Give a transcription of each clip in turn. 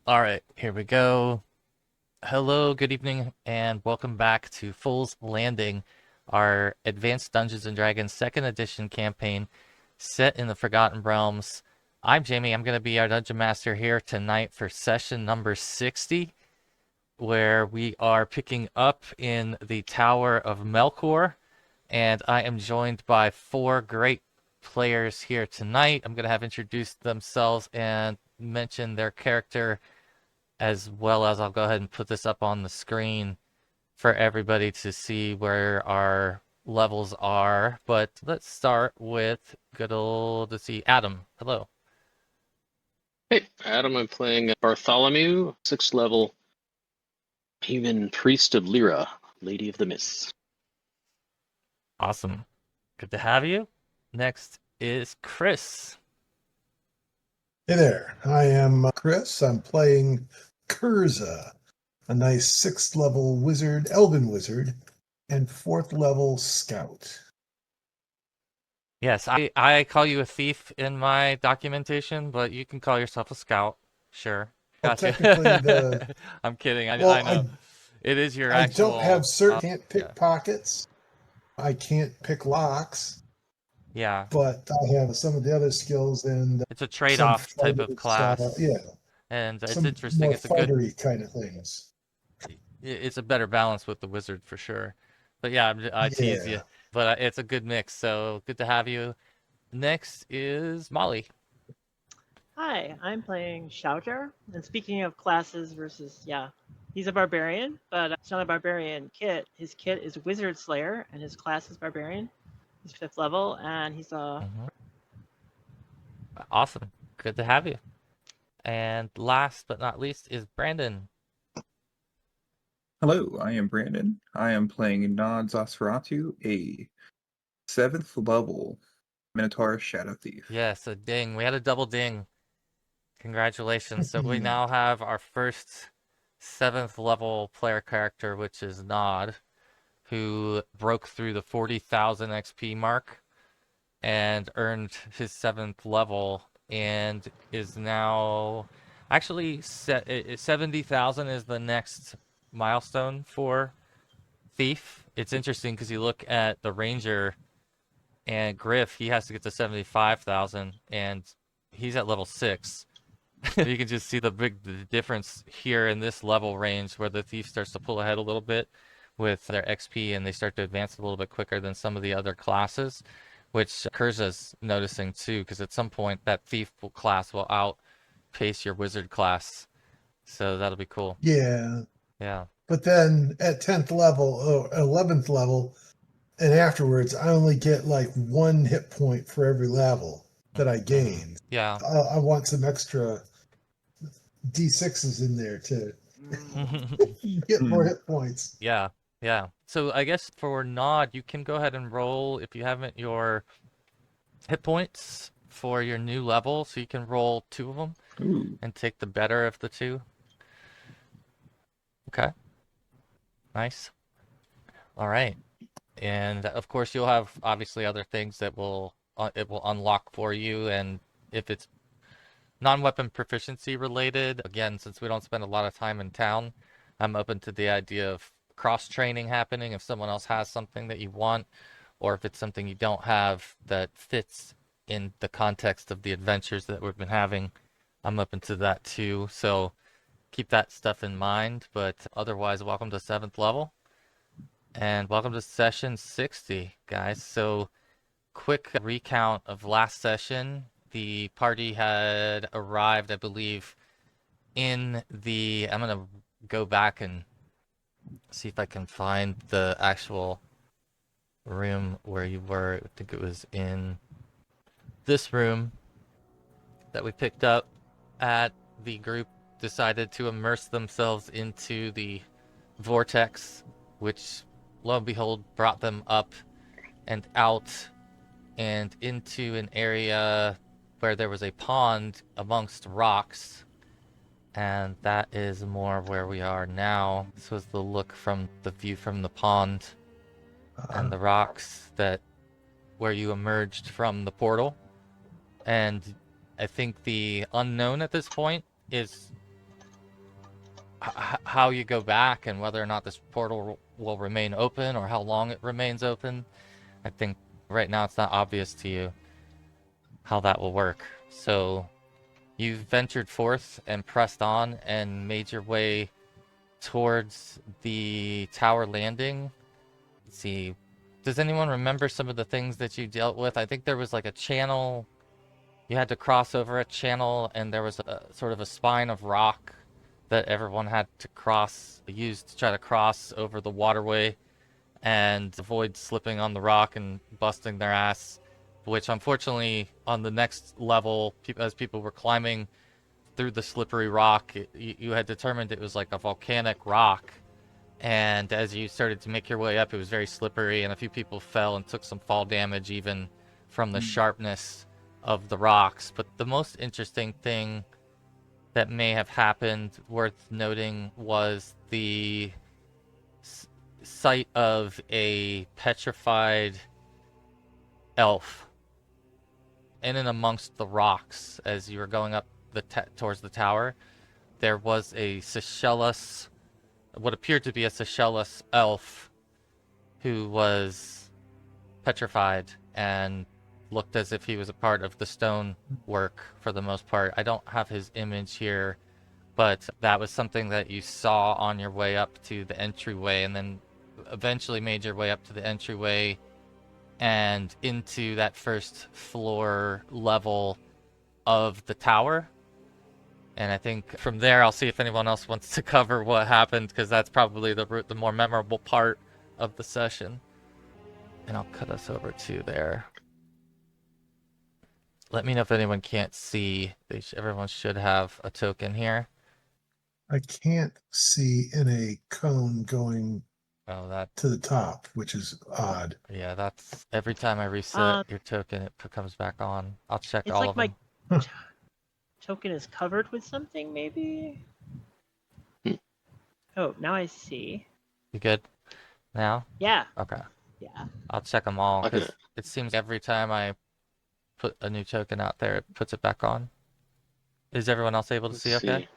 All right, here we go. Hello, good evening, and welcome back to Fool's Landing, our Advanced Dungeons and Dragons Second Edition campaign set in the Forgotten Realms. I'm Jamie. I'm going to be our Dungeon Master here tonight for session number 60, where we are picking up in the Tower of Melkor, and I am joined by four great players here tonight. I'm going to have introduced themselves and mention their character as well as I'll go ahead and put this up on the screen for everybody to see where our levels are. But let's start with good old, let's see, Adam. Hello. Hey, Adam, I'm playing Bartholomew, 6th level human priest of Lyra, Lady of the Mists. Awesome. Good to have you. Next is Chris. Hey there, I am Chris. I'm playing Kurza, a nice 6th level wizard, elven wizard, and 4th level scout. Yes, I call you a thief in my documentation, but you can call yourself a scout. Sure. Well, Gotcha. technically, I'm kidding. well, I know. It is your I don't have actual, can't yeah. pick pockets. I can't pick locks, Yeah. but I have some of the other skills and It's a some trade-off type of fighters, class. yeah, And it's some interesting. more fightery kind of things. It's a better balance with the wizard for sure. But yeah, I tease you, Yeah. but it's a good mix. So good to have you. Next is Molly. Hi, I'm playing Shaujr. And speaking of classes versus, he's a barbarian, but it's not a barbarian kit. His kit is Wizard Slayer, and his class is barbarian. He's 5th level, and he's a. Awesome. Good to have you. And last but not least is Brandon. Hello, I am Brandon. I am playing Nod Zasferatu, a 7th level Minotaur Shadow Thief. Yes, a ding. We had a double ding. Congratulations. So we now have our first 7th level player character, which is Nod, who broke through the 40,000 XP mark and earned his 7th level and is now actually 70,000 is the next milestone for Thief. It's interesting because you look at the Ranger and Griff, he has to get to 75,000 and he's at level 6. You can just see the difference here in this level range where the Thief starts to pull ahead a little bit with their XP and they start to advance a little bit quicker than some of the other classes, which Kurza's noticing too, because at some point that Thief class will outpace your Wizard class. So that'll be cool. Yeah. Yeah. But then at 10th level or 11th level, and afterwards, I only get like 1 hit point for every level that I gain. Yeah. I want some extra D6s in there to get more hit points. Yeah. Yeah. So I guess for Nod, you can go ahead and roll if you haven't your hit points for your new level, so you can roll 2 of them and take the better of the 2. Okay. Nice. All right. And of course, you'll have obviously other things that it will unlock for you, and if it's non-weapon proficiency related, again, since we don't spend a lot of time in town, I'm open to the idea of cross-training happening if someone else has something that you want, or if it's something you don't have that fits in the context of the adventures that we've been having. I'm open to that too, so keep that stuff in mind. But otherwise, welcome to 7th level. And welcome to session 60, guys. So, quick recount of last session. The party had arrived, I believe, in the... I'm going to go back and see if I can find the actual room where you were. I think it was in this room that we picked up at. The group decided to immerse themselves into the vortex, which lo and behold brought them up and out and into an area where there was a pond amongst rocks, and that is more where we are now. This was the look from the view from the pond and the rocks that where you emerged from the portal. And I think the unknown at this point is how you go back and whether or not this portal will remain open or how long it remains open. I think right now it's not obvious to you how that will work. So you've ventured forth and pressed on and made your way towards the tower landing. Let's see, does anyone remember some of the things that you dealt with? I think there was like a channel. You had to cross over a channel, and there was a sort of a spine of rock that everyone had to use to try to cross over the waterway and avoid slipping on the rock and busting their ass, which unfortunately on the next level, as people were climbing through the slippery rock, you had determined it was like a volcanic rock, and as you started to make your way up, it was very slippery, and a few people fell and took some fall damage even from the sharpness of the rocks. But the most interesting thing that may have happened, worth noting, was the sight of a petrified elf in and amongst the rocks. As you were going up towards the tower, there was a Seychelles, what appeared to be a Seychelles elf, who was petrified and looked as if he was a part of the stone work for the most part. I don't have his image here, but that was something that you saw on your way up to the entryway, and then eventually made your way up to the entryway and into that first floor level of the tower. And I think from there, I'll see if anyone else wants to cover what happened, because that's probably the more memorable part of the session. And I'll cut us over to there. Let me know if anyone can't see. Everyone should have a token here. I can't see in a cone going to the top, which is odd. Yeah, that's every time I reset your token, it comes back on. I'll check all of them. It's like my token is covered with something, maybe? Oh, now I see. You good now? Yeah. Okay. Yeah. I'll check them all, because it seems every time I put a new token out there, it puts it back on. Is everyone else able to see okay?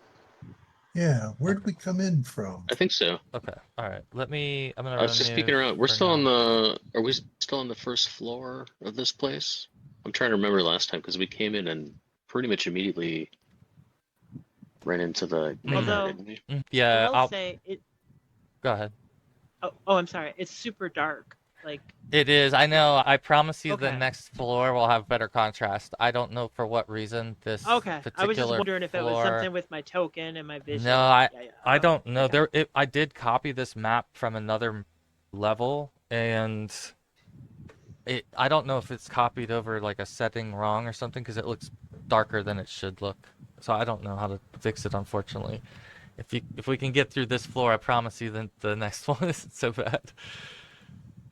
Yeah, where did we come in from? I think so. Okay, all right. I'm gonna. I was just peeking around. We're still on the. Are we still on the first floor of this place? I'm trying to remember last time, because we came in and pretty much immediately ran into the maker, didn't we? Yeah, I'll say it. Go ahead. Oh, I'm sorry. It's super dark. Like it is. I know. I promise you, the Okay. next floor will have better contrast. I don't know for what reason this particular I was just wondering if it was floor- something with my token and my vision. No, I don't know. Okay. I did copy this map from another level, and I don't know if it's copied over like a setting wrong or something, because it looks darker than it should look. So I don't know how to fix it, unfortunately. If we can get through this floor, I promise you the next one isn't so bad.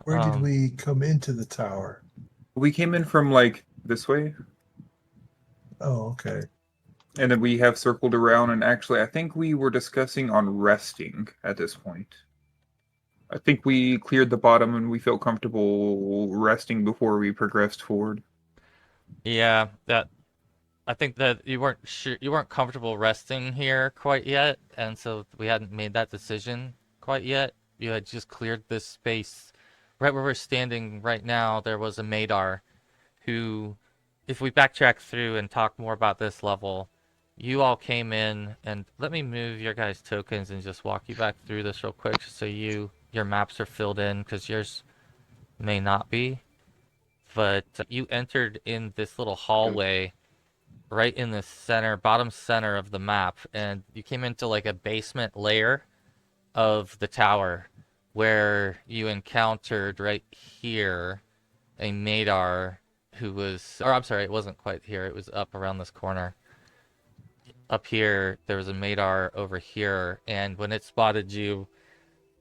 Where did we come into the tower? We came in from like this way. Oh, okay. And then we have circled around, and actually I think we were discussing on resting at this point. I think we cleared the bottom and we felt comfortable resting before we progressed forward. Yeah, I think that you weren't comfortable resting here quite yet, and so we hadn't made that decision quite yet. You had just cleared this space. Right where we're standing right now, there was a Madar who, if we backtrack through and talk more about this level, you all came in, and let me move your guys' tokens and just walk you back through this real quick, so your maps are filled in, because yours may not be. But you entered in this little hallway right in the center, bottom center of the map, and you came into like a basement layer of the tower, where you encountered right here a Madar who was, or I'm sorry, it wasn't quite here, it was up around this corner. Up here, there was a Madar over here, and when it spotted you,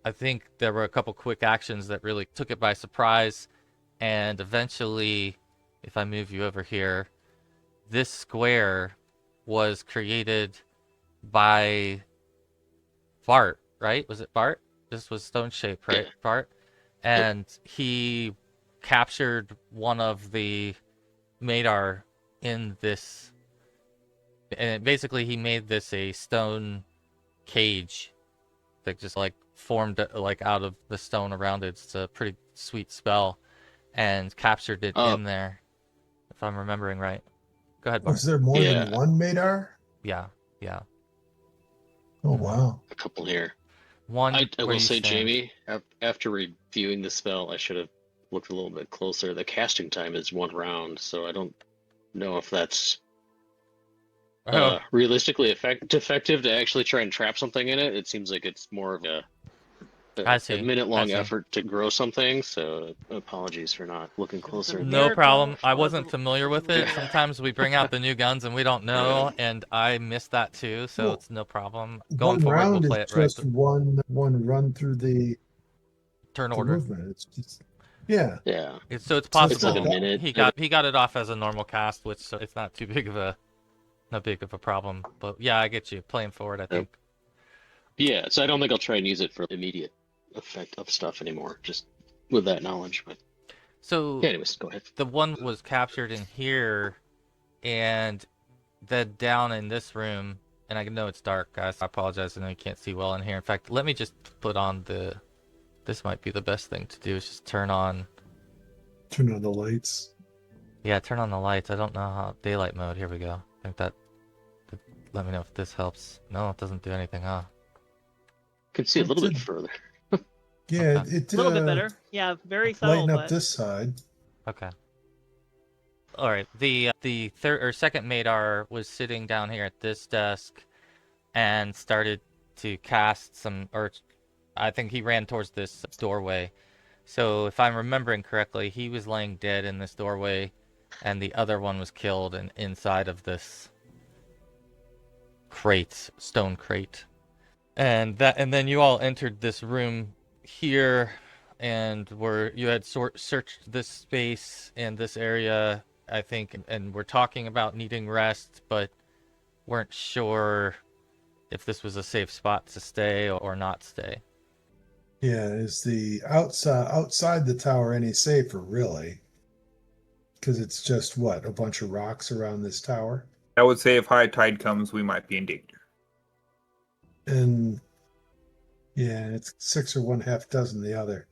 I think there were a couple quick actions that really took it by surprise, and eventually, if I move you over here, this square was created by Bart, right? Was it Bart? This was stone shaped, right? Yeah. Bart? And he captured one of the Madar in this, and basically he made this a stone cage that just like formed like out of the stone around it. It's a pretty sweet spell, and captured it in there, if I'm remembering right. Go ahead, Bart. Was there more than one Madar? Yeah, yeah. Oh, wow. A couple here. One. I where will you say, stand. Jamie, after reviewing the spell, I should have looked a little bit closer. The casting time is 1 round, so I don't know if that's Oh, realistically effective to actually try and trap something in it. It seems like it's more of I a see. minute-long I see. effort to grow something, so apologies for not looking closer at No that. problem. I was wasn't a- familiar was a with it. little- Sometimes we bring out the new guns and we don't know, and I missed that too, so Well, it's no problem. Going 1 forward, we'll round is play it right. just one run through the Turn order. movement. It's just, yeah. Yeah, So it's So possible it's like a minute. he got it off as a normal cast, which so it's not too big of a problem. But yeah, I get you. Playing forward, I think. Yeah, so I don't think I'll try and use it for immediate effect of stuff anymore, just with that knowledge. But So yeah, anyways, go ahead. the one was captured in here, and then down in this room. And I know it's dark, guys. I apologize. I know you can't see well in here. In fact, let me just put on the. This might be the best thing to do. Is just turn on Turn on the lights. Yeah, turn on the lights. I don't know how daylight mode. Here we go. I think that. Let me know if this helps. No, it doesn't do anything, huh? Can see a little bit further. Yeah, Okay. it A little bit better. Yeah, very subtle, lighten up but this side. Okay. All right. The third or second Madar was sitting down here at this desk, and started to cast some. Or I think he ran towards this doorway. So if I'm remembering correctly, he was laying dead in this doorway, and the other one was killed and inside of this stone crate. And then you all entered this room here, and you had searched this space and this area, I think, and we're talking about needing rest, but weren't sure if this was a safe spot to stay or not stay. Yeah, is the outside the tower any safer, really? Because it's just what, a bunch of rocks around this tower? I would say if high tide comes, we might be in danger. And yeah, it's 6 or 1/2 dozen the other.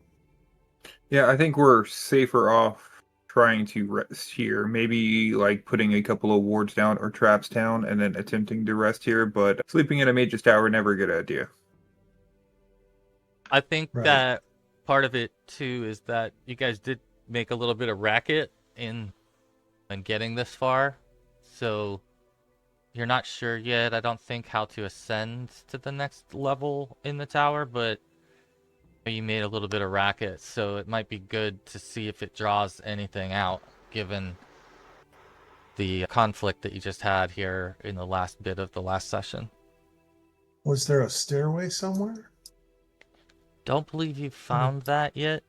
Yeah, I think we're safer off trying to rest here. Maybe like putting a couple of wards down or traps down and then attempting to rest here, but sleeping in a mage's tower, never a good idea. I think Right. that part of it too is that you guys did make a little bit of racket in getting this far, so you're not sure yet, I don't think, how to ascend to the next level in the tower, but you made a little bit of racket, so it might be good to see if it draws anything out, given the conflict that you just had here in the last bit of the last session. Was there a stairway somewhere? Don't believe you've found that yet.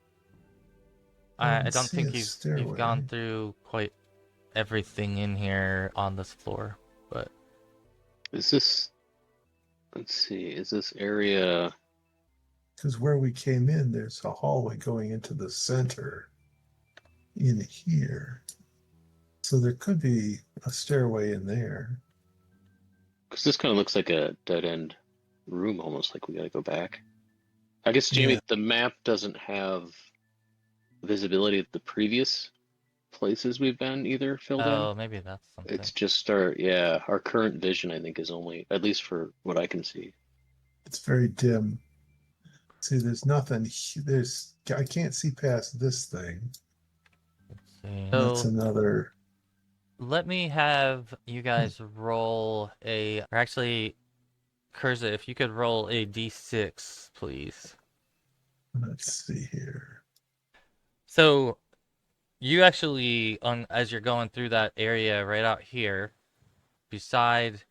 I didn't don't see think a you've gone stairway. through quite everything in here on this floor, but Is this? Let's see. Is this area? Because where we came in, there's a hallway going into the center in here. So there could be a stairway in there. Because this kind of looks like a dead end room, almost like we got to go back. I guess, Jamie, Yeah. the map doesn't have visibility of the previous places we've been either filled oh, in. maybe that's something. It's just our current vision, I think, is only, at least for what I can see. It's very dim. See, there's nothing. I can't see past this thing. Let's see. That's So another. let me have you guys roll or actually, Kurza, if you could roll a d6, please. Let's see here. So you actually, as you're going through that area right out here, beside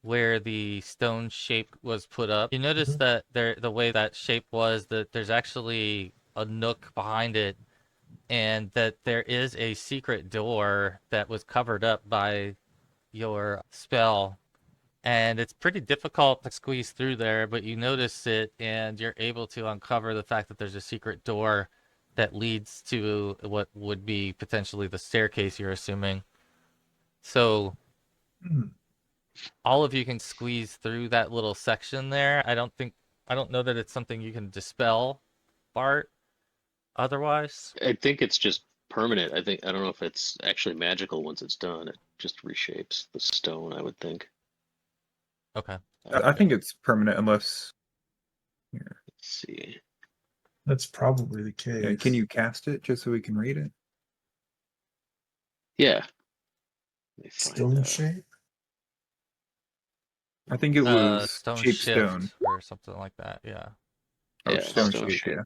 where the stone shape was put up, you notice that the way that shape was, that there's actually a nook behind it, and that there is a secret door that was covered up by your spell. And it's pretty difficult to squeeze through there, but you notice it, and you're able to uncover the fact that there's a secret door that leads to what would be potentially the staircase, you're assuming. So all of you can squeeze through that little section there. I don't know that it's something you can dispel, Bart. Otherwise, I think it's just permanent. I don't know if it's actually magical once it's done. It just reshapes the stone, I would think. okay. I think it's permanent unless. Here. Let's see. That's probably the case. Yeah, can you cast it just so we can read it? Yeah. Let me find Stone shape? I think it was Stone shape shift stone. or something like that. Yeah. Oh, Yeah, stone stone shape, shape. yeah.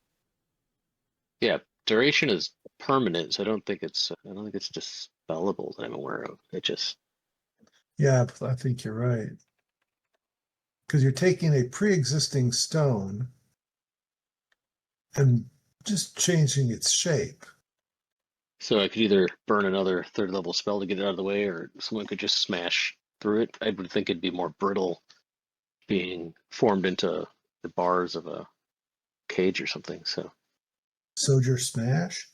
Yeah, duration is permanent, so I don't think it's dispellable that I'm aware of. It just Yeah, I think you're right. Because you're taking a pre-existing stone and just changing its shape. so I could either burn another third level spell to get it out of the way, or someone could just smash through it. I would think it'd be more brittle, being formed into the bars of a cage or something. So Sahuagin smash?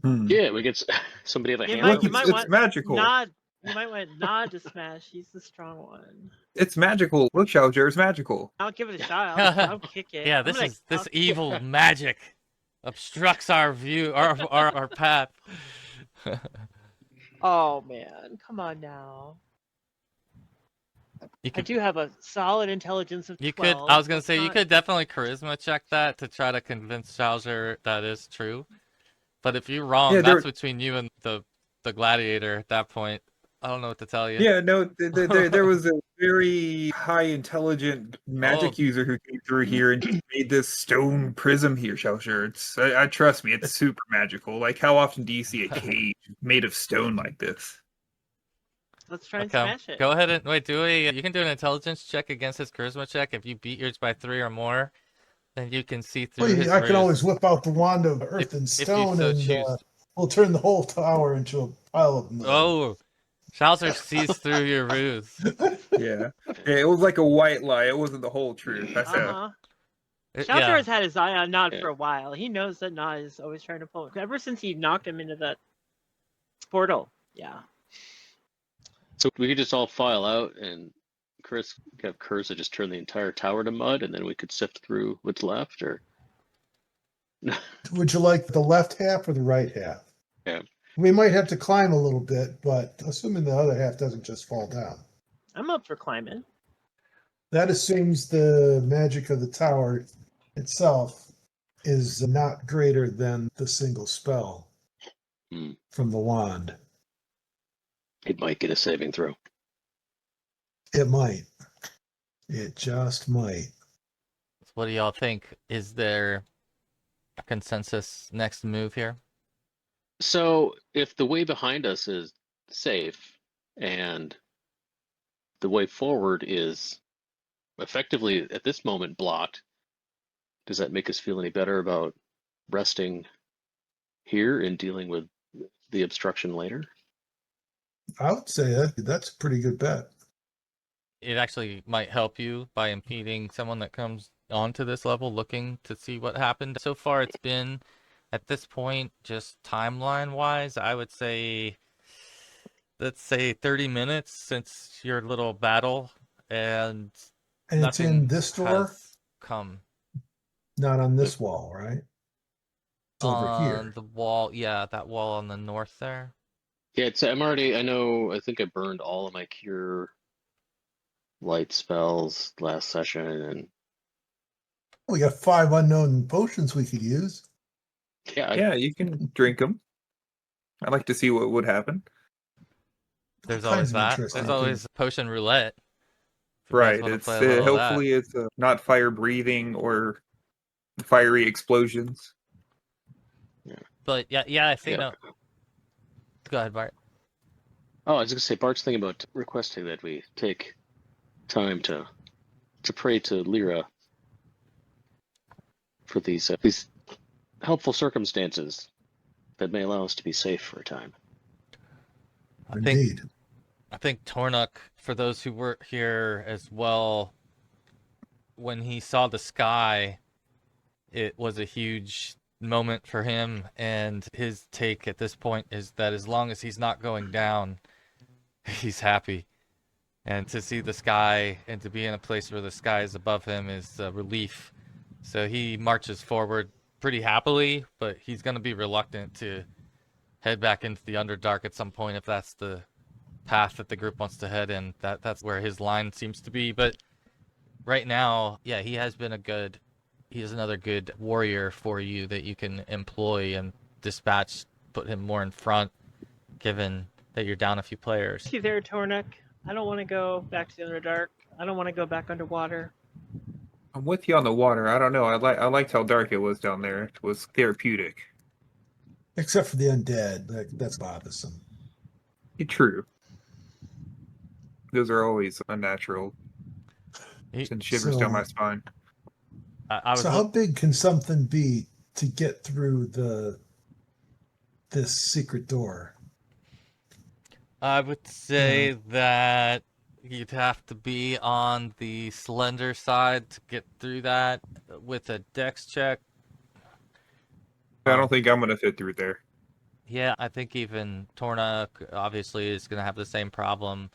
yeah, we get somebody have a You hammer. might, you Look, might it's want magical. Nod. You might want Nod to smash. He's the strong one. It's magical. Look, Shaujr, it's magical. I'll give it a shot. I'll kick it. Yeah, I'm gonna- this I'll- evil magic obstructs our view, our path. Oh man, come on now. You I could, do have a solid intelligence of you 12. could. I was gonna Let's say you not- could definitely charisma check that to try to convince Shaujr that is true. But if you're wrong, Yeah, that's between you and the gladiator at that point. I don't know what to tell you. Yeah, no, there was a very high intelligent magic Oh. user who came through here and just made this stone prism here, Shaujr. I trust me, it's super magical. Like, how often do you see a cage made of stone like this? Let's try and Okay, smash it. go ahead and wait. You can do an intelligence check against his charisma check. If you beat yours by 3 or more, then you can see through Well, his I can ruse. always whip out the wand of earth and If you stone so and choose. we'll turn the whole tower into a pile of mud. Oh, Shaujr sees through your ruse. Yeah. It was like a white lie. It wasn't the whole truth. That's Uh-huh. Shaujr Yeah, has had his eye on Nod Yeah. for a while. He knows that Nod is always trying to pull him. Ever since he knocked him into that portal. Yeah. So we could just all file out and Chris have Kurza just turn the entire tower to mud, and then we could sift through what's left, or Would you like the left half or the right half? Yeah. We might have to climb a little bit, but assuming the other half doesn't just fall down. I'm up for climbing. That assumes the magic of the tower itself is not greater than the single spell Hmm. from the wand. it might get a saving throw. It might. It just might. what do y'all think? Is there a consensus next move here? So if the way behind us is safe and the way forward is effectively at this moment blocked, does that make us feel any better about resting here and dealing with the obstruction later? I would say that's a pretty good bet. It actually might help you by impeding someone that comes onto this level looking to see what happened. So far, it's been, at this point, just timeline-wise, I would say, let's say 30 minutes since your little battle, and And it's nothing in this door, has come not on this wall, right? It's over on here. the wall. Yeah, that wall on the north there. Yeah, I think I burned all of my cure light spells last session, and We got 5 unknown potions we could use. Yeah, you can drink them. I'd like to see what would happen. There's All always kinds of that. interesting There's always things. potion roulette. If you guys Right. wanna It's play a little of that. hopefully it's not fire breathing or fiery explosions. But yeah, I think Yeah. no. Go ahead, Bart. oh, I was gonna say Bart's thinking about requesting that we take time to pray to Lyra for these helpful circumstances that may allow us to be safe for a time. Indeed. I think Tornuk, for those who weren't here as well, when he saw the sky, it was a huge moment for him, and his take at this point is that as long as he's not going down, he's happy. And to see the sky and to be in a place where the sky is above him is a relief. So he marches forward pretty happily, but he's going to be reluctant to head back into the Underdark at some point if that's the path that the group wants to head in. That's where his line seems to be. But right now, yeah, he is another good warrior for you that you can employ and dispatch, put him more in front, given that you're down a few players. See there, Tornik. I don't want to go back to the Underdark. I don't want to go back underwater. I'm with you on the water. I don't know. I liked how dark it was down there. It was therapeutic. Except for the undead. That's bothersome. True. Those are always unnatural. Send shivers down my spine. So how big can something be to get through this secret door? I would say that you'd have to be on the slender side to get through that with a dex check. I don't think I'm going to fit through there. Yeah, I think even Torna obviously is going to have the same problem.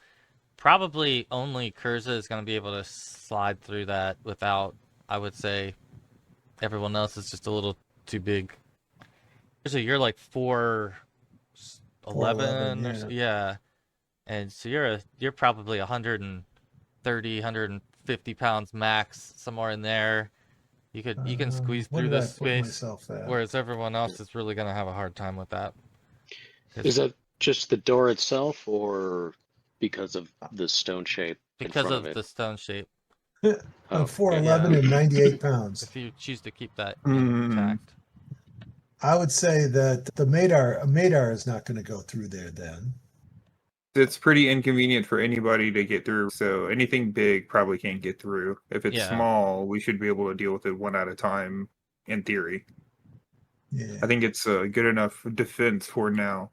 Probably only Kurza is going to be able to slide through that without, I would say, everyone else is just a little too big. So you're like 4'11", yeah. And so you're probably 130, 150 pounds max, somewhere in there. You can squeeze through this space, whereas everyone else is really going to have a hard time with that. Is that just the door itself, or because of the stone shape? Because of the stone shape. I'm 4'11" and 98 pounds. If you choose to keep that intact. I would say that a Madar is not going to go through there then. It's pretty inconvenient for anybody to get through, so anything big probably can't get through. If it's small, we should be able to deal with it one at a time, in theory. Yeah. I think it's a good enough defense for now.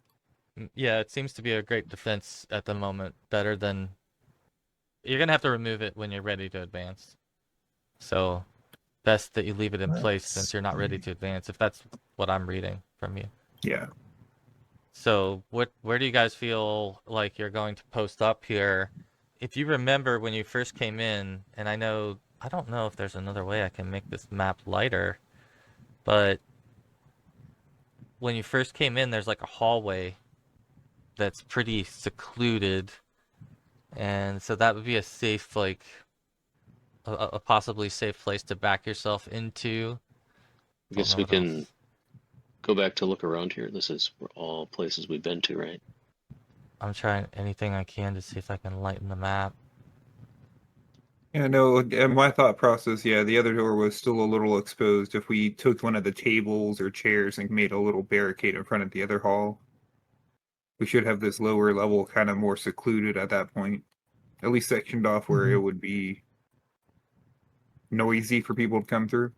Yeah, it seems to be a great defense at the moment. Better than... You're going to have to remove it when you're ready to advance. So, best that you leave it in place since you're not ready to advance, if that's what I'm reading from you. Yeah. So, where do you guys feel like you're going to post up here? If you remember when you first came in, and I don't know if there's another way I can make this map lighter, but when you first came in, there's like a hallway that's pretty secluded, and so that would be a safe, like, a possibly safe place to back yourself into. I guess we can go back to look around here. This is all places we've been to, right? I'm trying anything I can to see if I can lighten the map. Yeah, no, in my thought process, the other door was still a little exposed. If we took one of the tables or chairs and made a little barricade in front of the other hall, we should have this lower level kind of more secluded at that point. At least sectioned off where it would be noisy for people to come through.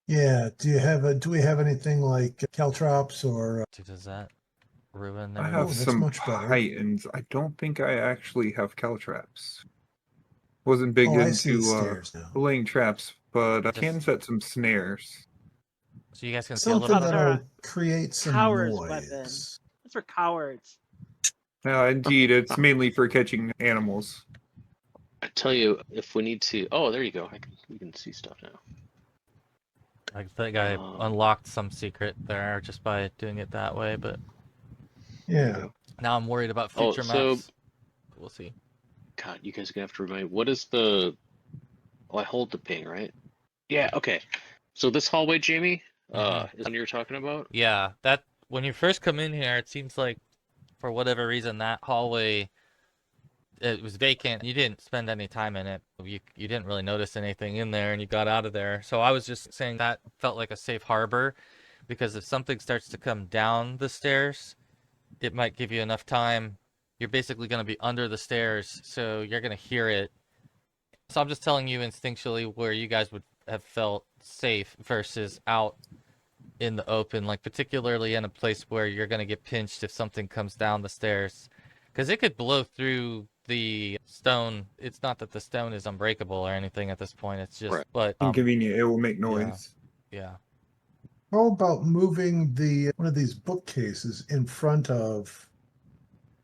Yeah. Do we have anything like caltrops or? Does that ruin? I have some heightens. I don't think I actually have caltrops. Wasn't big into laying traps, but I can set some snares. So you guys can see a little that'll create some noise. Weapon. That's for cowards. Indeed, it's mainly for catching animals. I tell you, if we need to... Oh, there you go. We can see stuff now. I think I unlocked some secret there just by doing it that way, but... Yeah. Now I'm worried about future maps. We'll see. God, you guys are going to have to remind me. What is the... Oh, I hold the ping, right? Yeah, okay. So this hallway, Jamie, is what you're talking about? Yeah, when you first come in here, it seems like, for whatever reason, that hallway... It was vacant. You didn't spend any time in it. You didn't really notice anything in there, and you got out of there. So I was just saying that felt like a safe harbor, because if something starts to come down the stairs, it might give you enough time. You're basically going to be under the stairs, so you're going to hear it. So I'm just telling you instinctually where you guys would have felt safe versus out in the open, like particularly in a place where you're going to get pinched if something comes down the stairs. Because it could blow through the stone. It's not that the stone is unbreakable or anything at this point. It's just, but inconvenient. It will make noise. Yeah. How about moving one of these bookcases in front of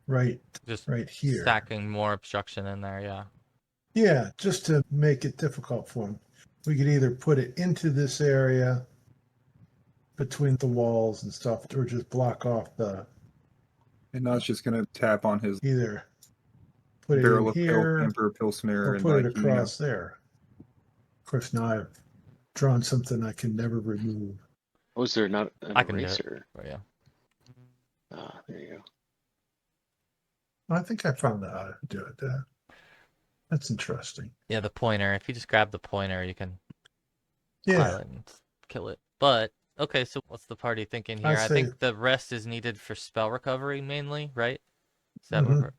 right Just here. stacking more obstruction in there, yeah. Yeah, just to make it difficult for him. We could either put it into this area between the walls and stuff, or just block off And now it's just gonna tap on his either put it in barrel of here Emperor Pilsner or and put it like across there. Of course, now I've drawn something I can never remove. Oh, is there not an I can do it. eraser? But yeah. Ah, there you go. I think I found out how to do it. That's interesting. Yeah, the pointer. If you just grab the pointer, you can Yeah, highlight and kill it. But okay, so what's the party thinking I here? I say- think the rest is needed for spell recovery mainly, right? Is that Mhm. what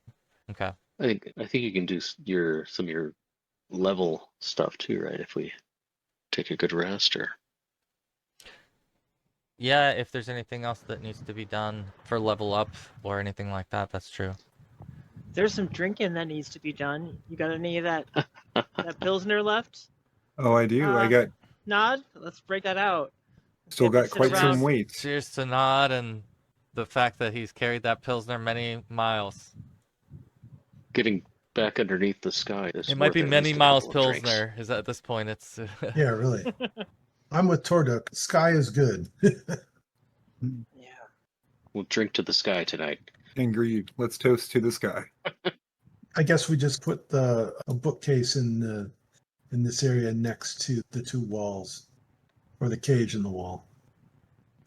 okay. I think you can do some of your level stuff too, right? If we take a good rest, or Yeah, if there's anything else that needs to be done for level up or anything like that, that's true. There's some drinking that needs to be done. You got any of that that Pilsner left? Oh, I do. I Uh, got Nod? Let's break that out. still Get to got sit quite some around. weight. Cheers to Nod and the fact that he's carried that Pilsner many miles. getting back underneath the sky. It might be many miles Pilsner. Is that at this point? It's yeah, really. I'm with Torduk. Sky is good. Yeah. We'll drink to the sky tonight. Agreed. Let's toast to the sky. I guess we just put a bookcase in this area next to the two walls, or the cage in the wall.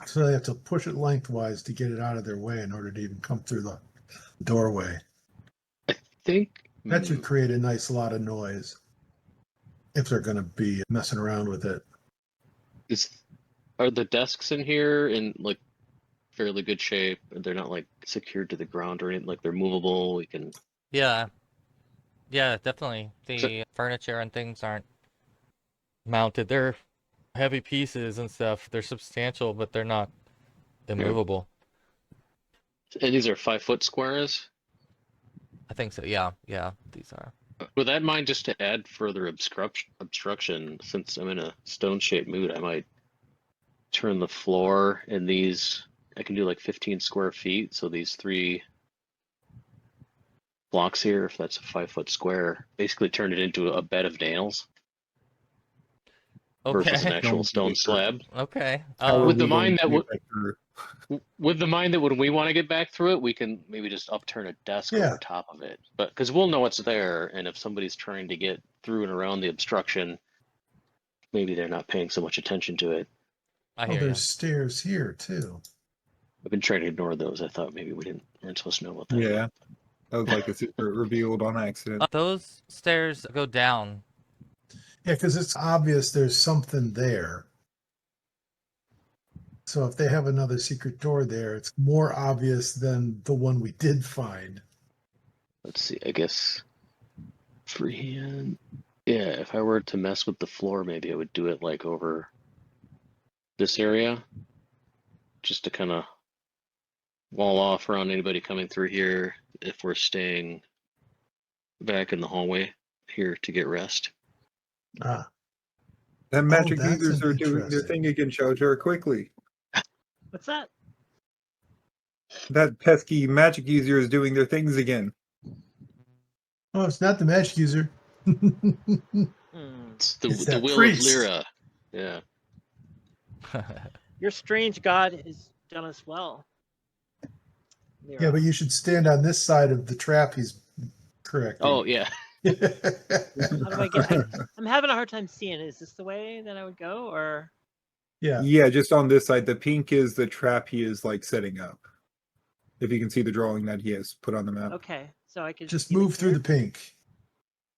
So they have to push it lengthwise to get it out of their way in order to even come through the doorway. I think That should create a nice lot of noise if they're going to be messing around with it. Are the desks in here in like fairly good shape? They're not like secured to the ground or anything. Like they're movable. We can. yeah, definitely. The furniture and things aren't mounted. They're heavy pieces and stuff. They're substantial, but they're not immovable. And these are 5-foot squares. I think so. Yeah, these are. With that in mind, just to add further obstruction, since I'm in a stone-shaped mood, I might turn the floor in these. I can do like 15 square feet. So these 3 blocks here, if that's a 5-foot square, basically turn it into a bed of nails versus an Okay. actual stone slab. Okay. With the mind that when we want to get back through it, we can maybe just upturn a desk over top of it. But because we'll know it's there, and if somebody's trying to get through and around the obstruction, maybe they're not paying so much attention to it. I hear you. There's stairs here too. I've been trying to ignore those. I thought maybe weren't supposed to know about that. Yeah. That was like a secret revealed on accident. Those stairs go down. Yeah, because it's obvious there's something there. So if they have another secret door there, it's more obvious than the one we did find. Let's see. I guess freehand. Yeah, if I were to mess with the floor, maybe I would do it like over this area, just to kind of wall off around anybody coming through here if we're staying back in the hallway here to get rest. Ah, That magic that's users are doing their interesting. thing again, Shaujr, quickly. What's that? That pesky magic user is doing their things again. oh, it's not the magic user. It's the It's that will priest. of Lyra. Yeah. Your strange god has done us well. Yeah, but you should stand on this side of the trap he's correcting. Oh yeah. How do I get? I'm having a hard time seeing. Is this the way that I would go, or? yeah. Yeah, just on this side. The pink is the trap he is like setting up. If you can see the drawing that he has put on the map. Okay, so I could Just move through the pink.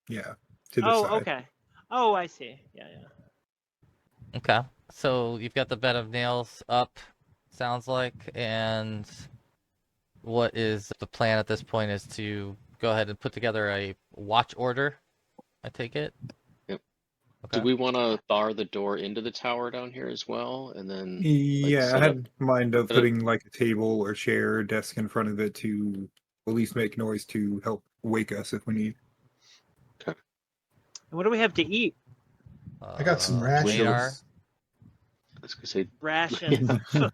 Yeah. To the Oh, side. okay. Oh, I see. Yeah. Okay. So you've got the bed of nails up, sounds like, and what is the plan at this point is to go ahead and put together a watch order, I take it? Yep. Okay. Do we want to bar the door into the tower down here as well, and then? Yeah, I set had mind of set up- putting like a table or chair or desk in front of it to at least make noise to help wake us if we need. And what do we have to eat? I got some rations. radar. I was gonna say Rations. I'll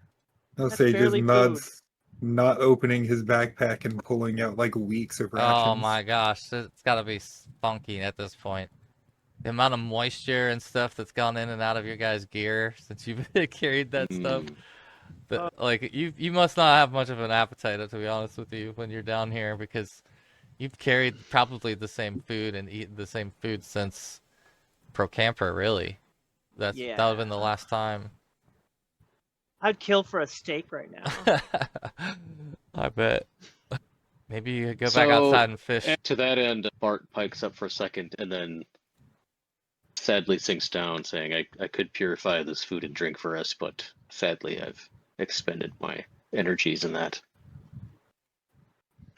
That's say just barely nods not opening his backpack and pulling out like weeks of rations. Oh my gosh, it's gotta be funky at this point. The amount of moisture and stuff that's gone in and out of your guys' gear since you've carried that stuff. But like you must not have much of an appetite, to be honest with you, when you're down here, because you've carried probably the same food and eaten the same food since Pro Camper, really. That would have been the last time. I'd kill for a steak right now. I bet. Maybe you go back outside and fish. To that end, Bart pikes up for a second and then sadly sinks down, saying, I could purify this food and drink for us, but sadly I've expended my energies in that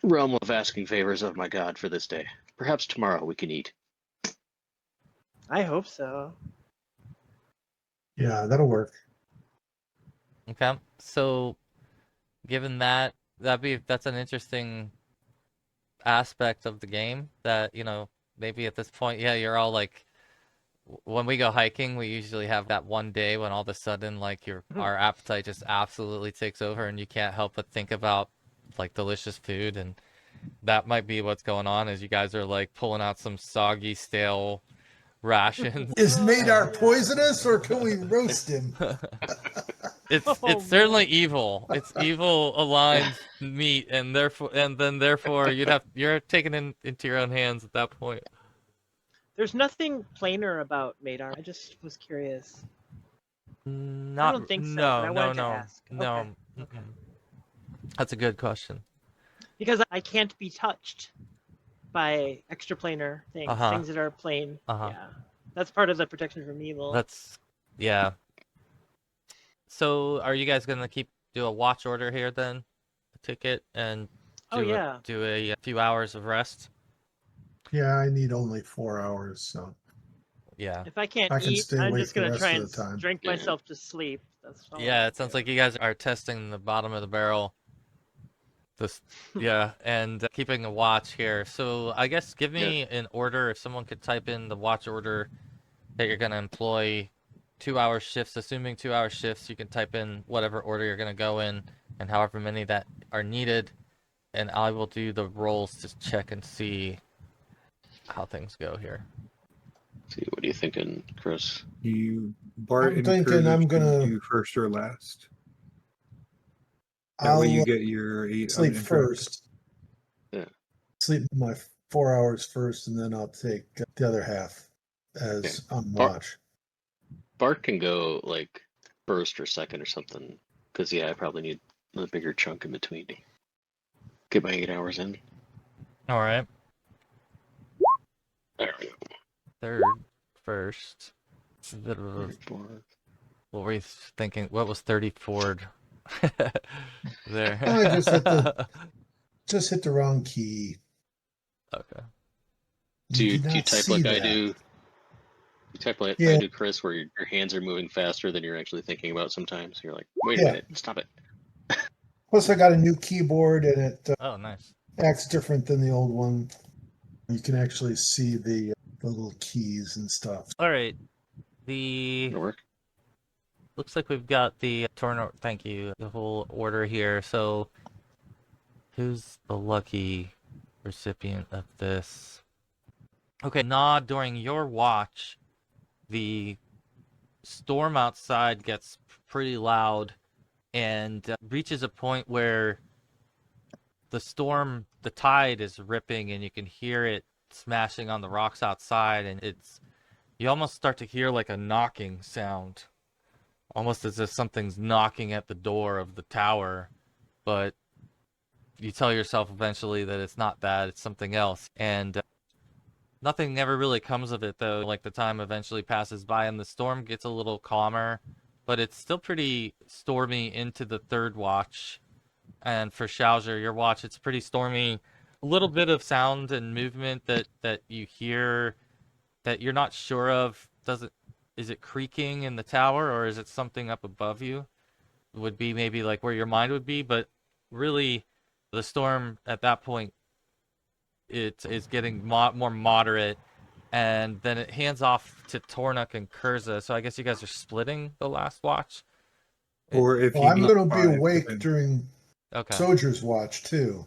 realm of asking favors of my god for this day. Perhaps tomorrow we can eat. I hope so. Yeah, that'll work. Okay, so given that, that's an interesting aspect of the game that, you know, maybe at this point, yeah, you're all like, when we go hiking, we usually have that one day when all of a sudden, like, our appetite just absolutely takes over and you can't help but think about, like, delicious food. And that might be what's going on, is you guys are, like, pulling out some soggy, stale rations. Is Madar poisonous, or can we roast him? It's certainly evil. It's evil aligned meat, and therefore you're taken into your own hands at that point. There's nothing plainer about Madar. I just was curious. I don't think so. But I wanted to ask. No. Okay. That's a good question. Because I can't be touched by extraplanar things, things that are plain. Yeah, that's part of the protection from evil. Yeah. So, are you guys gonna do a watch order here then? A ticket and do a few hours of rest? Yeah, I need only 4 hours, so. Yeah. If I can't can eat, stay I'm awake just gonna the try rest and of the time. drink myself to sleep. That's all. Yeah, it sounds like you guys are testing the bottom of the barrel. And keeping a watch here. So I guess give me an order. If someone could type in the watch order that you're going to employ, 2-hour shifts. Assuming 2-hour shifts, you can type in whatever order you're going to go in and however many that are needed. And I will do the rolls to check and see how things go here. See, what are you thinking, Chris? Bart I'm thinking I'm gonna do first or last. That I'll way you get your 8 sleep uninterrupted. first. Yeah. Sleep my 4 hours first, and then I'll take the other half as on watch. Bart can go like first or second or something, because I probably need a bigger chunk in between to get my 8 hours in. All right. There we go. Third, first. What were you thinking? What was 34? There. I just hit the wrong key. Okay. Do you type like I do? You type like I do, Chris, where your hands are moving faster than you're actually thinking about sometimes. You're like, wait a minute, stop it. Plus, I got a new keyboard, and it oh, nice. acts different than the old one. You can actually see the little keys and stuff. All right. Looks like we've got the thank you, the whole order here. So, who's the lucky recipient of this? Okay, Nod, during your watch, the storm outside gets pretty loud and reaches a point where the tide is ripping and you can hear it smashing on the rocks outside, and you almost start to hear like a knocking sound, almost as if something's knocking at the door of the tower, but you tell yourself eventually that it's not that, it's something else. And nothing ever really comes of it, though. Like, the time eventually passes by and the storm gets a little calmer, but it's still pretty stormy into the third watch. And for Shaujr, your watch, it's pretty stormy. A little bit of sound and movement that you hear that you're not sure of. Is it creaking in the tower, or is it something up above you? Would be maybe like where your mind would be, but really the storm at that point, it is getting more moderate, and then it hands off to Tornuk and Kurza. So I guess you guys are splitting the last watch. Or if I'm going to be awake during Okay. Soldier's watch too.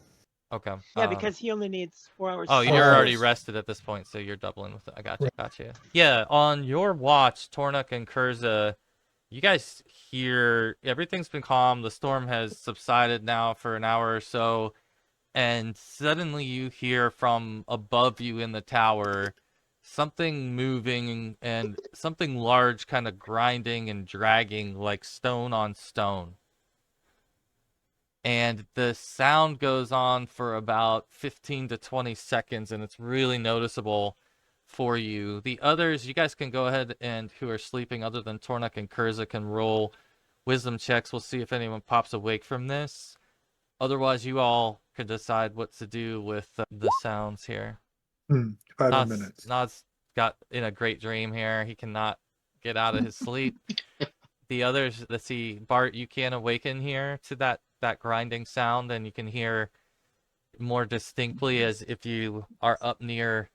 Okay. Yeah, because he only needs 4 hours. Oh, to you're Oh. already rested at this point, so you're doubling with it. I got you. Got you. Yeah, on your watch, Tornuk and Kurza, you guys hear everything's been calm. The storm has subsided now for an hour or so, and suddenly you hear from above you in the tower something moving and something large kind of grinding and dragging like stone on stone. And the sound goes on for about 15 to 20 seconds, and it's really noticeable for you. The others, you guys can go ahead and who are sleeping other than Tornuk and Kurza can roll wisdom checks. We'll see if anyone pops awake from this. Otherwise, you all can decide what to do with the sounds here. 5 minutes. Nod's got in a great dream here. He cannot get out of his sleep. The others, let's see, Bart, you can awaken here to that grinding sound, and you can hear more distinctly as if you are up near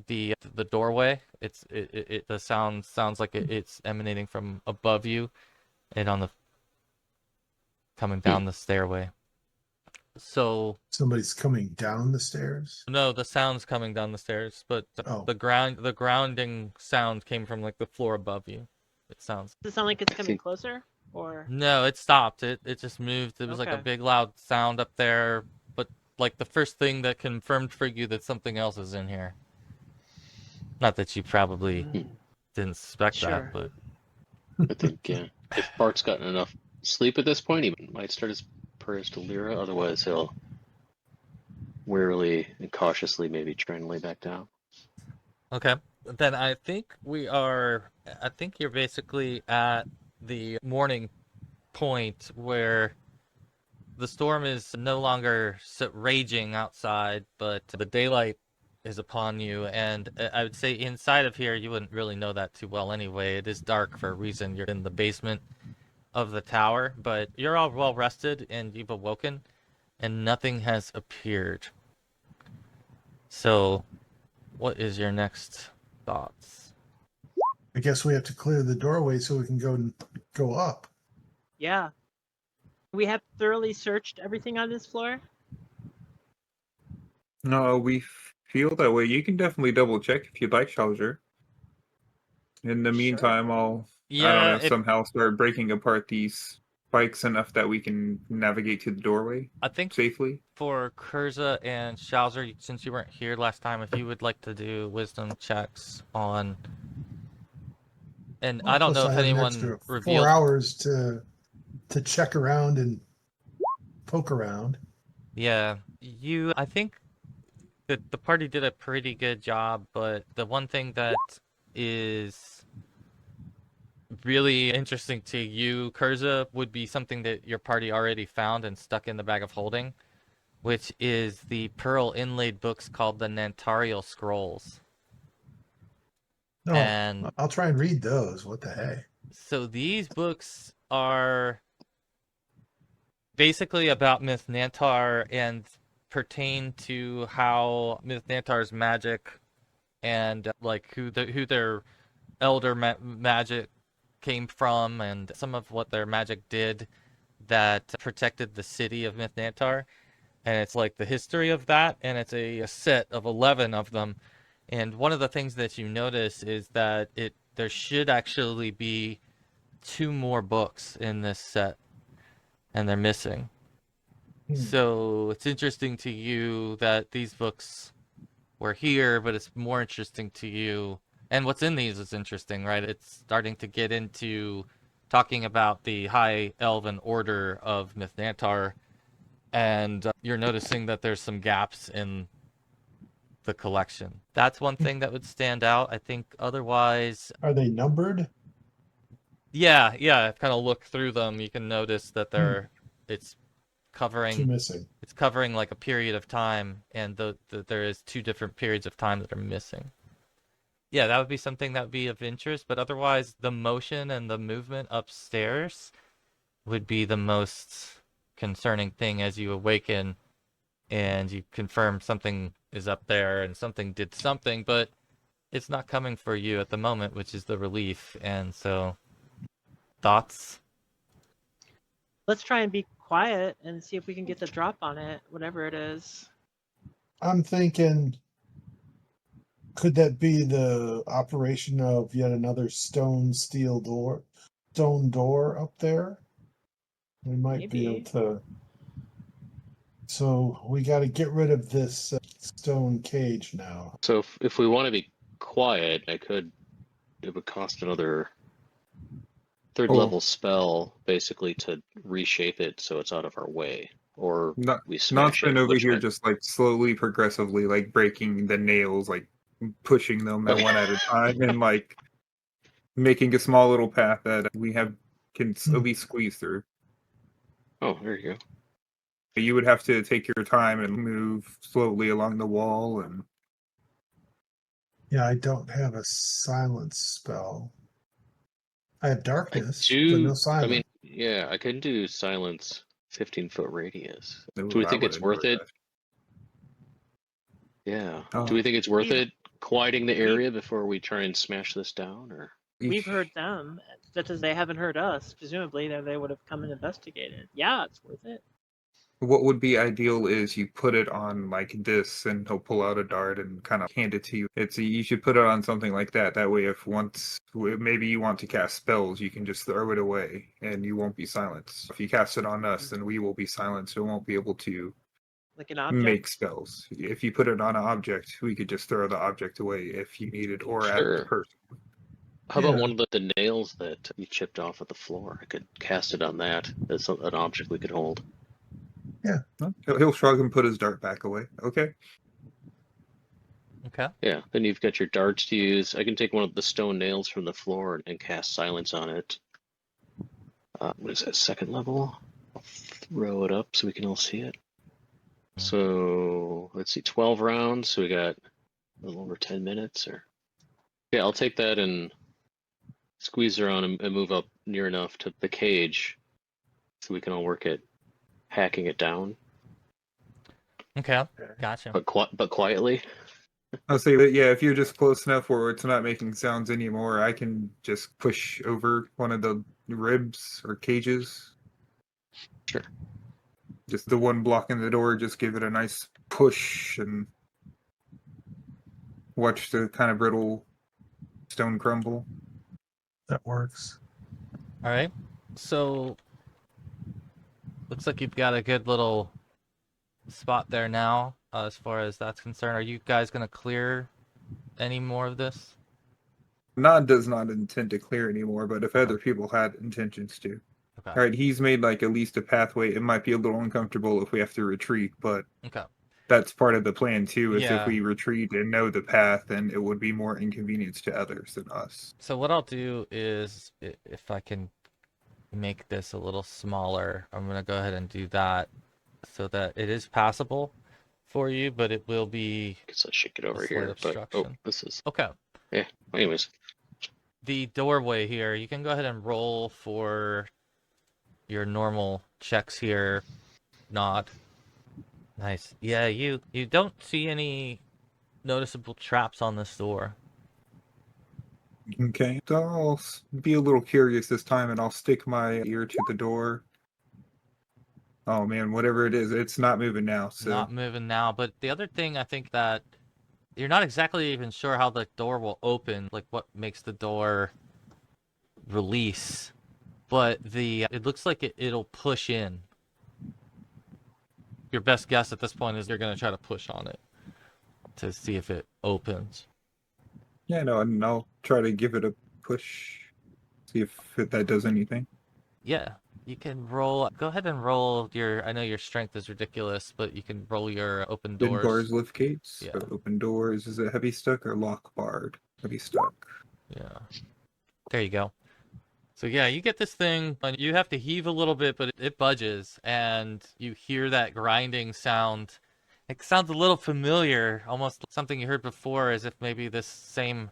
the doorway. The sound sounds like it's emanating from above you and on the coming down the stairway. So Somebody's coming down the stairs. no, the sound's coming down the stairs, but the grounding sound came from like the floor above you. It sounds. Does it sound like it's coming closer? Or No, it stopped. It just moved. It was like a Okay. big loud sound up there, but like the first thing that confirmed for you that something else is in here. Not that you probably didn't suspect Sure. that, but I think, yeah. If Bart's gotten enough sleep at this point, he might start his prayers to Lyra. Otherwise, he'll warily and cautiously maybe try and lay back down. okay. Then I think you're basically at the morning point where the storm is no longer raging outside, but the daylight is upon you. And I would say inside of here, you wouldn't really know that too well anyway. It is dark for a reason. You're in the basement of the tower, but you're all well rested and you've awoken, and nothing has appeared. So, what is your next thoughts? I guess we have to clear the doorway so we can go up. yeah. We have thoroughly searched everything on this floor. No, we feel that way. You can definitely double check if you'd like, Shaujr. In the Sure. meantime, I don't Yeah, know, somehow start breaking apart these spikes enough that we can navigate to the doorway I think safely. for Kurza and Shaujr, since you weren't here last time, if you would like to do wisdom checks on, and Well, I don't plus know if have an anyone extra revealed. 4 hours to check around and poke around. Yeah, I think that the party did a pretty good job, but the one thing that is really interesting to you, Kurza, would be something that your party already found and stuck in the bag of holding, which is the pearl inlaid books called the Nantarial Scrolls. No, And I'll try and read those. What the heck? so these books are basically about Myth Nantar and pertain to how Myth Nantar's magic and like who their elder magic came from and some of what their magic did that protected the city of Myth Nantar. And it's like the history of that, and it's a set of 11 of them. And one of the things that you notice is that there should actually be 2 more books in this set, and they're missing. So it's interesting to you that these books were here, but it's more interesting to you. And what's in these is interesting, right? It's starting to get into talking about the High Elven Order of Myth Nantar, and you're noticing that there's some gaps in the collection. That's one thing that would stand out. I think otherwise, Are they numbered? yeah, kind of look through them. You can notice that it's Two covering missing. it's covering like a period of time, and there is 2 different periods of time that are missing. Yeah, that would be something that would be of interest, but otherwise the motion and the movement upstairs would be the most concerning thing as you awaken and you confirm something is up there and something did something, but it's not coming for you at the moment, which is the relief. And so, thoughts? Let's try and be quiet and see if we can get the drop on it, whatever it is. I'm thinking, could that be the operation of yet another stone door up there? We might be able Maybe. to. So we got to get rid of this stone cage now. So if we want to be quiet, it would cost another third Oh. level spell basically to reshape it so it's out of our way. Or Not we smash been it, over which here might... just like slowly, progressively, like breaking the nails, like pushing them Okay. one at a time, and like making a small little path that we can at least squeeze through. Oh, there you go. You would have to take your time and move slowly along the wall, and Yeah, I don't have a silence spell. I have I darkness, but do. no I silence. mean, yeah, I can do silence 15-foot radius. Ooh, Do we I think would it's worth enjoy it? Yeah. Oh. Do we think it's worth We've- it quieting the area before we try and smash this down, or? We've heard them. That is, they haven't heard us. Presumably, they would have come and investigated. Yeah, it's worth it. What would be ideal is you put it on like this, and he'll pull out a dart and kind of hand it to you. You should put it on something like that. That way, if once maybe you want to cast spells, you can just throw it away, and you won't be silenced. If you cast it on us, then we will be silenced. We won't be able to Like an object. make spells. If you put it on an object, we could just throw the object away if you need it, or at the Sure. person. How about Yeah. one of the nails that you chipped off of the floor? I could cast it on that as an object we could hold. He'll shrug and put his dart back away. Okay. Okay. Yeah, then you've got your darts to use. I can take one of the stone nails from the floor and cast silence on it. What is that, second level? I'll throw it up so we can all see it. So let's see, 12 rounds. So we got a little over 10 minutes. Or yeah, I'll take that and squeeze around and move up near enough to the cage so we can all work at hacking it down, Okay. Gotcha. but quietly. I'll say that, yeah, if you're just close enough where it's not making sounds anymore, I can just push over one of the ribs or cages. Sure. Just the one blocking the door, just give it a nice push and watch the kind of brittle stone crumble. That works. All right. So looks like you've got a good little spot there now, as far as that's concerned. Are you guys gonna clear any more of this? Nod does not intend to clear anymore, but if other people had intentions to. Okay. All right, he's made like at least a pathway. It might be a little uncomfortable if we have to retreat, but Okay. that's part of the plan too. Is Yeah. if we retreat and know the path, then it would be more inconvenience to others than us. So what I'll do is, if I can make this a little smaller, I'm gonna go ahead and do that so that it is passable for you, but it will be Guess I should get over slight here. But obstruction. this is okay. yeah. Anyways, The doorway here, you can go ahead and roll for your normal checks here. Nod. Nice. Yeah, you don't see any noticeable traps on this door. Okay, so I'll be a little curious this time, and I'll stick my ear to the door. Oh man, whatever it is, it's not moving now. So Not moving now, but the other thing I think that you're not exactly even sure how the door will open, like what makes the door release, but it looks like it'll push in. Your best guess at this point is you're going to try to push on it to see if it opens. yeah, no, and I'll try to give it a push, see if that does anything. Yeah, you can roll. Go ahead and roll your. I know your strength is ridiculous, but you can roll your open Hidden doors. bars, lift gates, Yeah. open doors. Is it heavy stuck or lock barred? Heavy stuck. Yeah. There you go. So yeah, you get this thing, and you have to heave a little bit, but it budges, and you hear that grinding sound. It sounds a little familiar, almost something you heard before, as if maybe this same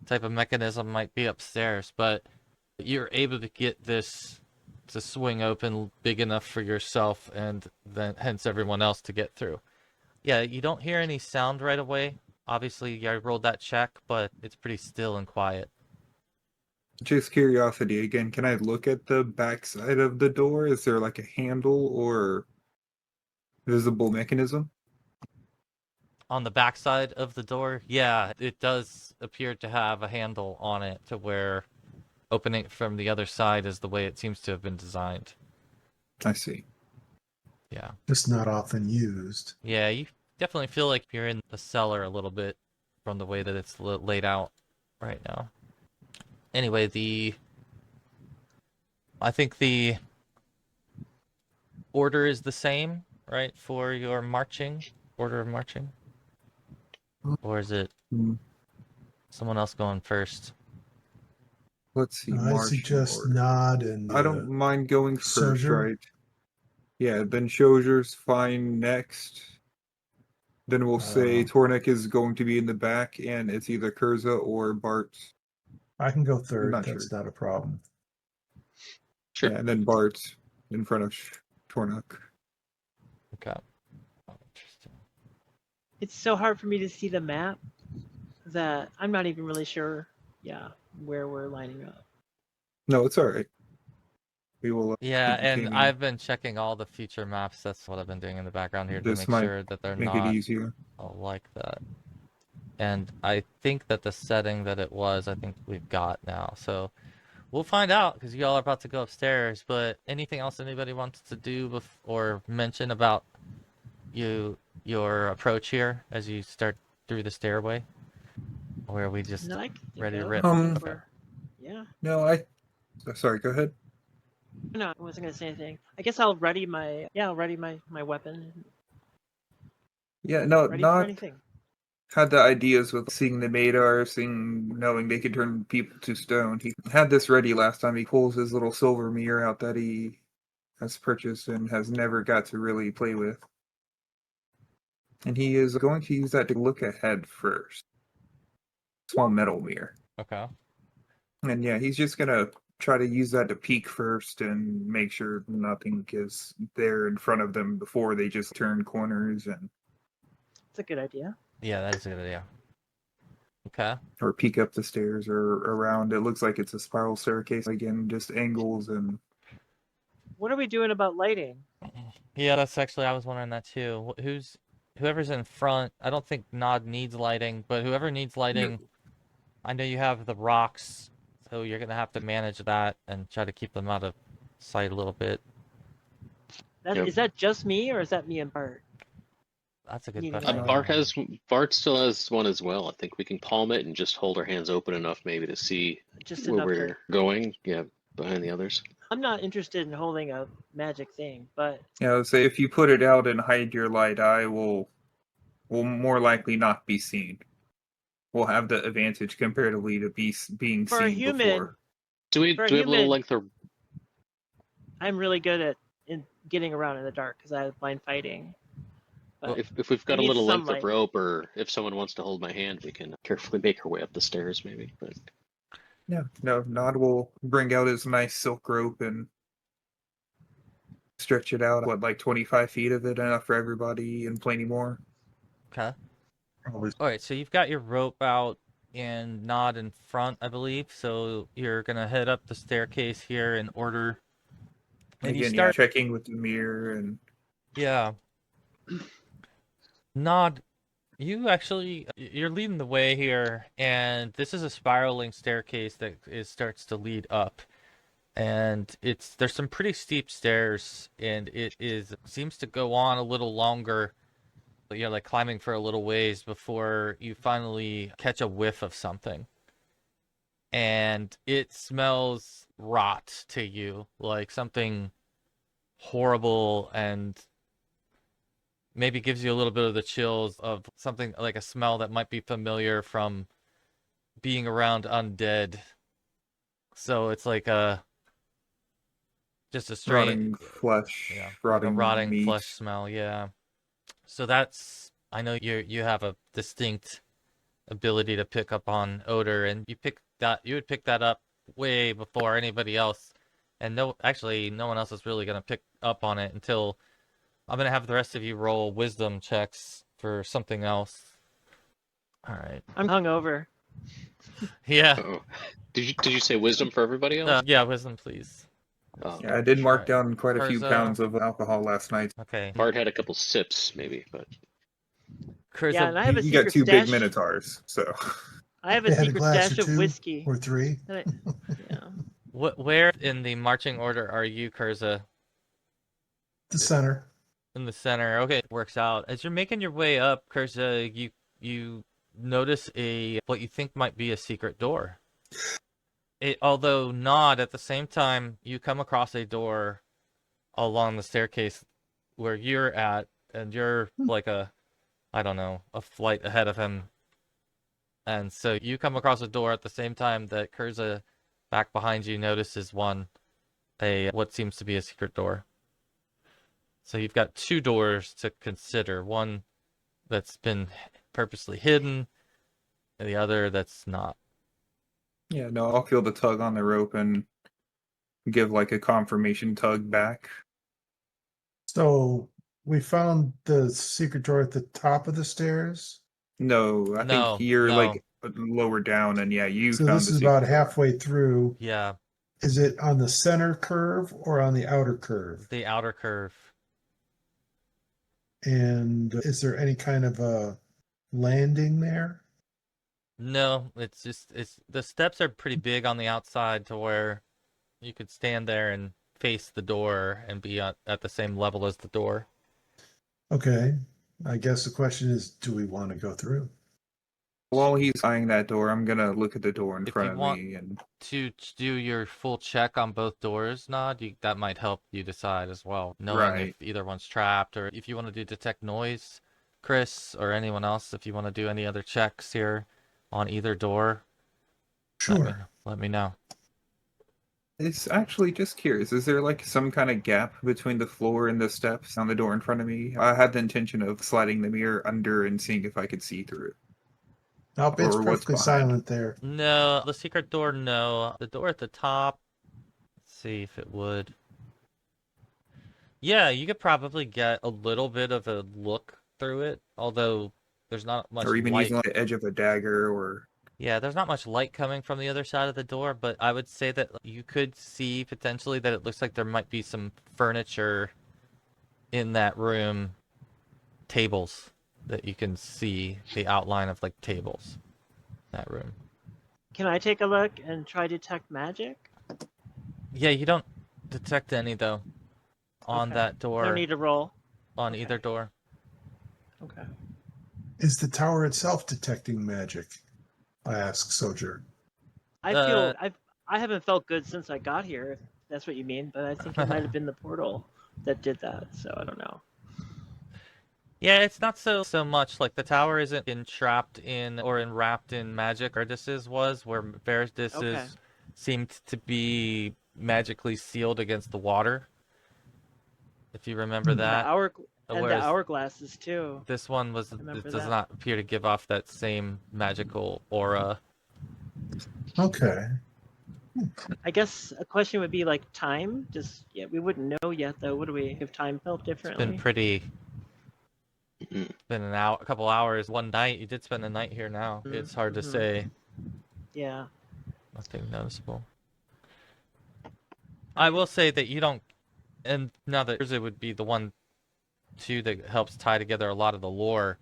type of mechanism might be upstairs, but you're able to get this to swing open big enough for yourself and then hence everyone else to get through. Yeah, you don't hear any sound right away. Obviously, I rolled that check, but it's pretty still and quiet. Just curiosity again, can I look at the back side of the door? Is there like a handle or visible mechanism? On the backside of the door, yeah, it does appear to have a handle on it to where opening it from the other side is the way it seems to have been designed. I see. Yeah. Just not often used. Yeah, you definitely feel like you're in the cellar a little bit from the way that it's laid out right now. Anyway, I think the order is the same, right, for your marching, order of marching? Or is it Hmm. someone else going first? Let's see. I Marching suggest order. Nod and I don't mind going first, Shaujr. right? Yeah, then Shaujr's fine next. Then we'll say Tornek is going to be in the back, and it's either Kurza or Bart. I can go I'm third. not That's sure. not a problem. Sure. Yeah, and then Bart in front of Tornek. Okay. Oh, interesting. It's so hard for me to see the map that I'm not even really sure, where we're lining up. No, it's all right. We will. Yeah, keep and gaming. I've been checking all the future maps. That's what I've been doing in the background here to This make might sure that they're make it not easier. all like that. And I think that the setting that it was, I think we've got now. So we'll find out because you all are about to go upstairs. But anything else anybody wants to do or mention about your approach here as you start through the stairway? Or are we just No, I can think ready to of. rip? I think Okay. we're, yeah. No, sorry, go ahead. No, I wasn't gonna say anything. I guess I'll ready my weapon. Yeah, no, Ready for not anything. had the ideas with seeing the Madar, knowing they could turn people to stone. He had this ready last time. He pulls his little silver mirror out that he has purchased and has never got to really play with. And he is going to use that to look ahead first. Small metal mirror. Okay. And yeah, he's just gonna try to use that to peek first and make sure nothing is there in front of them before they just turn corners and It's a good idea. Yeah, that is a good idea. Okay. or peek up the stairs or around. It looks like it's a spiral staircase again, just angles and What are we doing about lighting? Yeah, that's actually I was wondering that too. Whoever's in front, I don't think Nod needs lighting, but whoever needs lighting, I know you have the rocks, so you're gonna have to manage that and try to keep them out of sight a little bit. Yep. Is that just me or is that me and Bart? That's a good Needing question. lighting. Bart still has one as well. I think we can palm it and just hold our hands open enough maybe to see Just where enough to. we're going. Yeah, behind the others. I'm not interested in holding a magic thing, but say if you put it out and hide your light eye will more likely not be seen. We'll have the advantage comparatively to being for a seen human, before. Do we For a have a little human- length or I'm really good at getting around in the dark because I have blind fighting. But if we've got we a need little length sunlight. of rope, or if someone wants to hold my hand, we can carefully make our way up the stairs maybe. But Yeah, no, Nod will bring out his nice silk rope and stretch it out. What, like 25 feet of it, enough for everybody and plenty more? Okay. Always. All right, so you've got your rope out and Nod in front, I believe. So you're gonna head up the staircase here in order. And you Again, start. checking with the mirror and Yeah. Nod, you're leading the way here, and this is a spiraling staircase that starts to lead up. And there's some pretty steep stairs, and seems to go on a little longer. You're like climbing for a little ways before you finally catch a whiff of something. And it smells rot to you, like something horrible, and maybe gives you a little bit of the chills of something like a smell that might be familiar from being around undead. So it's like just a rotting strange, flesh, yeah, like a rotting rotting meat. flesh smell. Yeah. So I know you have a distinct ability to pick up on odor, and you would pick that up way before anybody else. And no one else is really gonna pick up on it until I'm gonna have the rest of you roll wisdom checks for something else. All right. I'm hungover. Yeah. Oh, did you say wisdom for everybody else? Yeah, wisdom, please. Oh, Yeah, I did mark Alright. down quite a few Kurza. pounds of alcohol last night. Okay. Bart had a couple sips, maybe, but Kurza, Yeah, and I have a You got secret two big stash. minotaurs, so. I have They a had a secret glass or stash of two whiskey. or three. that yeah. where in the marching order are you, Kurza? The center. In the center. Okay, it works out. As you're making your way up, Kurza, you notice a what you think might be a secret door. Although not at the same time, you come across a door along the staircase where you're at, and you're like I don't know, a flight ahead of him. And so you come across a door at the same time that Kurza back behind you notices what seems to be a secret door. So you've got two doors to consider. One that's been purposely hidden, and the other that's not. Yeah, no, I'll feel the tug on the rope and give like a confirmation tug back. So we found the secret door at the top of the stairs. No, I No, think you're no. like lower down, and yeah, you So found this the is secret about door. halfway through. Yeah, Is it on the center curve or on the outer curve? the outer curve. And is there any kind of a landing there? No, it's the steps are pretty big on the outside to where you could stand there and face the door and be at the same level as the door. Okay. I guess the question is, do we want to go through? While he's eyeing that door, I'm gonna look at the door in If front you of want me and to do your full check on both doors, Nod, that might help you decide as well, knowing Right. if either one's trapped, or if you want to do detect noise, Chris, or anyone else, if you want to do any other checks here on either door, Sure. let me know. it's actually just curious. Is there like some kind of gap between the floor and the steps on the door in front of me? I had the intention of sliding the mirror under and seeing if I could see through it. Nope, it's Or what's perfectly behind. silent there. No, the secret door, no. The door at the top, let's see if it would. Yeah, you could probably get a little bit of a look through it, although there's not much Or even light. using like the edge of a dagger or Yeah, there's not much light coming from the other side of the door, but I would say that you could see potentially that it looks like there might be some furniture in that room, tables that you can see the outline of like tables in that room. Can I take a look and try detect magic? Yeah, you don't detect any though on Okay. that door, No need to roll. on Okay. either door. Okay. Is the tower itself detecting magic? I asked Shaujr. I feel I haven't felt good since I got here, if that's what you mean, but I think it might have been the portal that did that, so I don't know. Yeah, it's not so much like the tower isn't entrapped in or enwrapped in magic. Verdis's was, where Verdis's Okay. seemed to be magically sealed against the water. If you remember Hmm. that. And the Whereas hourglasses too. this one Remember does that. not appear to give off that same magical aura. Okay. I guess a question would be like time. Just we wouldn't know yet though, would we? If time felt It's differently. been pretty. Mhm. It's been a couple hours, one night. You did spend a night here now. It's hard to Mhm. say. Yeah. Nothing noticeable. I will say that you don't, and now that Kurza would be the one too that helps tie together a lot of the lore.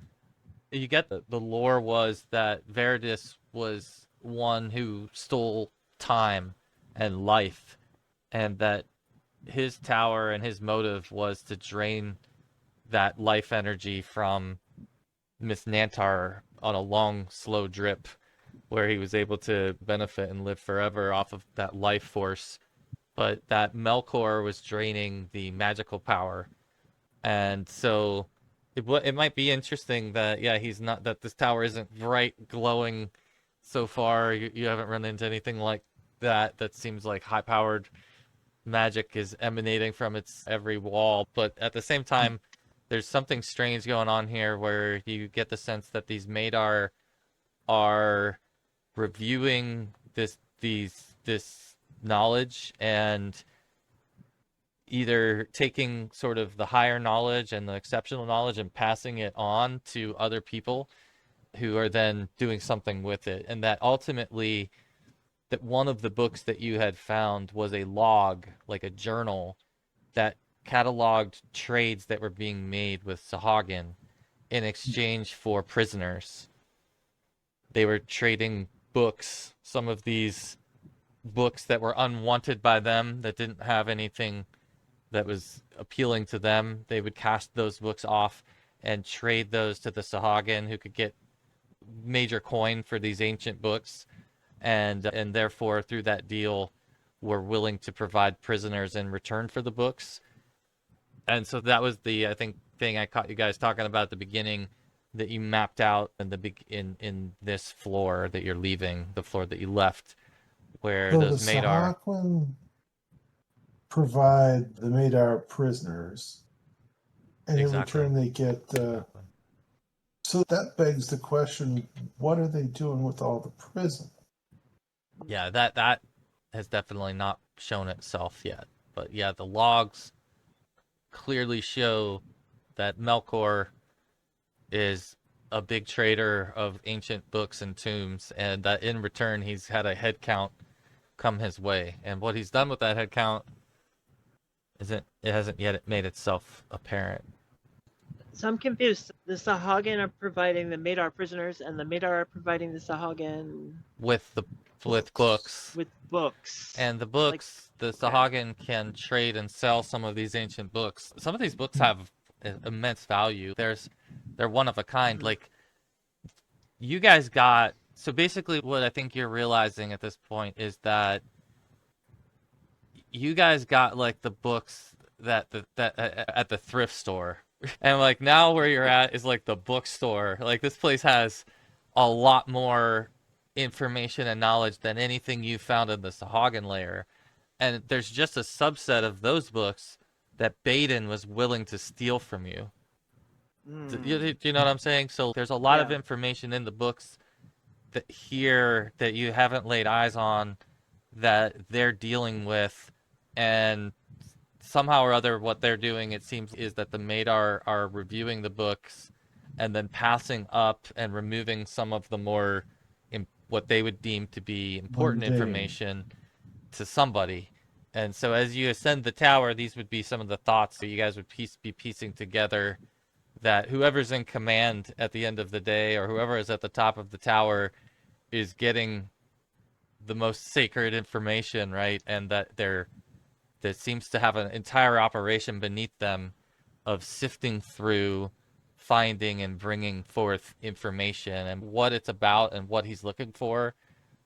You get the lore was that Verdis was one who stole time and life, and that his tower and his motive was to drain that life energy from Miss Nantar on a long, slow drip, where he was able to benefit and live forever off of that life force. But that Melkor was draining the magical power, and so it might be interesting that he's not, that this tower isn't bright glowing so far. You haven't run into anything like that seems like high powered magic is emanating from its every wall, but at the same time there's something strange going on here where you get the sense that these Madar are reviewing this knowledge and either taking sort of the higher knowledge and the exceptional knowledge and passing it on to other people, who are then doing something with it, and that ultimately that one of the books that you had found was a log, like a journal, that cataloged trades that were being made with Sahuagin in exchange for prisoners. They were trading books, some of these books that were unwanted by them, that didn't have anything that was appealing to them. They would cast those books off and trade those to the Sahuagin, who could get major coin for these ancient books, and therefore through that deal were willing to provide prisoners in return for the books. And so that was the, I think, thing I caught you guys talking about at the beginning, that you mapped out in the in this floor that you're leaving, the floor that you left, where So those the Madar. Sahuagin provide the Madar prisoners, and Exactly. in return they get. So that begs the question: what are they doing with all the prison? Yeah, that has definitely not shown itself yet. But yeah, the logs clearly show that Melkor is a big trader of ancient books and tombs, and that in return he's had a head count come his way. And what he's done with that head count hasn't yet made itself apparent. So I'm confused. The Sahuagin are providing the Madar prisoners, and the Madar are providing the Sahuagin With books. with books. And the books, the Sahuagin can trade and sell some of these ancient books. Some of these books have immense value. They're one of a kind. Like, you guys got, so basically what I think you're realizing at this point is that you guys got like the books that at the thrift store. And like now where you're at is like the bookstore. Like, this place has a lot more information and knowledge than anything you found in the Sahuagin layer. And there's just a subset of those books that Baden was willing to steal from you. Do you know what I'm saying? So there's a lot of information in the books that you haven't laid eyes on, that they're dealing with, and somehow or other what they're doing, it seems, is that the Madar are reviewing the books and then passing up and removing some of the more what they would deem to be important information to somebody. And so as you ascend the tower, these would be some of the thoughts that you guys would be piecing together, that whoever's in command at the end of the day, or whoever is at the top of the tower, is getting the most sacred information, right? And that that seems to have an entire operation beneath them of sifting through, finding and bringing forth information. And what it's about and what he's looking for,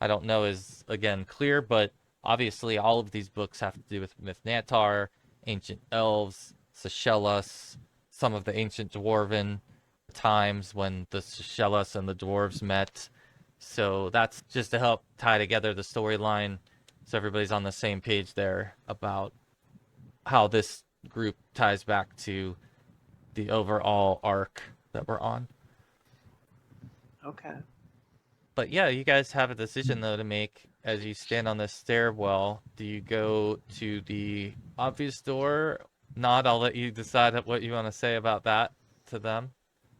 I don't know, is again clear, but obviously all of these books have to do with Minotaur, ancient elves, Seychelles, some of the ancient dwarven times when the Seychelles and the dwarves met. So that's just to help tie together the storyline, so everybody's on the same page there about how this group ties back to the overall arc that we're on. Okay. But yeah, you guys have a decision though to make as you stand on this stairwell. Do you go to the obvious door? Not, I'll let you decide what you want to say about that to them.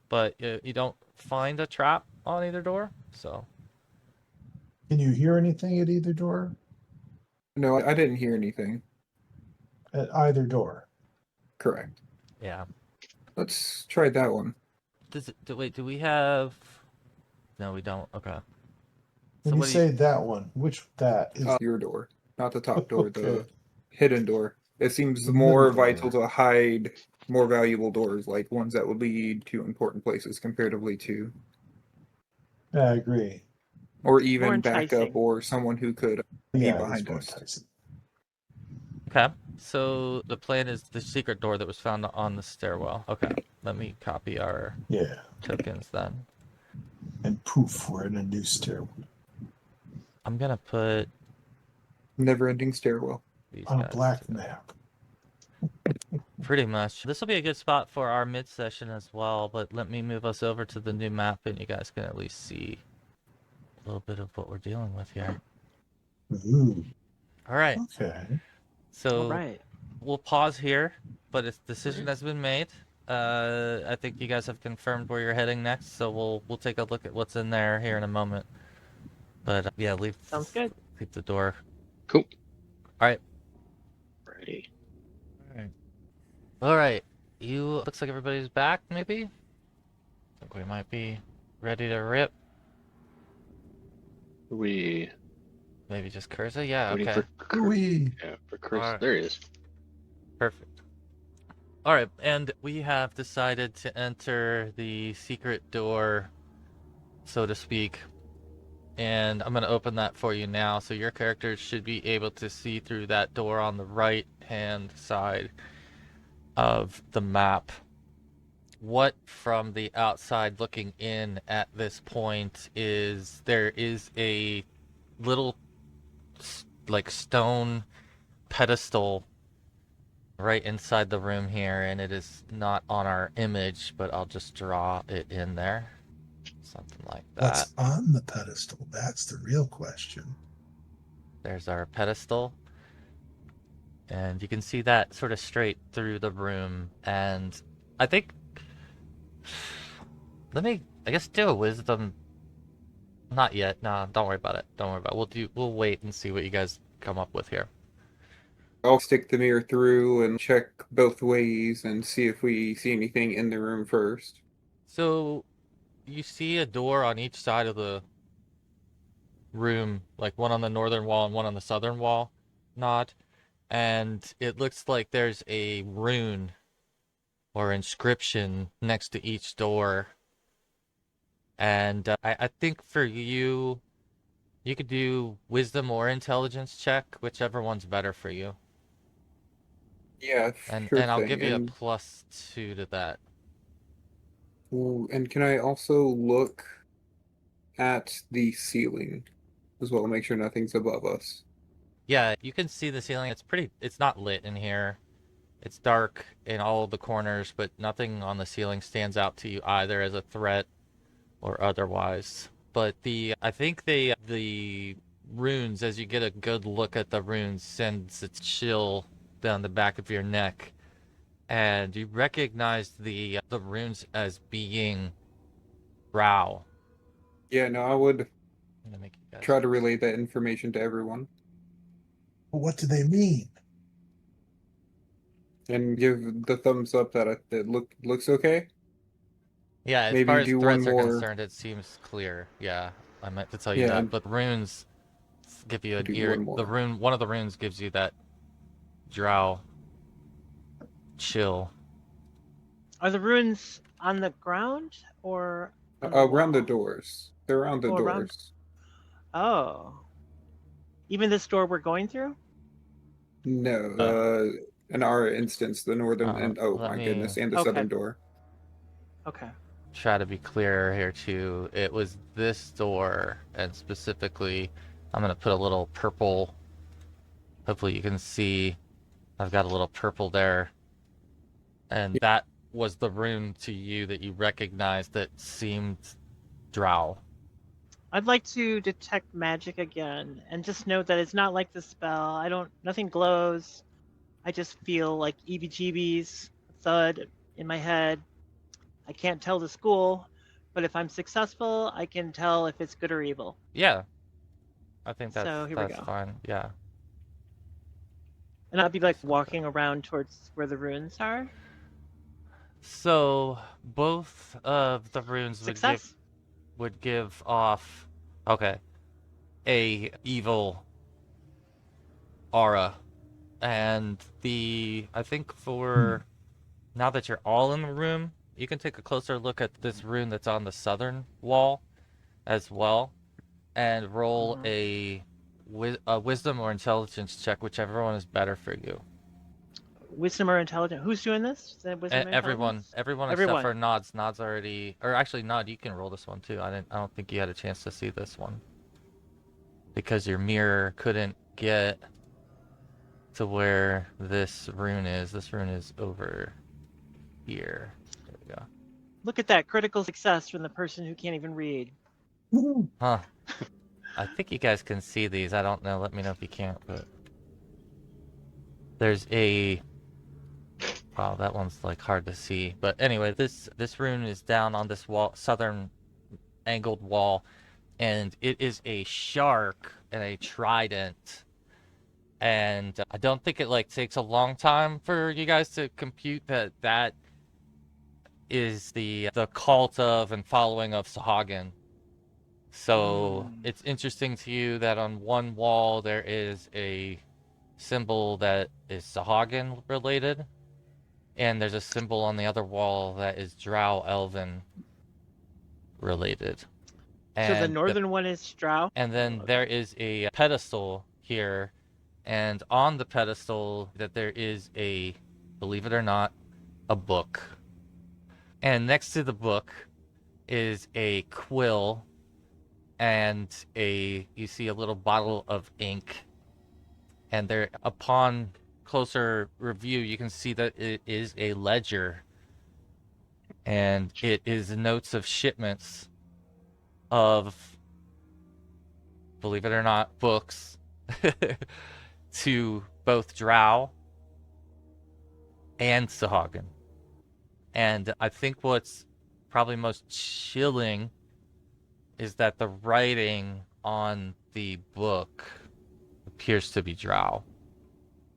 But you don't find a trap on either door, so. Can you hear anything at either door? No, I didn't hear anything. At either door. Correct. Yeah. Let's try that one. Wait, do we have... No, we don't. Okay. When you say that one, which that is? Your door, not the top door, Okay. the hidden door. It seems The more hidden door. vital to hide more valuable doors, like ones that would lead to important places comparatively to, I agree. or More even backup, enticing. or someone who could be Yeah, behind it's more us. enticing. Okay. So the plan is the secret door that was found on the stairwell. Okay. Let me copy our Yeah. tokens then. And poof, we're in a new stairwell. I'm going to put Never-ending stairwell. these On a guys black together. map. Pretty much. This will be a good spot for our mid-session as well, but let me move us over to the new map and you guys can at least see a little bit of what we're dealing with here. Ooh. All right. Okay. So All right. we'll pause here, but a decision has been made. I think you guys have confirmed where you're heading next, so we'll take a look at what's in there here in a moment. But yeah, leave Sounds good. the door. Cool. All right. Ready. All right. You looks like everybody's back. Maybe. Think we might be ready to rip. We Maybe just Kurza. Yeah. waiting Okay. for We yeah, for Chris. Alright. There he is. Perfect. All right, and we have decided to enter the secret door, so to speak. And I'm going to open that for you now, so your characters should be able to see through that door on the right-hand side of the map. What from the outside looking in at this point is there is a little like stone pedestal right inside the room here, and it is not on our image, but I'll just draw it in there. Something like that. What's on the pedestal? That's the real question. There's our pedestal. And you can see that sort of straight through the room. And I think... Let me, I guess, do a wisdom... Not yet. No, don't worry about it. Don't worry about it. We'll wait and see what you guys come up with here. I'll stick the mirror through and check both ways and see if we see anything in the room first. So, you see a door on each side of the room, like one on the northern wall and one on the southern wall, Nod. And it looks like there's a rune or inscription next to each door. And I think for you, you could do wisdom or intelligence check, whichever one's better for you. Yeah, And sure I'll thing. give you a And, +2 to that. and can I also look at the ceiling as well, make sure nothing's above us? Yeah, you can see the ceiling. It's not lit in here. It's dark in all of the corners, but nothing on the ceiling stands out to you either as a threat or otherwise. But I think the runes, as you get a good look at the runes, sends a chill down the back of your neck, and you recognize the runes as being drow. Yeah, no, I would I'm gonna make you guys try to relay that information to everyone But what do they mean? and give the thumbs up that it looks okay. Yeah, as Maybe far as do one threats are more. concerned, it seems clear. Yeah, I meant to tell you Yeah, that. But runes give you an do ear. one more. One of the runes gives you that drow chill. Are the runes on the ground or on the Around the wall? doors. They're around the Oh, around- doors. Oh. Even this door we're going through? No, in our instance, the northern and oh let my me goodness, and the Okay. southern door. Okay. try to be clearer here too. It was this door, and specifically, I'm gonna put a little purple. Hopefully you can see. I've got a little purple there, and that was the rune to you that you recognized that seemed drow. I'd like to detect magic again and just note that it's not like the spell. Nothing glows. I just feel like EBGBs, thud in my head. I can't tell the school, but if I'm successful, I can tell if it's good or evil. Yeah, I think So here we that's go. fine. Yeah. And I'll be like walking around towards where the runes are. So both of the runes Success. would give off a evil aura, and I think for now that you're all in the room, you can take a closer look at this rune that's on the southern wall as well, and roll a wisdom or intelligence check, whichever one is better for you. Wisdom or intelligence. Who's doing this? Is that wisdom or Everyone intelligence? except for Nod's. Nod's already, or actually Nod, you can roll this one too. I don't think you had a chance to see this one because your mirror couldn't get to where this rune is. This rune is over here. There we go. Look at that critical success from the person who can't even read. Woohoo. Huh. I think you guys can see these. I don't know. Let me know if you can't, but there's a Wow, that one's like hard to see. But anyway, this rune is down on this wall, southern angled wall, and it is a shark and a trident. And I don't think it like takes a long time for you guys to compute that that is the cult of and following of Sahuagin. So it's interesting to you that on one wall there is a symbol that is Sahuagin related, and there's a symbol on the other wall that is drow Elvin related. So the And northern one is drow. and then there is a pedestal here, and on the pedestal that there is a, believe it or not, a book. And next to the book is a quill and you see a little bottle of ink. And there, upon closer review, you can see that it is a ledger. And it is notes of shipments of, believe it or not, books to both drow and Sahuagin. And I think what's probably most chilling is that the writing on the book appears to be drow.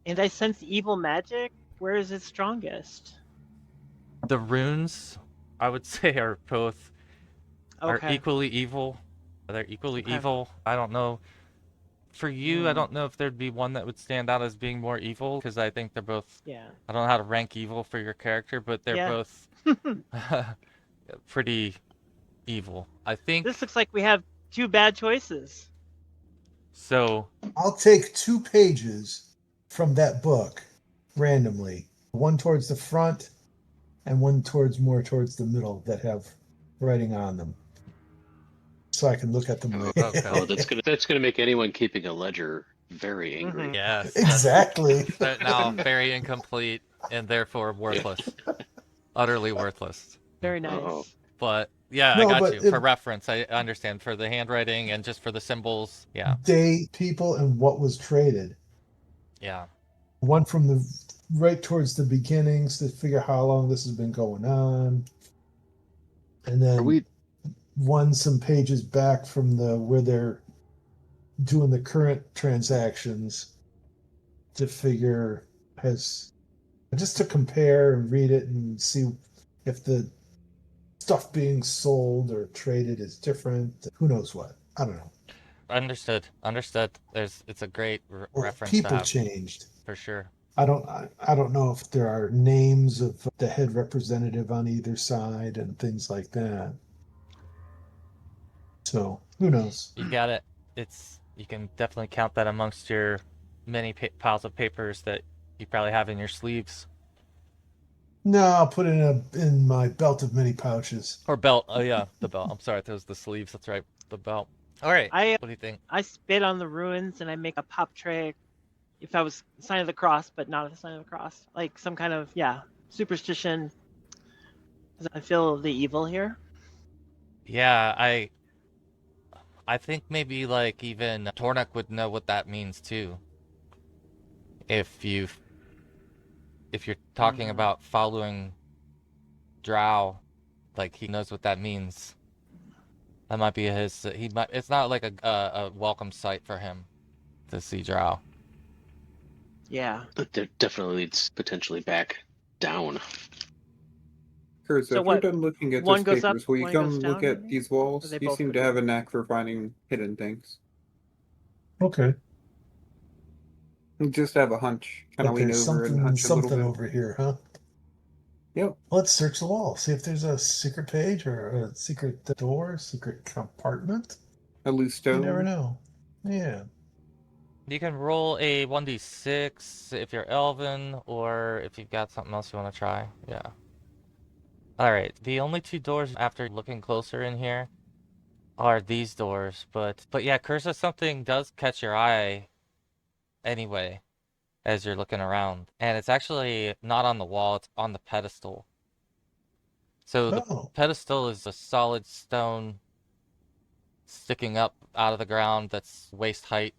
And I sense evil magic. Where is it strongest? The runes, I would say, are both are Okay. equally evil. They're equally Okay. evil. I don't know. For you, I don't know if there'd be one that would stand out as being more evil, because I think they're both. Yeah. I don't know how to rank evil for your character, but they're Yeah. both pretty evil. I think This looks like we have two bad choices. so. I'll take 2 pages from that book randomly, one towards the front and one more towards the middle that have writing on them, so I can look at them later. Okay. Oh, that's gonna make anyone keeping a ledger very angry. Mhm. Yes. Exactly. They're now very incomplete and therefore worthless. Utterly worthless. Very nice. Uh-oh. But yeah, No, I got but you. For reference, I understand. For the handwriting and just for the symbols. Yeah. Date, people, and what was traded. Yeah. One from the right towards the beginnings to figure how long this has been going on, and then Are we? one some pages back from the where they're doing the current transactions to figure just to compare and read it and see if the stuff being sold or traded is different. Who knows what? I don't know. Understood. It's a great Or reference to people have, changed. for sure. I don't know if there are names of the head representative on either side and things like that. So who knows? You got it. You can definitely count that amongst your many piles of papers that you probably have in your sleeves No, I'll put it in my belt of many pouches. or belt. Oh yeah, the belt. I'm sorry, those the sleeves. That's right, the belt. All right. What do you think? I spit on the ruins and I make a pop tray. If I was sign of the cross, but not a sign of the cross, like some kind of superstition. I feel the evil here. Yeah, I think maybe like even Tornak would know what that means too. If you're talking about following drow, like he knows what that means. That might be his. He might. It's not like a welcome sight for him to see drow. Yeah. But that definitely leads potentially back down. Kurza, So if what, you're done looking at one those goes up, papers, will you one come goes look down, at maybe? these Or walls? they You both seem go to have a down? knack for finding hidden things. Okay. You just have a hunch. Kind But of lean there's over and hunch a little something bit. over here, huh? Yep. Let's search the wall. See if there's a secret page or a secret door, secret compartment. A loose You stone. never know. Yeah. You can roll a 1d6 if you're Elvin, or if you've got something else you want to try. Yeah. Alright, the only 2 doors after looking closer in here are these doors, but yeah, Kurza, something does catch your eye anyway as you're looking around. And it's actually not on the wall, it's on the pedestal. So the Oh. pedestal is a solid stone sticking up out of the ground that's waist height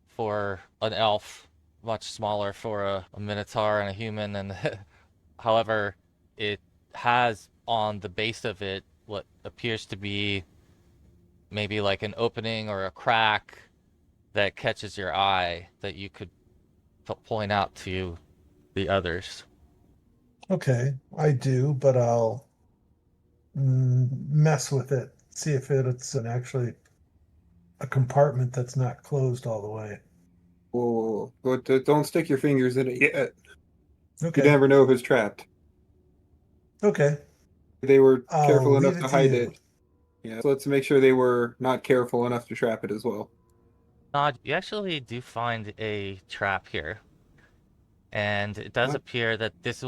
for an elf, much smaller for a minotaur and a human, and However, it has on the base of it what appears to be maybe like an opening or a crack that catches your eye that you could point out to the others. Okay, I do, but I'll mess with it, see if it's actually a compartment that's not closed all the way. Whoa, but don't stick your fingers in it yet. You Okay, never know if it's trapped. okay, They were I'll careful leave enough it to to hide you. it. Yeah, so let's make sure they were not careful enough to trap it as well. Nod, you actually do find a trap here. And it does What? appear that this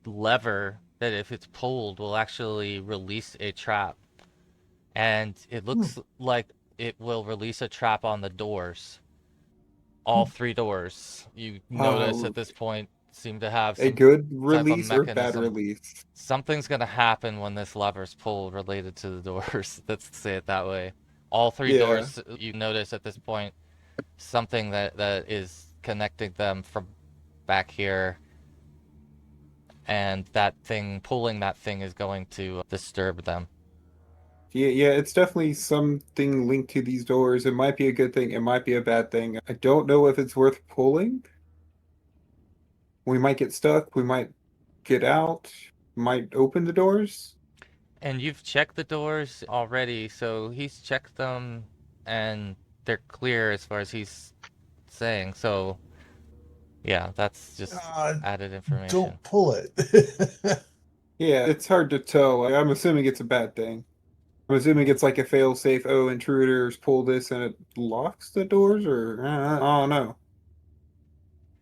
lever that if it's pulled will actually release a trap. And it looks like it will release a trap on the doors. All three doors, you notice at this point, seem to have A some good type of release or bad mechanism. release? Something's gonna happen when this lever's pulled related to the doors. Let's say it that way. All three Yeah. doors, you notice at this point, something that is connecting them from back here, and that thing, pulling that thing is going to disturb them. Yeah, it's definitely something linked to these doors. It might be a good thing, it might be a bad thing. I don't know if it's worth pulling. We might get stuck, we might get out, might open the doors. And you've checked the doors already, so he's checked them, and they're clear as far as he's saying. So, yeah, that's just added information. Don't pull it. Yeah, it's hard to tell. I'm assuming it's a bad thing. I'm assuming it's like a fail-safe, oh, intruders pull this and it locks the doors, or I don't know.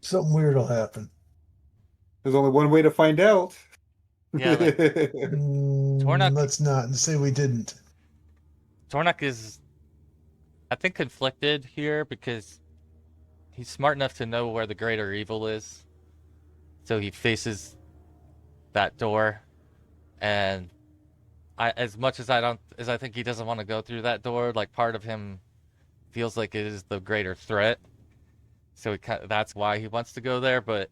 Something weird will happen. There's only one way to find out. Yeah, like, Tornuk- Let's not say we didn't. Tornuk is, I think, conflicted here because he's smart enough to know where the greater evil is. So he faces that door, and as much as I think he doesn't want to go through that door, like part of him feels like it is the greater threat. So that's why he wants to go there, but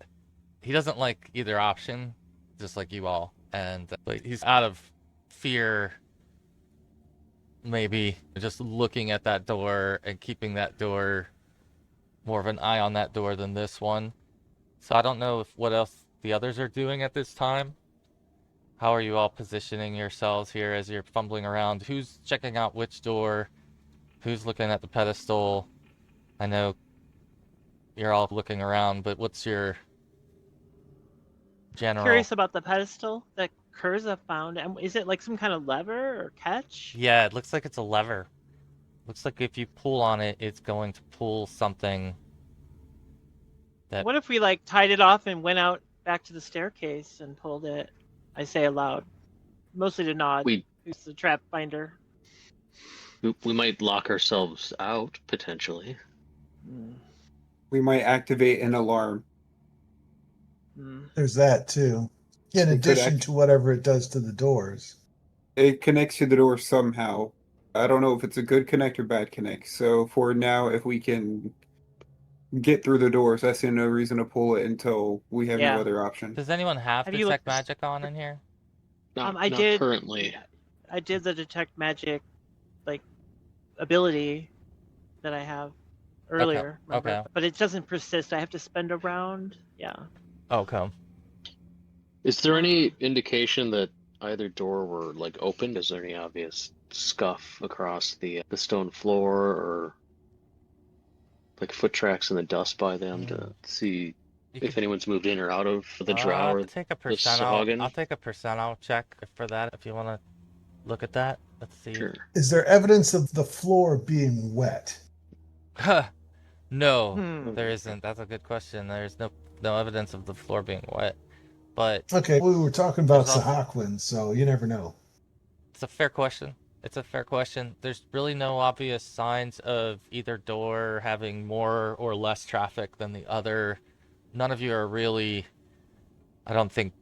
he doesn't like either option, just like you all. And like, he's out of fear, maybe just looking at that door and keeping that door, more of an eye on that door than this one. So I don't know what else the others are doing at this time. How are you all positioning yourselves here as you're fumbling around? Who's checking out which door? Who's looking at the pedestal? I know you're all looking around, but what's your general? Curious about the pedestal that Kurza found. And is it like some kind of lever or catch? Yeah, it looks like it's a lever. Looks like if you pull on it, it's going to pull something. What if we like tied it off and went out back to the staircase and pulled it? I say aloud, mostly to Nod, who's the trap finder. We might lock ourselves out potentially. We might activate an alarm. There's that too. In addition to whatever it does to the doors. It connects to the door somehow. I don't know if it's a good connect or bad connect. So for now, if we can get through the doors, I see no reason to pull it until we have no other option. Does anyone have detect magic on in here? Not did currently. I did the detect magic, like, ability that I have earlier. Okay. But it doesn't persist. I have to spend a round. Yeah. Okay. Is there any indication that either door were like opened? Is there any obvious scuff across the stone floor, or like foot tracks in the dust by them to see if anyone's moved in or out of the drow or take a the percentile. sahaugin? I'll take a percentile check for that if you want to look at that. Let's see. Sure. Is there evidence of the floor being wet? No, there isn't. That's a good question. There's no evidence of the floor being wet. But okay, we were talking about Sahuagin, so you never know. It's a fair question. There's really no obvious signs of either door having more or less traffic than the other. None of you are really, I don't think,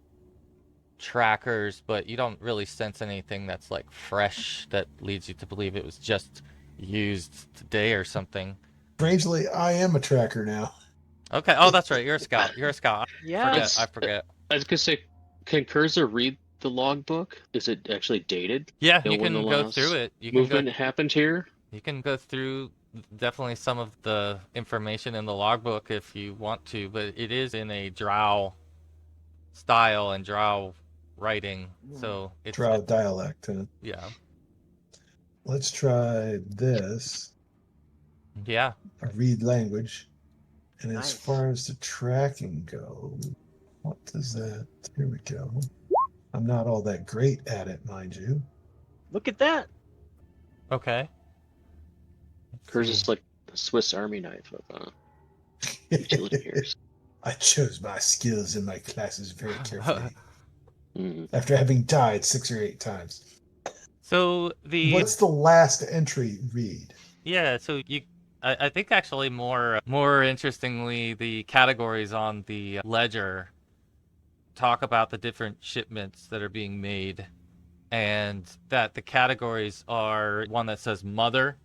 trackers, but you don't really sense anything that's like fresh that leads you to believe it was just used today or something. Strangely, I am a tracker now. Okay. Oh, that's right. You're a scout. Yeah. I forget. I was gonna say, can Kurza read the logbook? Is it actually dated? Yeah, Know you when the can go through last it. movement happened here? You can go through definitely some of the information in the logbook if you want to, but it is in a drow style and drow writing, so Drow dialect. Yeah. Let's try this. Yeah. A read language. And as Nice. far as the tracking goes, what does that? Here we go. I'm not all that great at it, mind you. Look at that. Okay. Kurza's like the Swiss Army knife of utility pairs. I chose my skills and my classes very carefully Mm. after having died 6 or 8 times. So What's the last entry read? Yeah, so I think actually more interestingly, the categories on the ledger talk about the different shipments that are being made, and that the categories are one that says mother,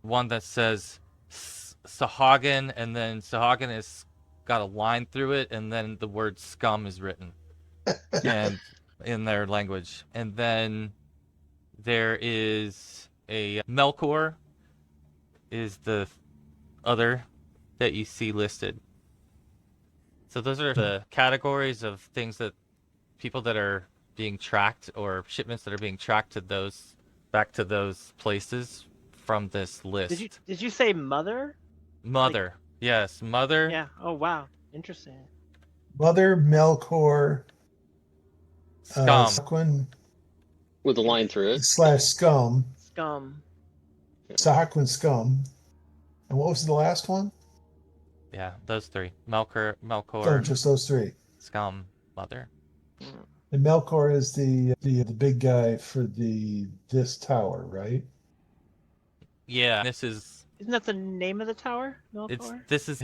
one that says sahaugin, and then sahaugin is got a line through it, and then the word scum is written, and in their language, and then there is a Melkor is the other that you see listed. So those are the categories of things that people that are being tracked or shipments that are being tracked to those back to those places from this list. Did you say mother? Mother. Yes, mother. Yeah. Oh wow. Interesting. Mother, Melkor, Scum. Sahuagin With a line through it. / scum. Scum. Sahuagin scum. And what was the last one? Yeah, those three. Melkor, Oh, just those 3. Scum, mother. And Melkor is the big guy for this tower, right? Yeah, Isn't that the name of the tower? Melkor? this is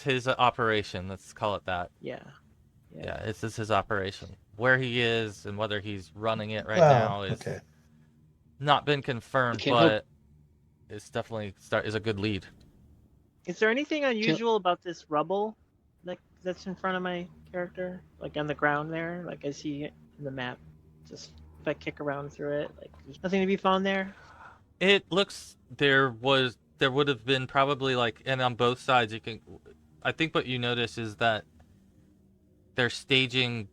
his operation. Let's call it that. Yeah. Yeah, this is his operation. Where he is and whether he's running it right Oh, now is okay. not been confirmed, Can't help- but it's definitely is a good lead. Is there anything unusual about this rubble that's in front of my character? Like on the ground there? Like I see it in the map. Just if I kick around through it, like there's nothing to be found there? It looks there would have been probably like, and on both sides you can, I think what you notice is that they're staging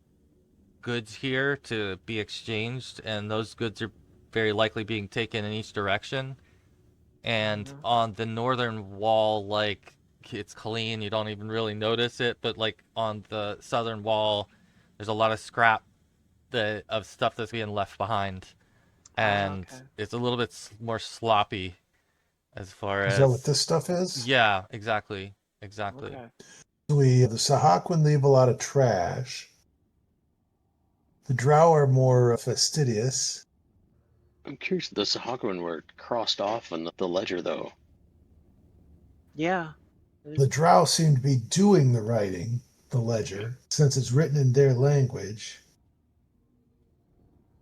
goods here to be exchanged, and those goods are very likely being taken in each direction. And on the northern wall, like, it's clean, you don't even really notice it, but like on the southern wall there's a lot of scrap of stuff that's being left behind, and it's a little bit more sloppy as far as... Is that what this stuff is? Yeah, exactly. Okay. The Sahuagin leave a lot of trash. The drow are more fastidious. I'm curious if the Sahuagin were crossed off on the ledger, though. Yeah. The drow seem to be doing the writing, the ledger, since it's written in their language.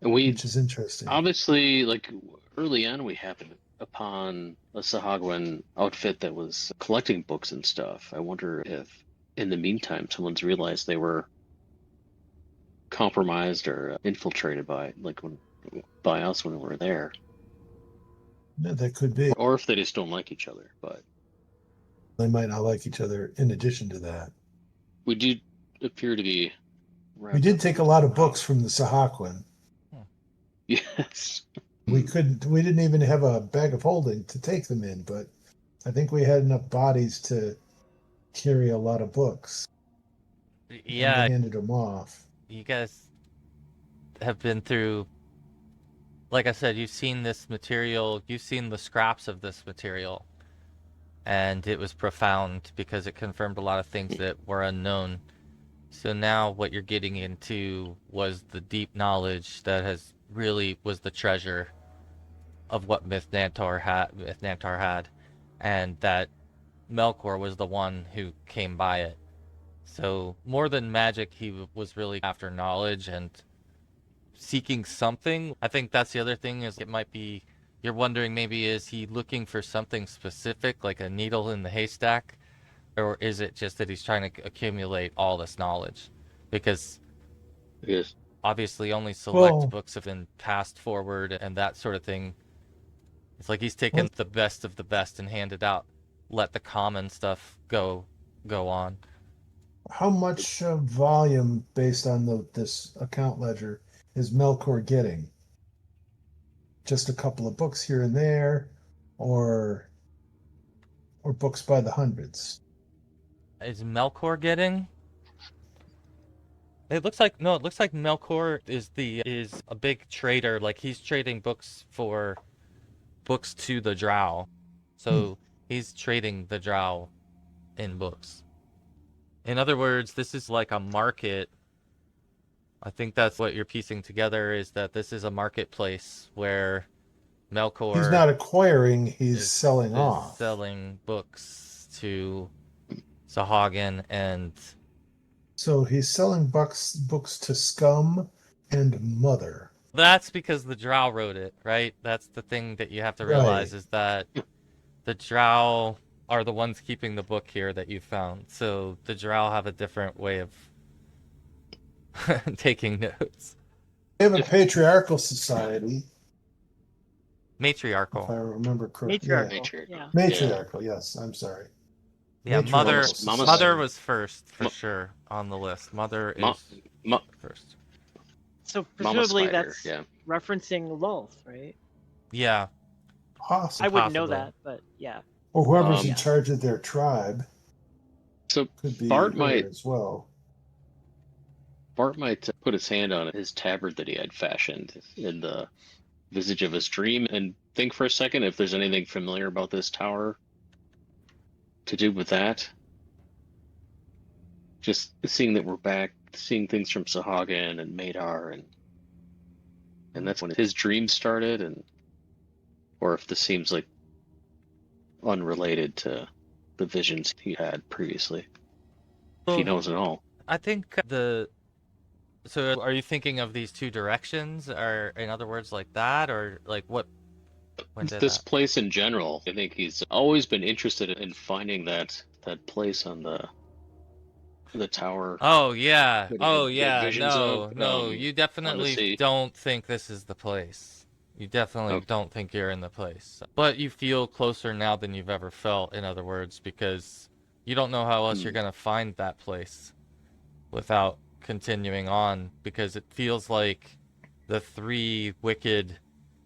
And which is interesting. Obviously, like, early on, we happened upon a Sahuagin outfit that was collecting books and stuff. I wonder if, in the meantime, someone's realized they were compromised or infiltrated by us when we were there. Yeah, that could be. Or if they just don't like each other, but they might not like each other in addition to that. We do appear to be... We did take a lot of books from the Sahuagin. Yes. We didn't even have a bag of holding to take them in, but I think we had enough bodies to carry a lot of books. Yeah. And handed them off. You guys have been through, like I said, you've seen this material, you've seen the scraps of this material, and it was profound because it confirmed a lot of things that were unknown. So now what you're getting into was the deep knowledge that was the treasure of what Myth-Nantar had, and that Melkor was the one who came by it. So more than magic, he was really after knowledge and seeking something. I think that's the other thing, is it might be, you're wondering maybe, is he looking for something specific, like a needle in the haystack? Or is it just that he's trying to accumulate all this knowledge? because Yes. obviously only select Well, books have been passed forward and that sort of thing. It's like he's taken well, the best of the best and handed out. Let the common stuff go on. how much volume based on this account ledger is Melkor getting? Just a couple of books here and there, or books by the hundreds? Is Melkor getting? It looks like no. It looks like Melkor is a big trader. Like he's trading books for books to the drow. So he's trading the drow in books. In other words, this is like a market. I think that's what you're piecing together, is that this is a marketplace where He's Melkor not acquiring, he's is selling off. selling books to Sahuagin, and So he's selling books to Scum and Mother. that's because the drow wrote it, right? That's the thing that you have to realize, Right. is that the drow are the ones keeping the book here that you found. So the drow have a different way of taking notes. They have a patriarchal society, if Matriarchal. I remember correctly. Matriarchal. Yeah. Yeah. Matriarchal, yes, I'm sorry. Yeah, Mother Matriarchal Mama's- Mother society. was first for Ma- sure on the list. Mother Ma- is Ma- first. So Mama presumably Spider, that's yeah. referencing Lolth, right? Yeah. I Possibly. wouldn't know Possibly. that, but yeah. Or whoever's in Um, charge of their tribe So could be Bart her might as well. put his hand on his tabard that he had fashioned in the visage of his dream and think for a second if there's anything familiar about this tower to do with that. Just seeing that we're back, seeing things from Sahuagin and Madar, and that's when his dream started, and or if this seems like unrelated to the visions he had previously. If he Well, knows at all. I think so are you thinking of these two directions, or in other words like that, or like what, when did This that? place in general, I think he's always been interested in finding that place on the tower Oh yeah. that he Oh had yeah. visions of No, you on the definitely sea. don't think this is the place. You definitely Okay. don't think you're in the place. But you feel closer now than you've ever felt, in other words, because you don't know how else you're going to find that place without continuing on, because it feels like the three wicked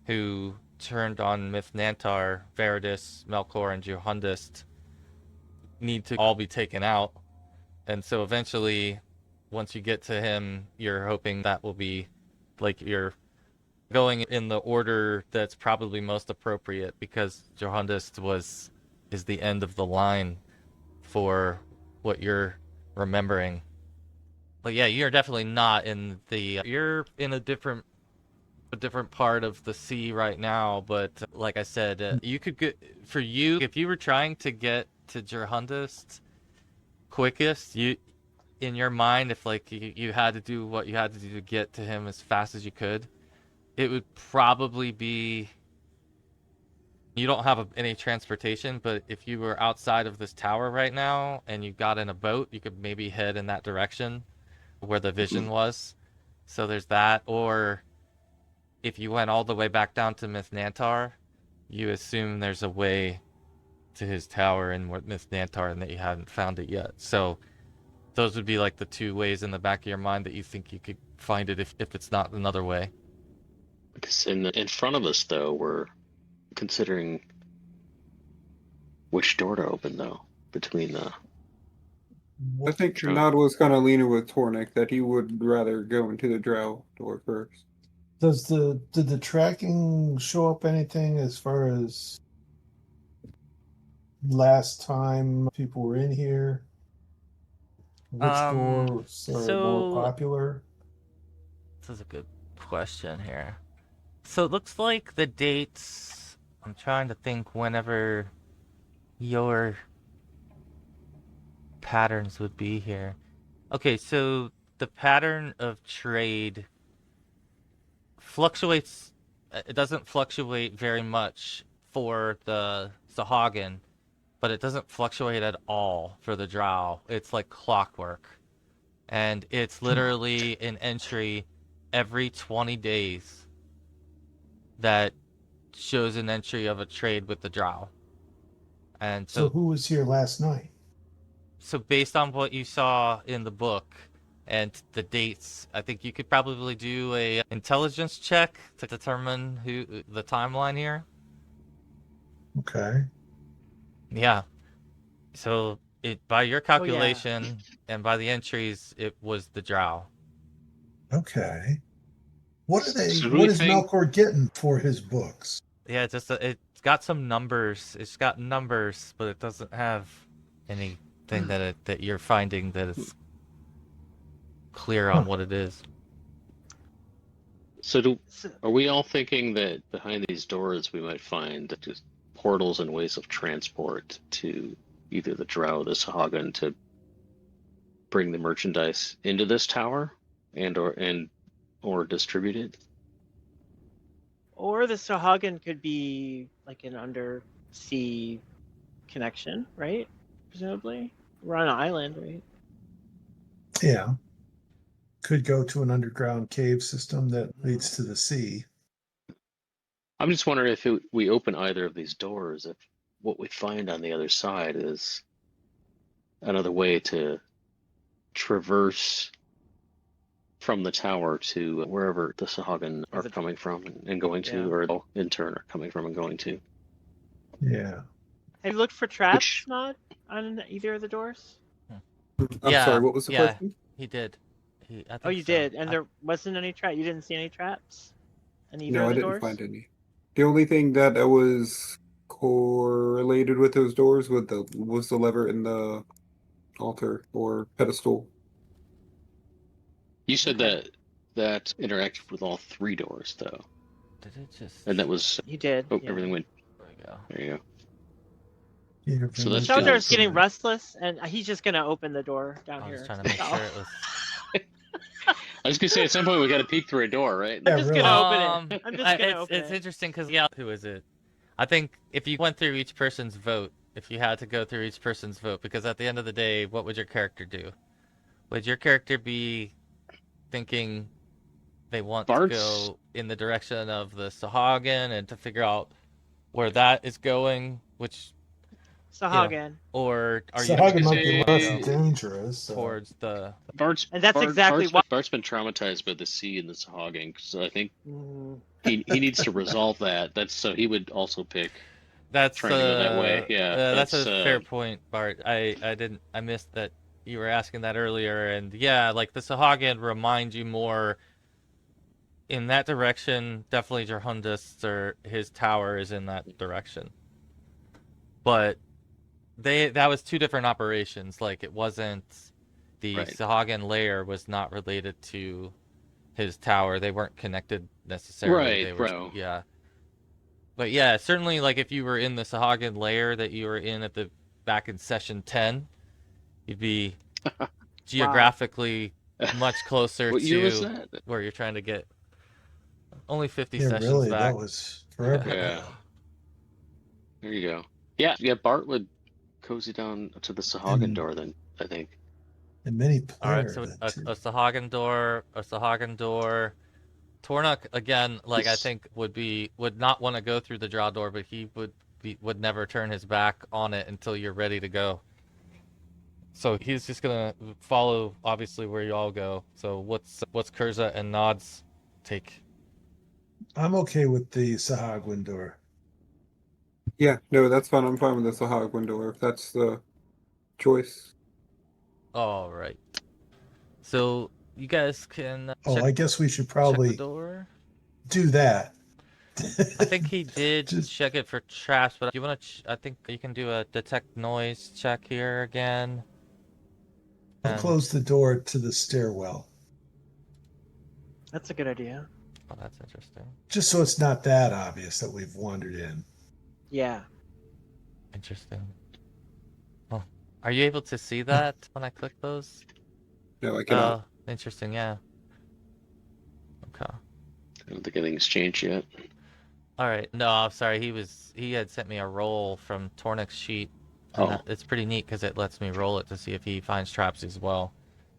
who turned on Mithnantar, Veridis, Melkor, and Johundist need to all be taken out. And so eventually, once you get to him, you're hoping that will be like you're going in the order that's probably most appropriate, because Johundist is the end of the line for what you're remembering. But yeah, you're definitely not in the you're in a different part of the sea right now, but like I said, you could get, for you, if you were trying to get to Johundist quickest, you, in your mind, if like you had to do what you had to do to get to him as fast as you could, it would probably be, you don't have any transportation, but if you were outside of this tower right now and you got in a boat, you could maybe head in that direction where the vision was. So there's that. Or if you went all the way back down to Mithnantar, you assume there's a way to his tower in Mithnantar and that you hadn't found it yet. So those would be like the two ways in the back of your mind that you think you could find it if it's not another way. Because in front of us, though, we're considering which door to open, though, between the. I think True. Nod was kind of leaning with Tornik that he would rather go into the drow door first. Did the tracking show up anything as far as last time people were in here? Which door was more So popular? this is a good question here. So it looks like the dates, I'm trying to think whenever your patterns would be here. Okay, so the pattern of trade fluctuates. It doesn't fluctuate very much for the Sahuagin, but it doesn't fluctuate at all for the drow. It's like clockwork. and it's literally an entry every 20 days that shows an entry of a trade with the drow. And So who was here last night? so based on what you saw in the book and the dates, I think you could probably do a intelligence check to determine who the timeline here. Okay. Yeah. So it by your Oh, yeah. calculation and by the entries, it was the drow. Okay. What are they? So do What we is think- Melkor getting for his books? Yeah, it's got some numbers. It's got numbers, but it doesn't have anything that you're finding that is clear on what it is. So So, are we all thinking that behind these doors we might find just portals and ways of transport to either the drow or the sahaugin to bring the merchandise into this tower or distribute it? or the Sahuagin could be like an undersea connection, right? Presumably, we're on an island, right? Yeah. Could go to an underground cave system that leads to the sea. I'm just wondering if we open either of these doors, if what we find on the other side is another way to traverse from the tower to wherever the Sahuagin are coming from and going to, Yeah. or in turn are coming from and going to. Yeah. Have you looked for traps, Which- Nod, on either of the doors? I'm sorry, what was the yeah, question? he did. I Oh, think you so. did, and there wasn't any trap. You didn't see any traps in either No, of I the didn't doors. find any. The only thing that was correlated with those doors was the lever in the altar or pedestal. You said Okay. that interacted with all three doors, though, Did it just? and that was You did. oh, yeah. everything went. There we go. There you go. Either So can that's make good. Shaujr is sense. getting restless, and he's just gonna open the door down I here. was trying to make So- sure it was. I was gonna say at some point we got to peek through a door, right? Yeah, I'm just really. gonna open it. I'm just gonna open It's it. interesting because who is it? I think if you went through each person's vote, if you had to go through each person's vote, because at the end of the day, what would your character do? Would your character be thinking they want Bart's- to go in the direction of the Sahuagin and to figure out where that is going, which Sahuagin. or are you Sahuagin might say- be less dangerous. So. towards the And that's exactly why- Bart's been traumatized by the sea and the Sahuagin, so I think Mm, he needs to resolve that. That's so he would also pick. That's Trying to go that way, yeah, that's a that's, fair point, Bart. I missed that you were asking that earlier, and yeah, like the Sahuagin remind you more in that direction. Definitely Jarhundus or his tower is in that direction, but that was two different operations. Like it wasn't the Right. Sahuagin lair was not related to his tower. They weren't connected necessarily. Right, They were, bro. yeah. But yeah, certainly like if you were in the Sahuagin lair that you were in at the back in session 10, you'd be geographically much closer What year was to that? where you're trying to get. Only 50 Yeah, sessions really, back. that was forever. Yeah. There you go. Yeah, Bart would cozy down to the Sahuagin And- door then, I think. And many All right, player so then, a too. Sahuagin door, a Sahuagin door. Tornuk again, like I Yes. think would not want to go through the draw door, but he would never turn his back on it until you're ready to go. So he's just gonna follow obviously where you all go. So what's Kurza and Nod's take? I'm okay with the Sahuagin Door. Yeah, no, that's fine. I'm fine with the Sahuagin Door if that's the choice. All right. So you guys can Oh, check, I guess we should check probably the door. do that. I think he did Just- check it for traps, but you want to? I think you can do a detect noise check here again. I'll And- close the door to the stairwell, that's a good idea. Oh, that's interesting. just so it's not that obvious that we've wandered in. Yeah. Interesting. Oh, are you able to see that when I click those? No, I cannot. Oh, interesting. Yeah. Okay. I don't think anything's changed yet. All right. No, I'm sorry. He had sent me a roll from Tornuk's sheet. And Oh. it's pretty neat because it lets me roll it to see if he finds traps as well.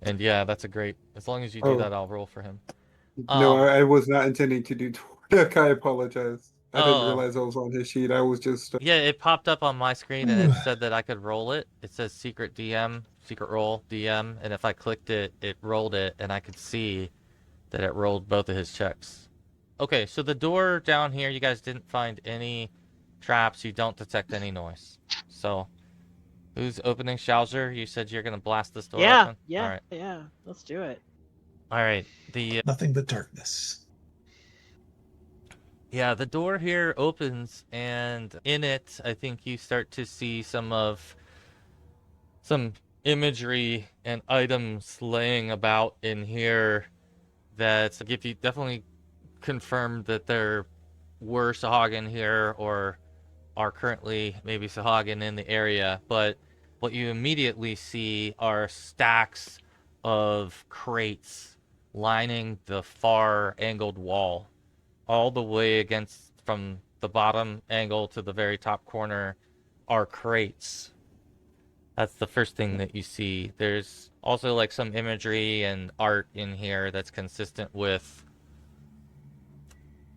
And yeah, that's a great. As long as you do Oh. that, I'll roll for him. No, I was not intending to do Tordak. I apologize. I didn't Oh. realize I was on his sheet. I was just. Yeah, it popped up on my screen and it said that I could roll it. It says secret DM, secret roll DM, and if I clicked it, it rolled it, and I could see that it rolled both of his checks. Okay, so the door down here, you guys didn't find any traps. You don't detect any noise. So, who's opening? Shaujr, you said you're gonna blast this door Yeah, open. yeah, All right. yeah. Let's do it. All right. The Nothing but darkness. Yeah, the door here opens, and in it, I think you start to see some imagery and items laying about in here that give you definitely confirm that there were Sahuagin here or are currently maybe Sahuagin in the area. But what you immediately see are stacks of crates lining the far angled wall, all the way against from the bottom angle to the very top corner are crates. That's the first thing that you see. There's also like some imagery and art in here that's consistent with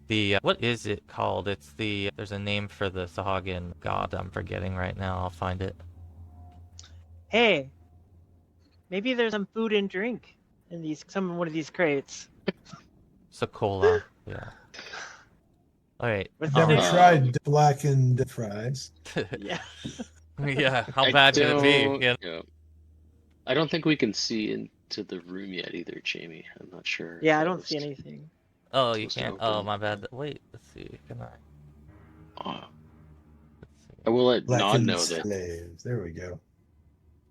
the what is it called? It's the there's a name for the Sahuagin god. I'm forgetting right now. I'll find it. Hey, maybe there's some food and drink in one of these crates. Sokola. Yeah. All right. What's Never his name? tried blackened fries. Yeah. Yeah. How bad could it be? Yeah. Yeah. I don't think we can see into the room yet either, Jamie. I'm not sure. Yeah, if I that don't was see anything. Oh, you supposed to can't. Oh, open. my bad. Wait. Let's see. Can I? Oh, Let's see. I will let Nod Blackened know that. slaves. There we go.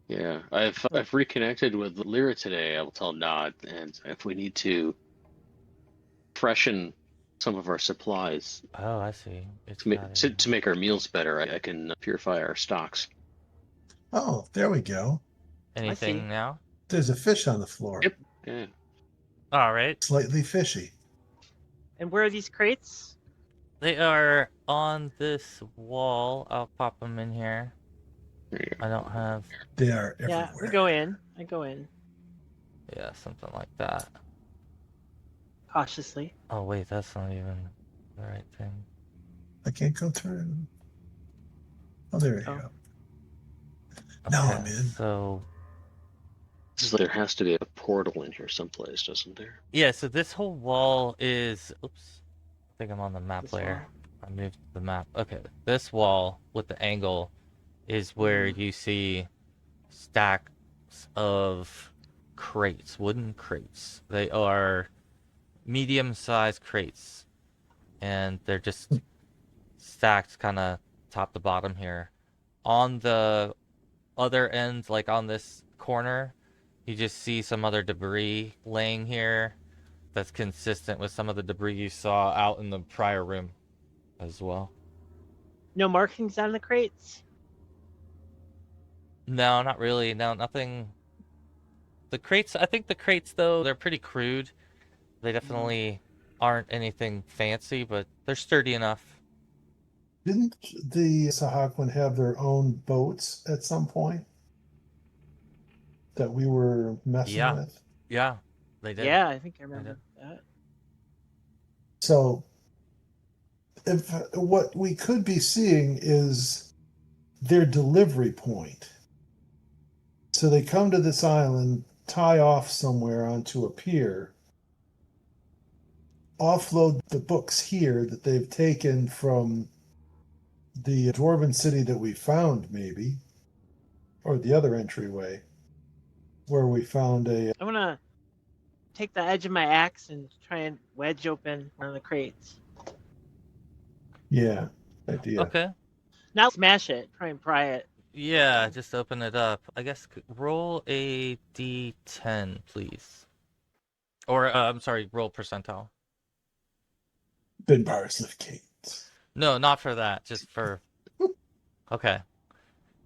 Yeah, I've reconnected with Lyra today. I will tell Nod, and if we need to freshen some of our supplies Oh, I see. It's to make got to, a... to make our meals better, I can purify our stocks. Oh, there we go. see. Anything now? There's a fish on the floor. Yep. Yeah. All right. Slightly fishy. And where are these crates? They are on this wall. I'll pop them in here. There you go. I don't have... They are Yeah, everywhere. I go in. I go in Yeah, something like that. cautiously. Oh, wait. That's not even the right thing. I can't go through. Oh, there you Oh. go. Now I'm Okay, in. so... There has to be a portal in here someplace, doesn't there? Yeah, so this whole wall is... Oops. I think I'm on the map This layer. wall. I moved the map. Okay, this wall with the angle is where you see stacks of crates, wooden crates. They are medium-sized crates, and they're just stacked kind of top to bottom here. On the other end, like on this corner, you just see some other debris laying here that's consistent with some of the debris you saw out in the prior room as well. No markings on the crates? No, not really. No, nothing. The crates, I think the crates, though, they're pretty crude. They definitely aren't anything fancy, but they're sturdy enough. Didn't the Sahuagin have their own boats at some point that we were messing Yeah. with? Yeah, they did. Yeah, I think I remember that. So, if what we could be seeing is their delivery point. So they come to this island, tie off somewhere onto a pier, offload the books here that they've taken from the dwarven city that we found, maybe, or the other entryway, where we found a... I'm gonna take the edge of my axe and try and wedge open one of the crates. Yeah, idea. Okay. Not smash it, try and pry it. Yeah, just open it up. I guess roll a d10, please. Or, I'm sorry, roll percentile. Ben bars lift Kate. No, not for that. Just for... Okay.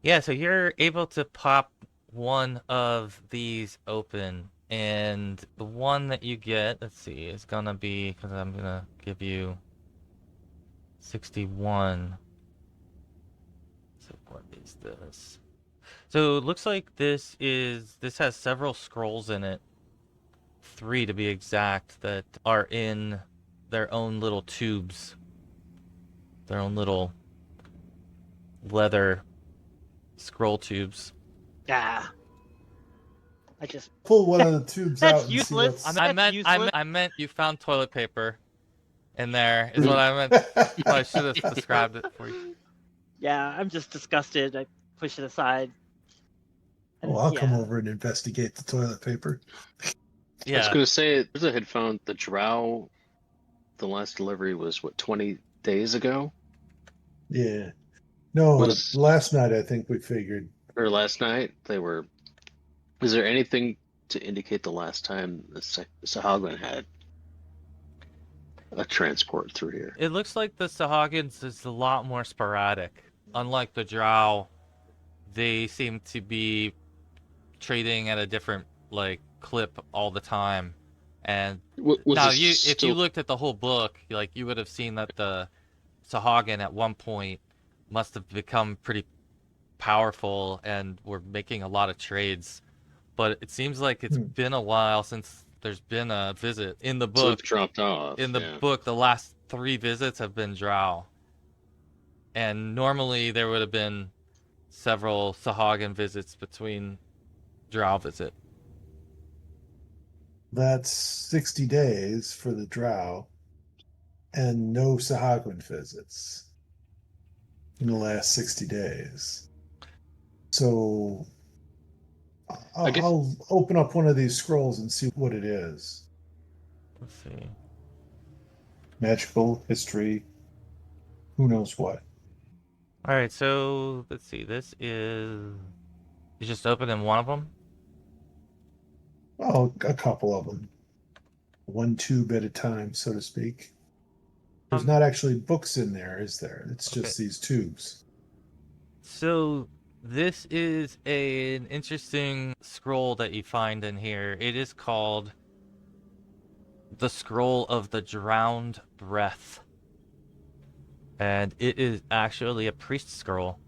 Yeah, so you're able to pop one of these open, and the one that you get, let's see, is gonna be, because I'm gonna give you 61. So what is this? So it looks like this has several scrolls in it. 3 to be exact, that are in their own little tubes. Their own little leather scroll tubes. Yeah. I just Pull one of the tubes That's out and see useless. what's. I meant you found toilet paper in there is what I meant. Well, I should have described it for you. Yeah, I'm just disgusted. I push it aside. Oh, I'll come yeah. over and investigate the toilet paper. I was Yeah. going to say, Kurza had found the drow. The last delivery was, what, 20 days ago? Yeah. No, Was last night I think we figured. or last night? They were. Is there anything to indicate the last time the Sahuagin had a transport through here? It looks like the Sahaugins is a lot more sporadic. Unlike the drow, they seem to be trading at a different clip all the time. And Was now this if still... you looked at the whole book, you would have seen that the Sahuagin at one point must have become pretty powerful and were making a lot of trades. But it seems like it's been a while since there's been a visit. In the So book, they've dropped off. in the book, the last 3 visits have been drow. And normally there would have been several Sahuagin visits between drow visit. That's 60 days for the drow and no Sahuagin visits in the last 60 days. So I'll open up one of these scrolls and see what it is. Let's see. Magical, history, who knows what. All right, so let's see. This is... You just opening one of them? Oh, a couple of them. One tube at a time, so to speak. There's not actually books in there, is there? It's just these tubes. So this is an interesting scroll that you find in here. It is called the Scroll of the Drowned Breath. And it is actually a priest scroll.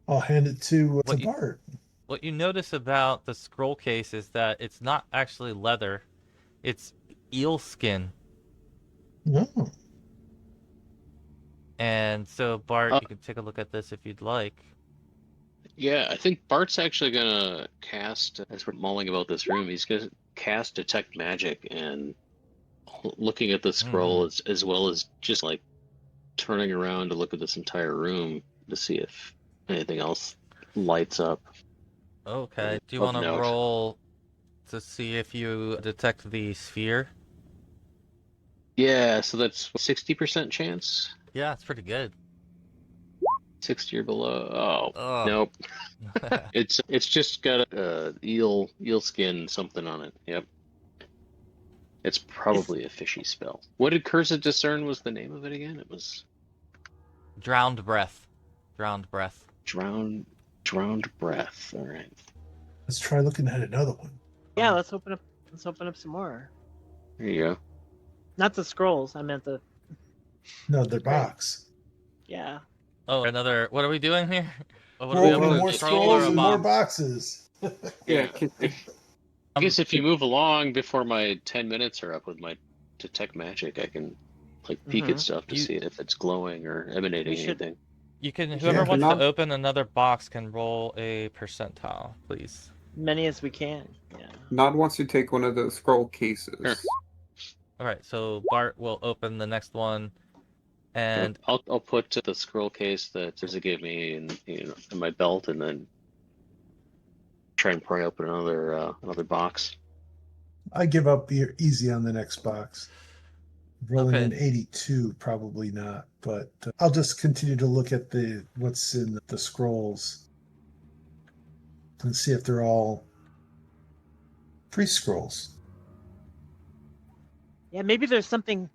I'll hand it to Bart. What you notice about the scroll case is that it's not actually leather. It's eel skin. No. And so, Bart, you can take a look at this if you'd like. Yeah, I think Bart's actually gonna cast, as we're mulling about this room, he's gonna cast Detect Magic, and looking at the scroll as well as just turning around to look at this entire room to see if anything else lights up. Okay. Do you want to roll to see if you detect the sphere? Yeah, so that's 60% chance? Yeah, it's pretty good. 60 or below. Oh, nope. Oh. It's just got a eel skin something on it. Yep. It's probably a fishy spell. What did Kurza discern was the name of it again? It was Drowned Breath. Drowned Breath. Drowned Breath. All right. Let's try looking at another one. Yeah, let's open up some more. There you go. Not the scrolls. I meant the. No, their box. Yeah. Oh, another. What are we doing here? What We're are we opening more scrolls and more box? boxes. Yeah. I guess if you move along before my 10 minutes are up with my Detect Magic, I can peek at stuff to see if it's glowing or emanating anything. You can. Whoever wants to open another box can roll a percentile, please. Many as we can. Yeah. Nod wants to take one of the scroll cases. Sure. All right, so Bart will open the next one, and I'll put the scroll case that Kurza gave me in my belt, and then try and pry open another box. I give up easy on the next box. Rolling Okay. an 82, probably not, but I'll just continue to look at what's in the scrolls and see if they're all priest scrolls. Yeah, maybe there's something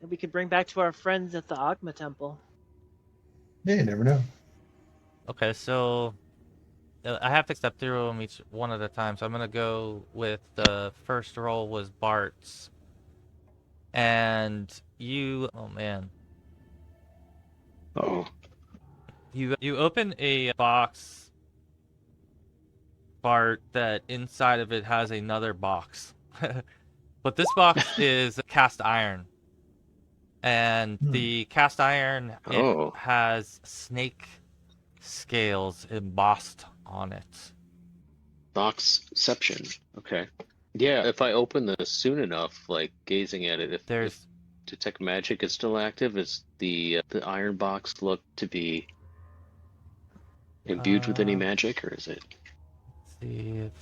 that we could bring back to our friends at the Agma Temple. Yeah, you never know. okay, so I have to step through them each one at a time. So I'm gonna go with the first roll was Bart's, and you. Oh man. Oh. You open a box, Bart, that inside of it has another box. But this box is cast iron. And the cast iron, it Oh. has snake scales embossed on it. Boxception. Okay. Yeah, if I open this soon enough, like gazing at it, if There's detect magic is still active, is the iron box look to be imbued with any magic, or is it? let's see if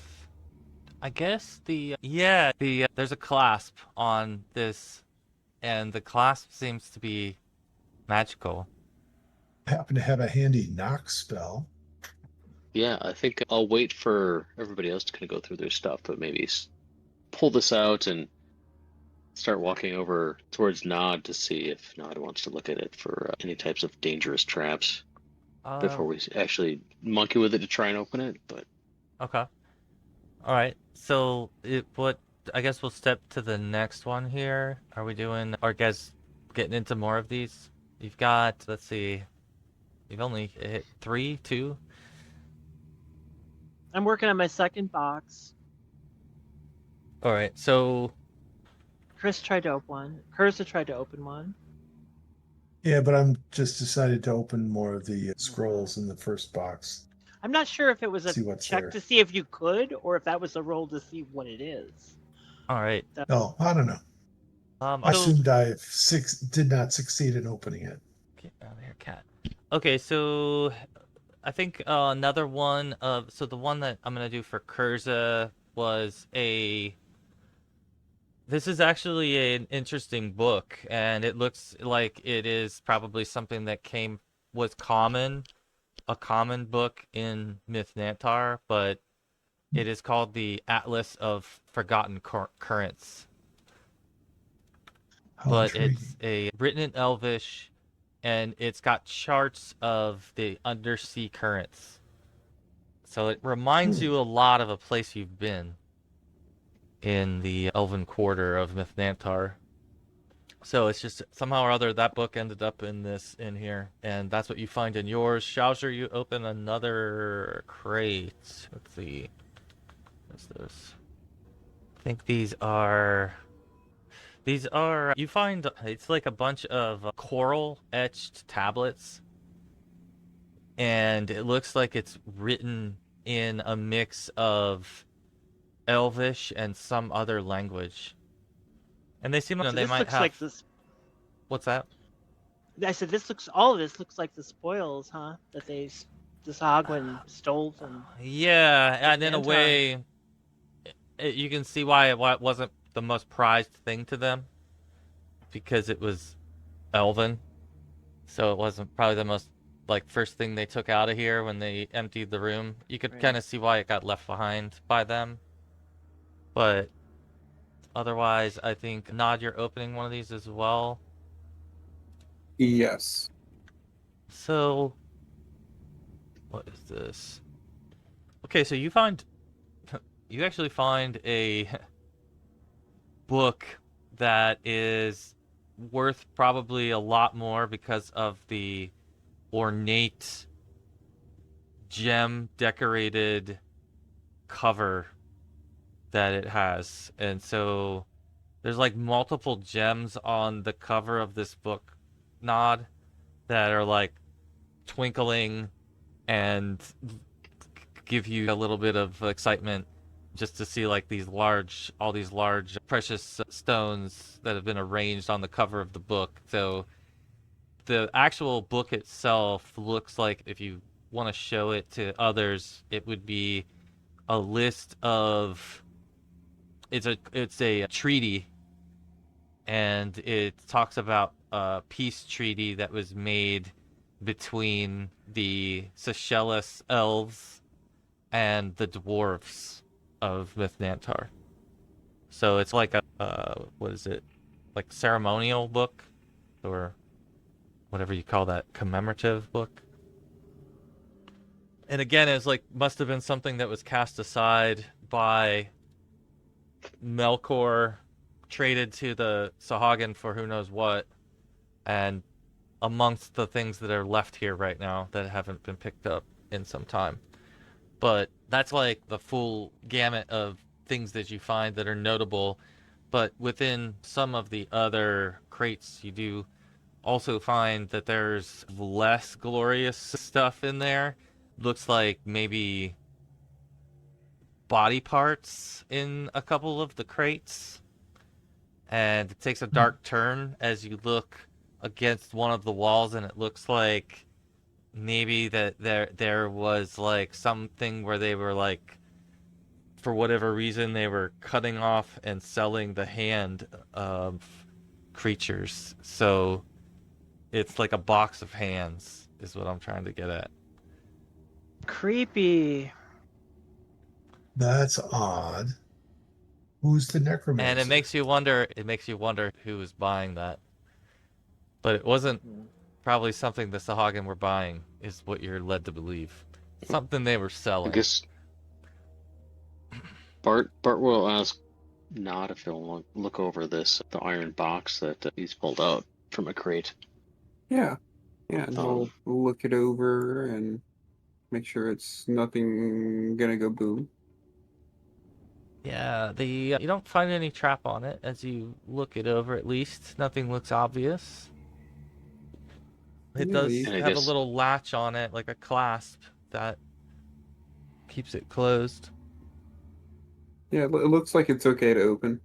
I guess there's a clasp on this, and the clasp seems to be magical. Happen to have a handy knock spell. Yeah, I think I'll wait for everybody else to kind of go through their stuff, but maybe pull this out and start walking over towards Nod to see if Nod wants to look at it for any types of dangerous traps before we actually monkey with it to try and open it. But Okay. All right. So I guess we'll step to the next one here. Are we doing? Are you guys getting into more of these? You've got. Let's see. You've only hit 3, 2. I'm working on my second box. All right. So Chris tried to open one. Kurza tried to open one. Yeah, but I'm just decided to open more of the scrolls in the first box. I'm not sure if it was See a what's check there. to see if you could, or if that was a roll to see what it is. all right. No, I don't know. I So- assumed I did not succeed in opening it. Get out of here, cat. Okay, so I think another one of the one that I'm gonna do for Kurza was This is actually an interesting book, and it looks like it is probably something that was a common book in Myth-Nantar, but it is called the Atlas of Forgotten Currents. How But intriguing. it's written in Elvish, and it's got charts of the undersea currents. So it reminds you a lot of a place you've been in the Elven Quarter of Myth-Nantar. So it's just somehow or other that book ended up in here, and that's what you find in yours. Shaujr, you open another crate. Let's see. What's this? I think these are you find it's like a bunch of coral etched tablets, and it looks like it's written in a mix of Elvish and some other language. And they seem So they this might looks have. like this. What's that? I said all of this looks like the spoils, huh? That the Sahuagin stole from. Yeah, and in a Myth-Nantar. way, you can see why it wasn't the most prized thing to them, because it was Elvin, so it wasn't probably the most first thing they took out of here when they emptied the room. You could Right. kind of see why it got left behind by them, but otherwise, I think Nod, you're opening one of these as well. Yes. So, what is this? Okay, so you actually find a book that is worth probably a lot more because of the ornate gem decorated cover that it has. And so there's multiple gems on the cover of this book, Nod, that are twinkling and give you a little bit of excitement just to see all these large precious stones that have been arranged on the cover of the book. So the actual book itself looks like, if you want to show it to others, it would be a list of it's a treaty, and it talks about a peace treaty that was made between the Seychelles elves and the dwarves of Myth-Nantar. So it's like what is it? Like ceremonial book, or whatever you call that, commemorative book. And again, it's must have been something that was cast aside by Melkor, traded to the Sahuagin for who knows what, and amongst the things that are left here right now that haven't been picked up in some time. But that's like the full gamut of things that you find that are notable. But within some of the other crates, you do also find that there's less glorious stuff in there. Looks like maybe body parts in a couple of the crates. And it takes a dark turn as you look against one of the walls, and it looks like maybe that there was like something where they were like, for whatever reason, they were cutting off and selling the hand of creatures. So it's like a box of hands is what I'm trying to get at. Creepy. That's odd. Who's the necromancer? And it makes you wonder who was buying that. But it wasn't probably something the Sahuagin were buying, is what you're led to believe. Something they were I selling. guess Bart will ask Nod if he'll look over the iron box that he's pulled out from a crate. Yeah. Yeah, and I'll look it over and make sure it's nothing gonna go boom. Yeah, you don't find any trap on it as you look it over. At least nothing looks obvious. It Yeah, does you- And I have a guess- little latch on it, like a clasp that keeps it closed. Yeah, it looks like it's okay to open.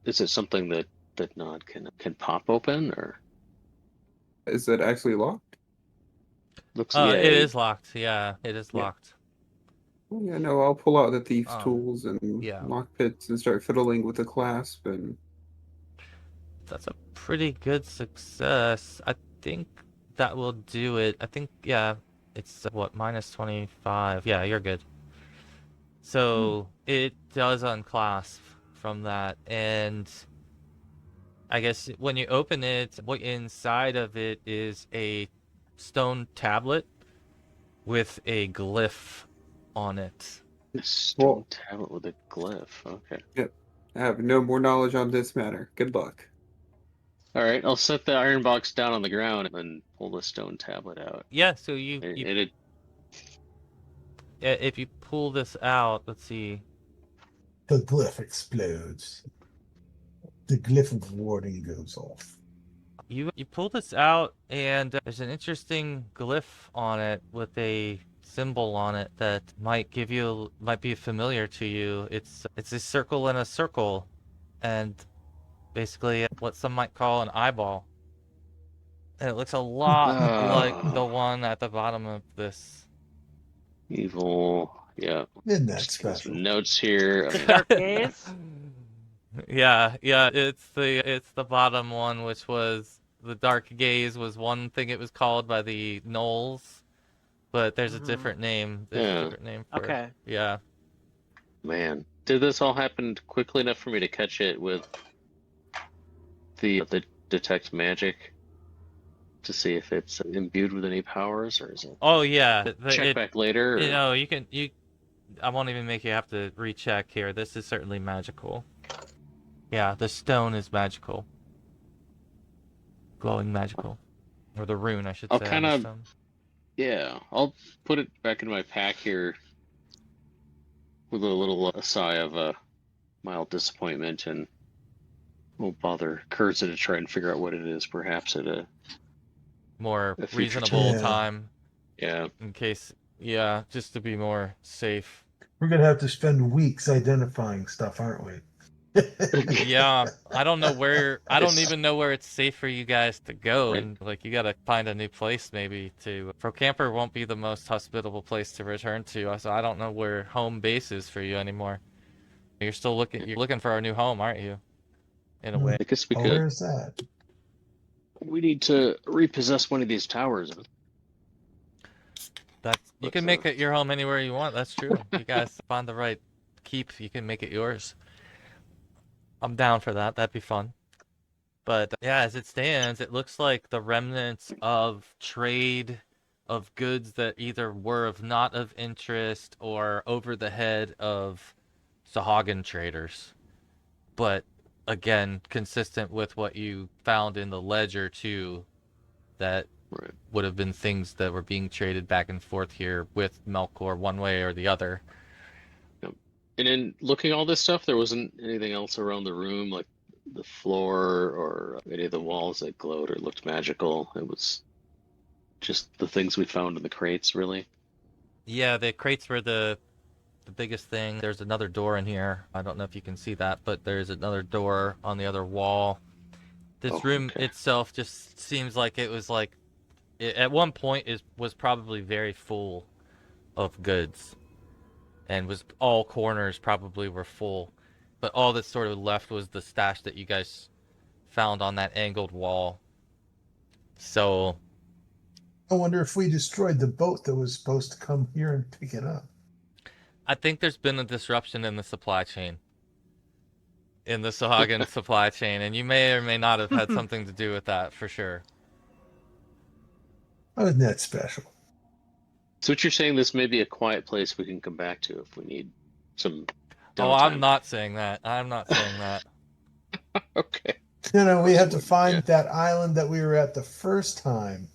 Is it something that Nod can pop open, or Is it actually locked? looks? It is locked. Yeah, it is Yeah. locked. Oh, yeah, no, I'll pull out the thief's Um, tools and yeah. lock pits and start fiddling with the clasp and That's a pretty good success. I think that will do it. I think, yeah, it's what, -25. Yeah, you're good. So it does unclasp from that. And I guess when you open it, what inside of it is a stone tablet with a glyph on it. A stone tablet with a glyph. Okay. I have no more knowledge on this matter. Good luck. All right. I'll set the iron box down on the ground and pull the stone tablet out. Yeah, so if you pull this out, let's see. The glyph explodes. The glyph of warding goes off. You pull this out, and there's an interesting glyph on it with a symbol on it that might be familiar to you. It's a circle and a circle, and basically what some might call an eyeball. And it looks a lot like the one at the bottom of this. Evil. Yeah. Isn't that Just got special? some notes here. The dark gaze. Yeah, it's the bottom one, which was the dark gaze was one thing it was called by the gnolls, but there's a different name. There's a different name for Okay. it. Yeah. Man, did this all happen quickly enough for me to catch it with the detect magic to see if it's imbued with any powers, or is it? Oh yeah. Check back later. Or... You know, I won't even make you have to recheck here. This is certainly magical. Yeah, the stone is magical. Glowing magical. Or the rune, I should I'll say. kind on the of- stone. Yeah, I'll put it back in my pack here with a little sigh of mild disappointment, and won't bother Kurza to try and figure out what it is, perhaps at a More future reasonable time. time yeah. in case, yeah, just to be more safe. We're gonna have to spend weeks identifying stuff, aren't we? Yeah, I don't know where. I don't It's- even know where it's safe for you guys to go, Right. and like you gotta find a new place maybe to. Pro Camper won't be the most hospitable place to return to, so I don't know where home base is for you anymore. You're still looking. You're looking for our new home, aren't you? In a way. I guess we Oh, could. where's that? We need to repossess one of these towers. You can make it your home anywhere you want. That's true. You guys find the right keep, you can make it yours. I'm down for that. That'd be fun. But yeah, as it stands, it looks like the remnants of trade of goods that either were of not of interest or over the head of Sahuagin traders. But again, consistent with what you found in the ledger too, that Right. would have been things that were being traded back and forth here with Melkor one way or the other. Yep. And in looking at all this stuff, there wasn't anything else around the room, like the floor or any of the walls that glowed or looked magical. It was just the things we found in the crates, really. Yeah, the crates were the biggest thing. There's another door in here. I don't know if you can see that, but there's another door on the other wall. This room Okay. itself just seems like it was like, at one point was probably very full of goods, and was all corners probably were full, but all that's sort of left was the stash that you guys found on that angled wall. So I wonder if we destroyed the boat that was supposed to come here and pick it up. I think there's been a disruption in the supply chain, in the Sahuagin supply chain, and you may or may not have had something to do with that for sure. How isn't that special? So what you're saying, this may be a quiet place we can come back to if we need some downtime. Oh, I'm not saying that. I'm not saying that. Okay. We have to find Yeah. that island that we were at the first time.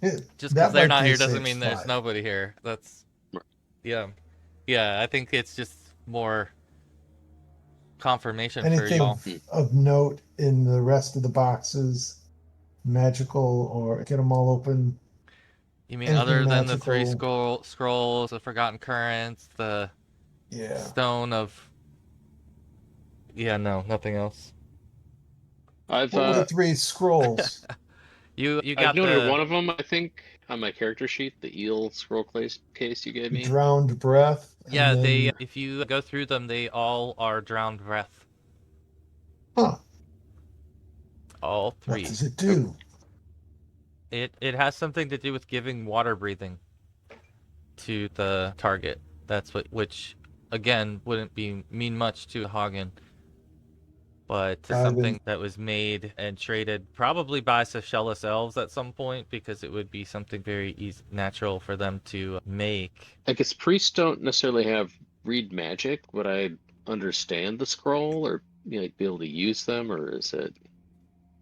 Just That because they're might not be a here doesn't safe mean there's spot. nobody here. That's, Right. yeah. I think it's just more confirmation for Anything y'all. of note in the rest of the boxes, magical, or get them all open. You mean anything other than the three magical? scrolls, the Forgotten Currents, the Yeah. Stone of... Yeah, no, nothing else. I've What were the 3 scrolls? You got I've noted the... one of them, I think, on my character sheet, the eel scroll case you gave me. Drowned breath. and Yeah, then- if you go through them, they all are Drowned Breath. Huh. All What 3. does it do? It has something to do with giving water breathing to the target. That's which again wouldn't mean much to Hagen, but to something that was made and traded probably by Seychelles elves at some point, because it would be something very natural for them to make. I guess priests don't necessarily have read magic. Would I understand the scroll or like be able to use them, or is it?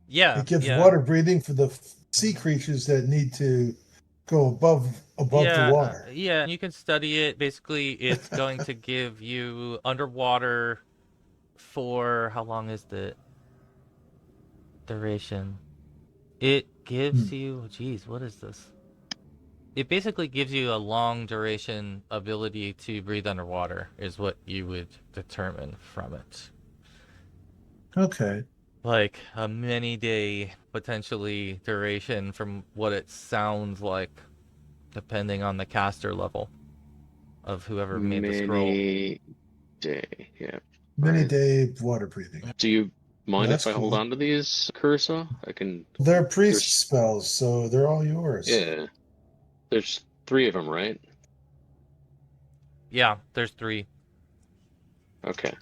Yeah, It gives yeah. water breathing for the sea creatures that need to go above the water. Yeah, you can study it. Basically, it's going to give you underwater for how long is the duration? It gives you, geez, what is this? It basically gives you a long duration ability to breathe underwater, is what you would determine from it. Okay. Like a many day potentially duration from what it sounds like, depending on the caster level of whoever made the scroll. Many day, yeah. Many Right. day water breathing. Do you mind That's if I hold cool. on to these, Kurza? I can. They're priest There's- spells, so they're all yours. Yeah. There's 3 of them, right? Yeah, there's 3. Okay.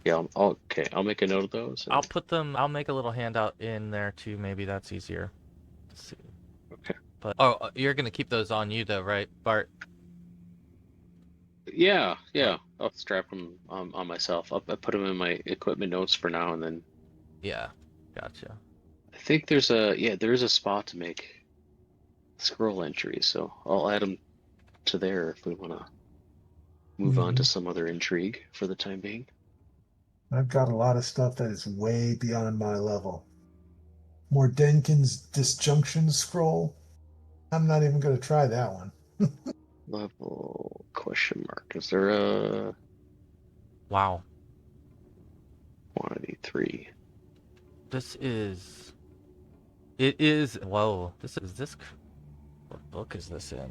Yeah. I'll make a note of those. and- I'll make a little handout in there too. Maybe that's easier to see. Okay. But you're gonna keep those on you though, right, Bart? Yeah. I'll strap them on myself. I'll put them in my equipment notes for now, and then Yeah, gotcha. I think there is a spot to make scroll entries, so I'll add them to there if we want to move on to some other intrigue for the time being. I've got a lot of stuff that is way beyond my level. Mordenkin's disjunction scroll. I'm not even going to try that one. Level question mark. Is there a Wow, quantity 3? it is. Whoa, what book is this in?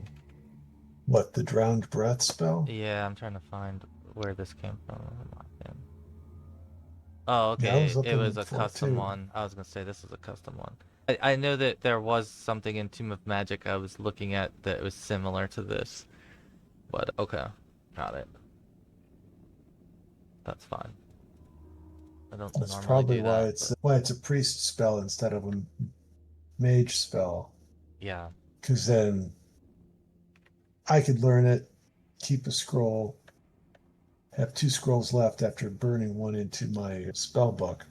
What, the drowned breath spell? Yeah, I'm trying to find where this came from. Oh, Yeah, I okay. was It looking was a for it, custom too. one. I was gonna say this is a custom one. I know that there was something in Tomb of Magic I was looking at that was similar to this, but okay, got it. That's fine. I don't That's normally probably do why that, why it's a priest spell instead of a mage spell. but yeah. Because then I could learn it, keep a scroll, have 2 scrolls left after burning one into my spell book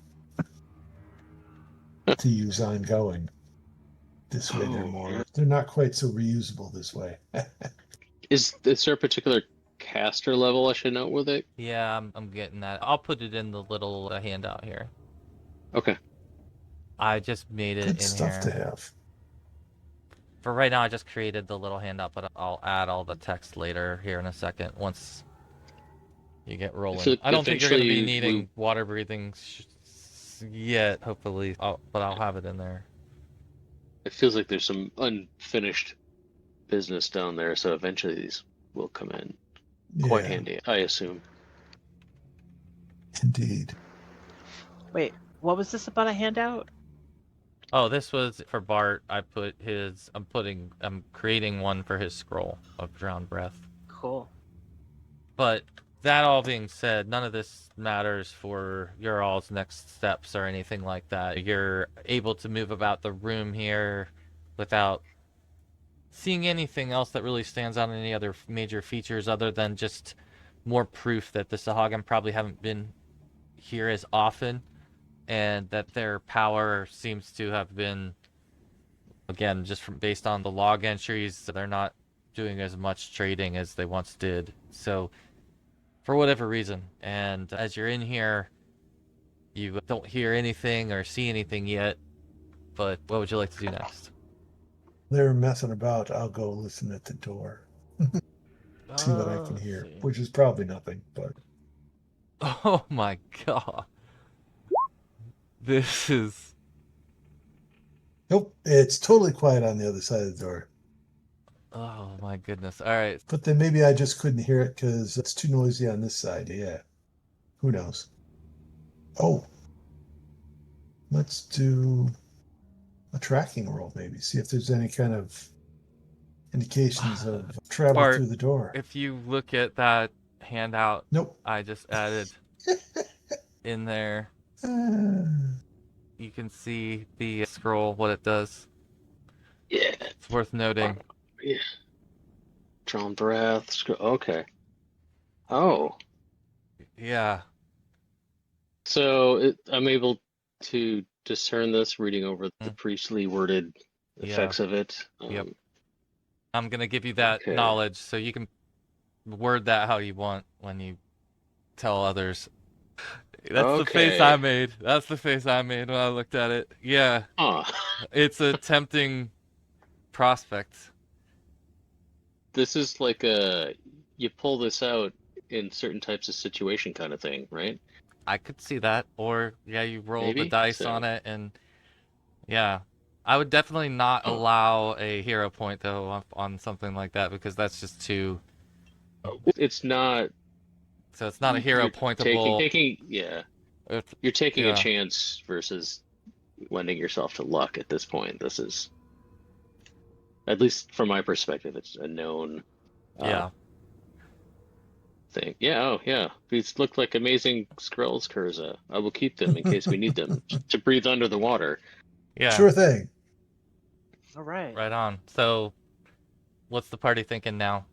to use ongoing. This way they're Oh, more. yeah. They're not quite so reusable this way. Is there a particular caster level I should note with it? Yeah, I'm getting that. I'll put it in the little handout here. Okay. I just made it Good in stuff to here. have. For right now, I just created the little handout, but I'll add all the text later here in a second once you get rolling. So I don't think you're going to be eventually needing water breathing yet, hopefully, but I'll have it in there. it feels like there's some unfinished business down there, so eventually these will come in quite Yeah, handy, I assume. indeed. Wait, what was this about a handout? Oh, this was for Bart. I'm creating one for his scroll of drowned breath. Cool. But that all being said, none of this matters for your all's next steps or anything like that. You're able to move about the room here without seeing anything else that really stands out in any other major features other than just more proof that the Sahuagin probably haven't been here as often, and that their power seems to have been, again, just based on the log entries, they're not doing as much trading as they once did. So, for whatever reason, and as you're in here, you don't hear anything or see anything yet, but what would you like to do next? They're messing about. I'll go listen at the door. See what I can Let's hear, see. which is probably nothing, but Oh my god. This is... nope, it's totally quiet on the other side of the door. Oh my goodness. Alright. But then maybe I just couldn't hear it because it's too noisy on this side. Yeah, who knows? Oh, let's do a tracking roll, maybe. See if there's any kind of indications of travel Bart, through the door. if you look at that handout Nope. I just added in there, Uh, you can see the scroll, what it does. Yeah. It's worth noting. Yeah. Drawn breath. Okay. Oh. Yeah. So I'm able to discern this reading over the priestly worded effects of it. Yep. I'm gonna give you that knowledge so you can word that how you want when you tell others. That's the face I made. That's the face I made when I looked at it. Yeah. It's a tempting prospect. This is like you pull this out in certain types of situation kind of thing, right? I could see that. Or, yeah, you roll Maybe? the dice on it and, yeah. I would definitely not allow a hero point, though, on something like that, because that's just too... It's not... So it's not a hero pointable... Yeah. You're taking a chance versus lending yourself to luck at this point. This is... At least from my perspective, it's a known... thing. Yeah, oh, yeah. These look like amazing scrolls, Kurza. I will keep them in case we need them to breathe under the water. Yeah. Sure thing. All right. Right on. So, what's the party thinking now?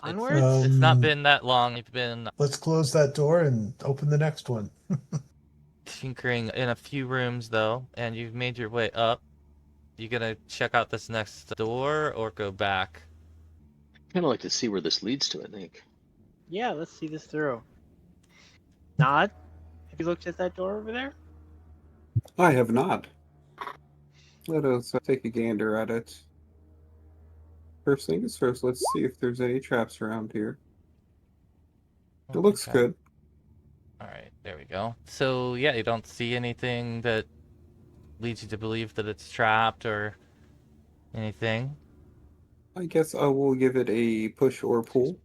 Onwards? It's not been that long. You've been... Let's close that door and open the next one. tinkering in a few rooms, though, and you've made your way up. You gonna check out this next door or go back? Kind of like to see where this leads to, I think. Yeah, let's see this through. Nod, have you looked at that door over there? I have not. Let us take a gander at it. First things first, let's see if there's any traps around here. It looks good. Alright, there we go. So, yeah, you don't see anything that leads you to believe that it's trapped or anything? I guess I will give it a push or pull.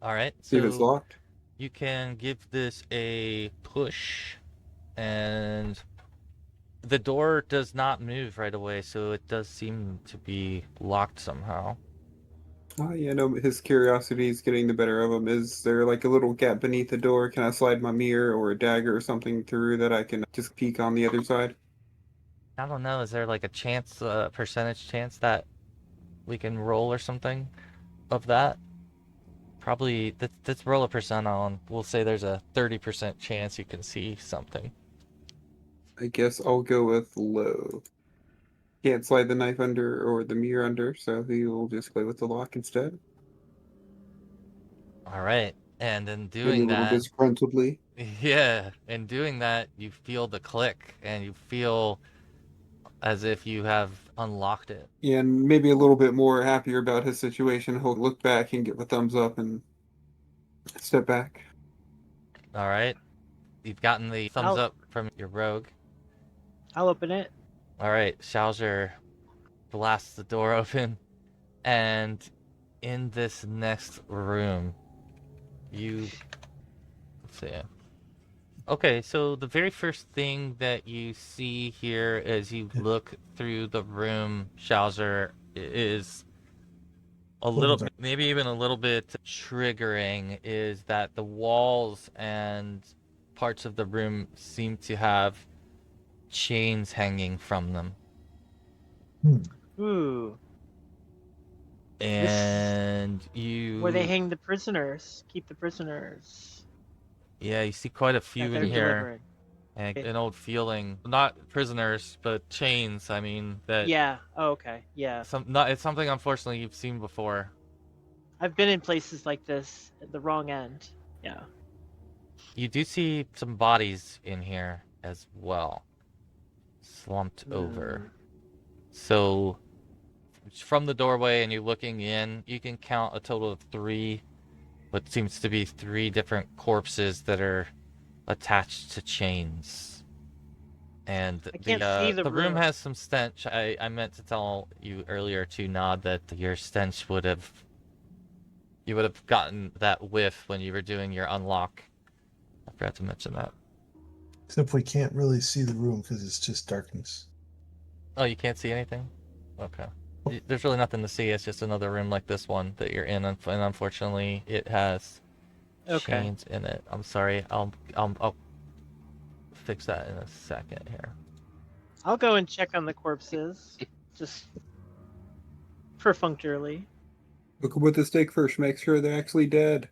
Alright, see if it's locked. You can give this a push, and the door does not move right away, so it does seem to be locked somehow. Oh, yeah, no, his curiosity is getting the better of him. Is there like a little gap beneath the door? Can I slide my mirror or a dagger or something through that I can just peek on the other side? I don't know, is there like a chance, percentage chance that we can roll or something of that? Probably, let's roll a percent on. We'll say there's a 30% chance you can see something. I guess I'll go with low. Can't slide the knife under or the mirror under, so he will just play with the lock instead. All right. And in Maybe a doing little that, disgruntledly. yeah, in doing that, you feel the click and you feel as if you have unlocked it. And maybe a little bit more happier about his situation. He'll look back and give a thumbs up and step back. All right. You've gotten the thumbs I'll- up from your rogue. I'll open it. All right. Shaujr blasts the door open, and in this next room, let's see. Okay, so the very first thing that you see here as you look through the room, Shaujr, is a little, maybe even a little bit triggering, is that the walls and parts of the room seem to have chains hanging from them. Ooh. And you... Where they hang the prisoners. Keep the prisoners. Yeah, you see quite a few that they're in here. delivering. And an old feeling, not prisoners, but chains. I mean, that... Yeah. Oh, okay. Yeah. It's something, unfortunately, you've seen before. I've been in places like this at the wrong end. Yeah. You do see some bodies in here as well, slumped over. So, from the doorway and you're looking in, you can count a total of 3, what seems to be 3 different corpses that are attached to chains. And I can't see the room room. has some stench. I meant to tell you earlier too, Nod, that your stench you would have gotten that whiff when you were doing your unlock. I forgot to mention that. Except we can't really see the room because it's just darkness. Oh, you can't see anything? Okay. There's really nothing to see. It's just another room like this one that you're in, and unfortunately, it has chains in it. I'm sorry. I'll fix that in a second here. I'll go and check on the corpses, just perfunctorily. Look with the stake first. Make sure they're actually dead.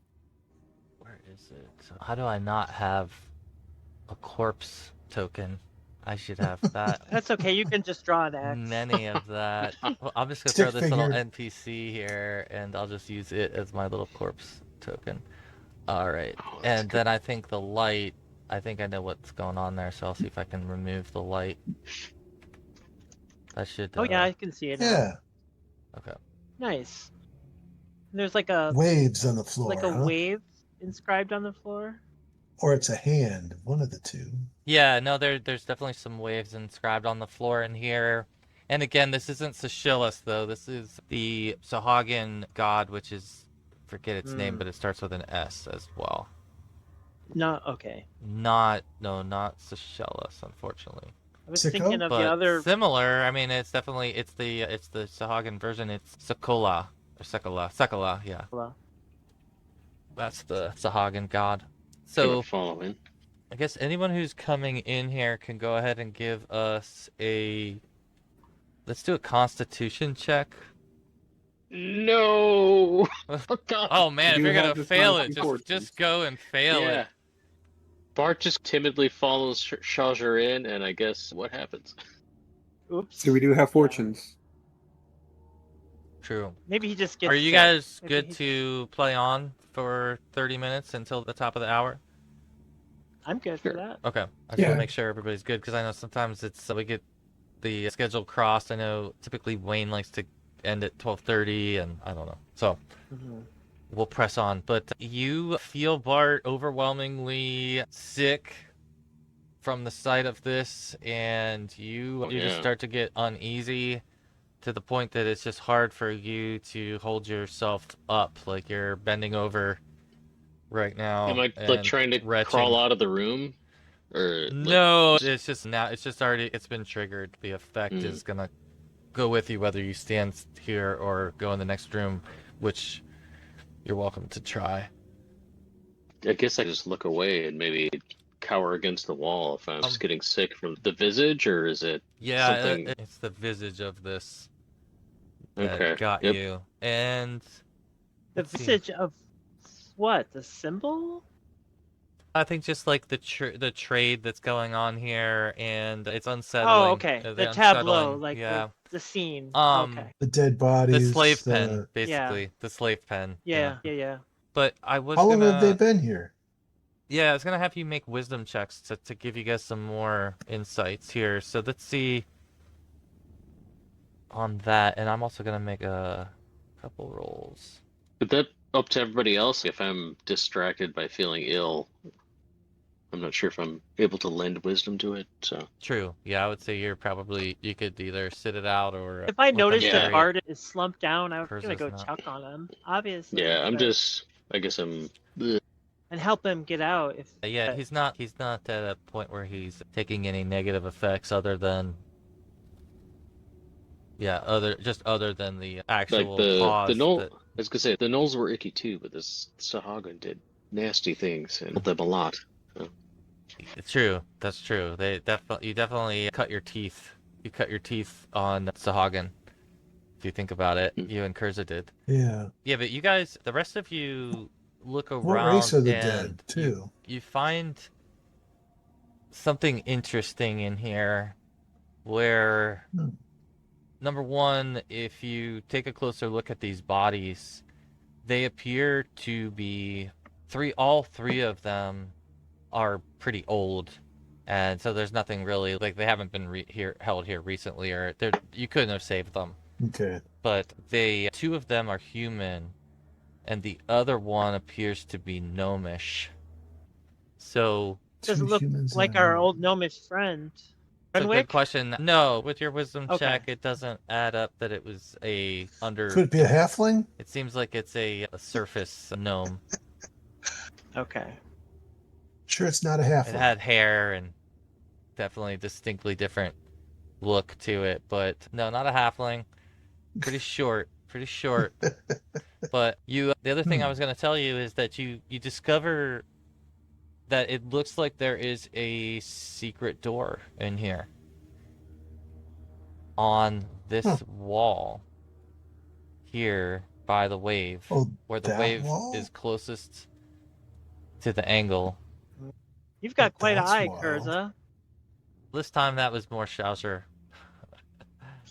Where is it? How do I not have a corpse token? I should have that. That's okay. You can just draw an X. Many of that. Well, I'm just gonna Stick throw this little figure. NPC here, and I'll just use it as my little corpse token. All right. Oh, that's And then I think the light. I think I know what's going on there, so I'll see if I can remove the light. That should. Oh yeah, I can see it now. Yeah. Okay. Nice. There's like a Waves on the floor, like a huh? wave inscribed on the floor. Or it's a hand, one of the two. Yeah, no, there's definitely some waves inscribed on the floor in here. And again, this isn't Sahuagin, though. This is the Sahuagin god, which is, forget its name, but it starts with an S as well. Not okay. Not Sahuagin, unfortunately. I was Sicko? thinking of But the other. similar. I mean, it's definitely the Sahuagin version. It's Sekola or Sekola, yeah. That's the Sahuagin god. So following. I guess anyone who's coming in here can go ahead and give us a... Let's do a Constitution check. No. Oh, God. Oh man, if You you're have gonna this fail nice it, important. just go and fail Yeah. it. Bart just timidly follows Shaujr in, and I guess what happens? Oops. So we do have fortunes. True. Maybe he just gets. Are you sick. guys Maybe good he- to play on for 30 minutes until the top of the hour? I'm good for that. Okay. I just want Yeah. to make sure everybody's good, because I know sometimes we get the schedule crossed. I know typically Wayne likes to end at 12:30, and I don't know. So we'll press on. But you feel, Bart, overwhelmingly sick from the sight of this, and you just yeah. start to get uneasy to the point that it's just hard for you to hold yourself up, like you're bending over right now. Am I like and trying to retching. crawl out of the room? Or No, it's just now. It's just already. It's been triggered. The effect Mm. is gonna go with you whether you stand here or go in the next room, which you're welcome to try. I guess I just look away and maybe cower against the wall if I'm just getting sick from the visage, or is it Yeah, something? it's the visage of this that Okay. got Yep. you, and The let's see. visage of what? The symbol? I think just like the trade that's going on here, and it's Oh, unsettling. okay. They're The tableau, unsettling. like Yeah. the scene. Um, Okay. The dead the bodies. slave pen, basically. The slave pen. Yeah, yeah, yeah. But I was How long have they gonna, been here? yeah, I was gonna have you make wisdom checks to give you guys some more insights here. So let's see on that, and I'm also gonna make a couple rolls. But that up to everybody else. If I'm distracted by feeling ill, I'm not sure if I'm able to lend wisdom to it. So True. Yeah, I would say you could either sit it out or If I let them notice Yeah. that carry it. Bard is slumped down, I'm gonna Kurza's go not. check on him, obviously. yeah, I'm but- just. I guess I'm. Ugh. and help him get out. If Yeah, he's not at a point where he's taking any negative effects other than other than the actual Like the cause knoll. that, I was gonna say the knolls were icky too, but this sahaugin did nasty things and helped them a lot. So. it's true. That's true. You definitely cut your teeth. You cut your teeth on Sahuagin. If you think about it, you and Kurza did. Yeah. Yeah, but you guys, the rest of you look around What race are the and dead, too? you find something interesting in here where Hmm. number one, if you take a closer look at these bodies, they appear to be all three of them are pretty old, and so there's nothing really, like, they haven't been held here recently, or you couldn't have saved them. Okay. But two of them are human, and the other one appears to be gnomish. So doesn't Two look humans like and a our gnome. old gnomish friend. that's a good Renwick? question. No, with your wisdom Okay. check, it doesn't add up that it was a under. Could it be a halfling? It seems like it's a surface gnome. Okay. Sure, it's not a It halfling. had hair and definitely distinctly different look to it, but no, not a halfling. Pretty short. But the other thing I was going to tell you is that you discover that it looks like there is a secret door in here on this Huh. wall here by the wave, Oh, where the that wave wall? is closest to the angle. You've got quite an That's eye, wild. Kurza. This time that was more Shaujr.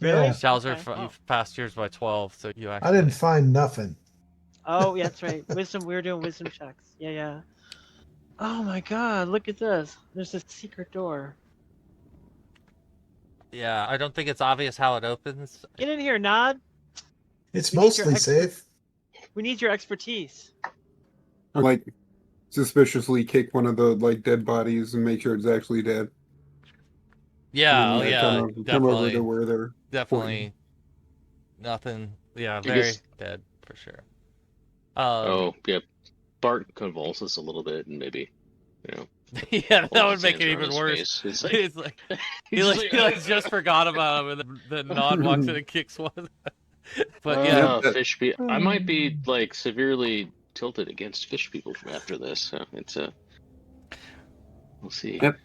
Really? Yeah. Shaujr, Okay. Oh. you've passed yours by 12, so you actually. I didn't find nothing. Oh, yeah, that's right. Wisdom. We were doing wisdom checks. Yeah, yeah. Oh my God! Look at this. There's this secret door. Yeah, I don't think it's obvious how it opens. Get in here, Nod. It's We need your mostly safe. We need your expertise. I like suspiciously kick one of the dead bodies and make sure it's actually dead. Yeah, And oh then, yeah, come over definitely, to where they're definitely. Nothing. Yeah, I very guess- dead for sure. Oh yeah, Bart convulses a little bit and maybe, Yeah, that holds would his make hands it around even his worse. face. It's like, It's like he's just he just forgot about him, and then Nod walks in and kicks one. But yeah, fish people. I might be severely tilted against fish people after this. So it's we'll see. Yep.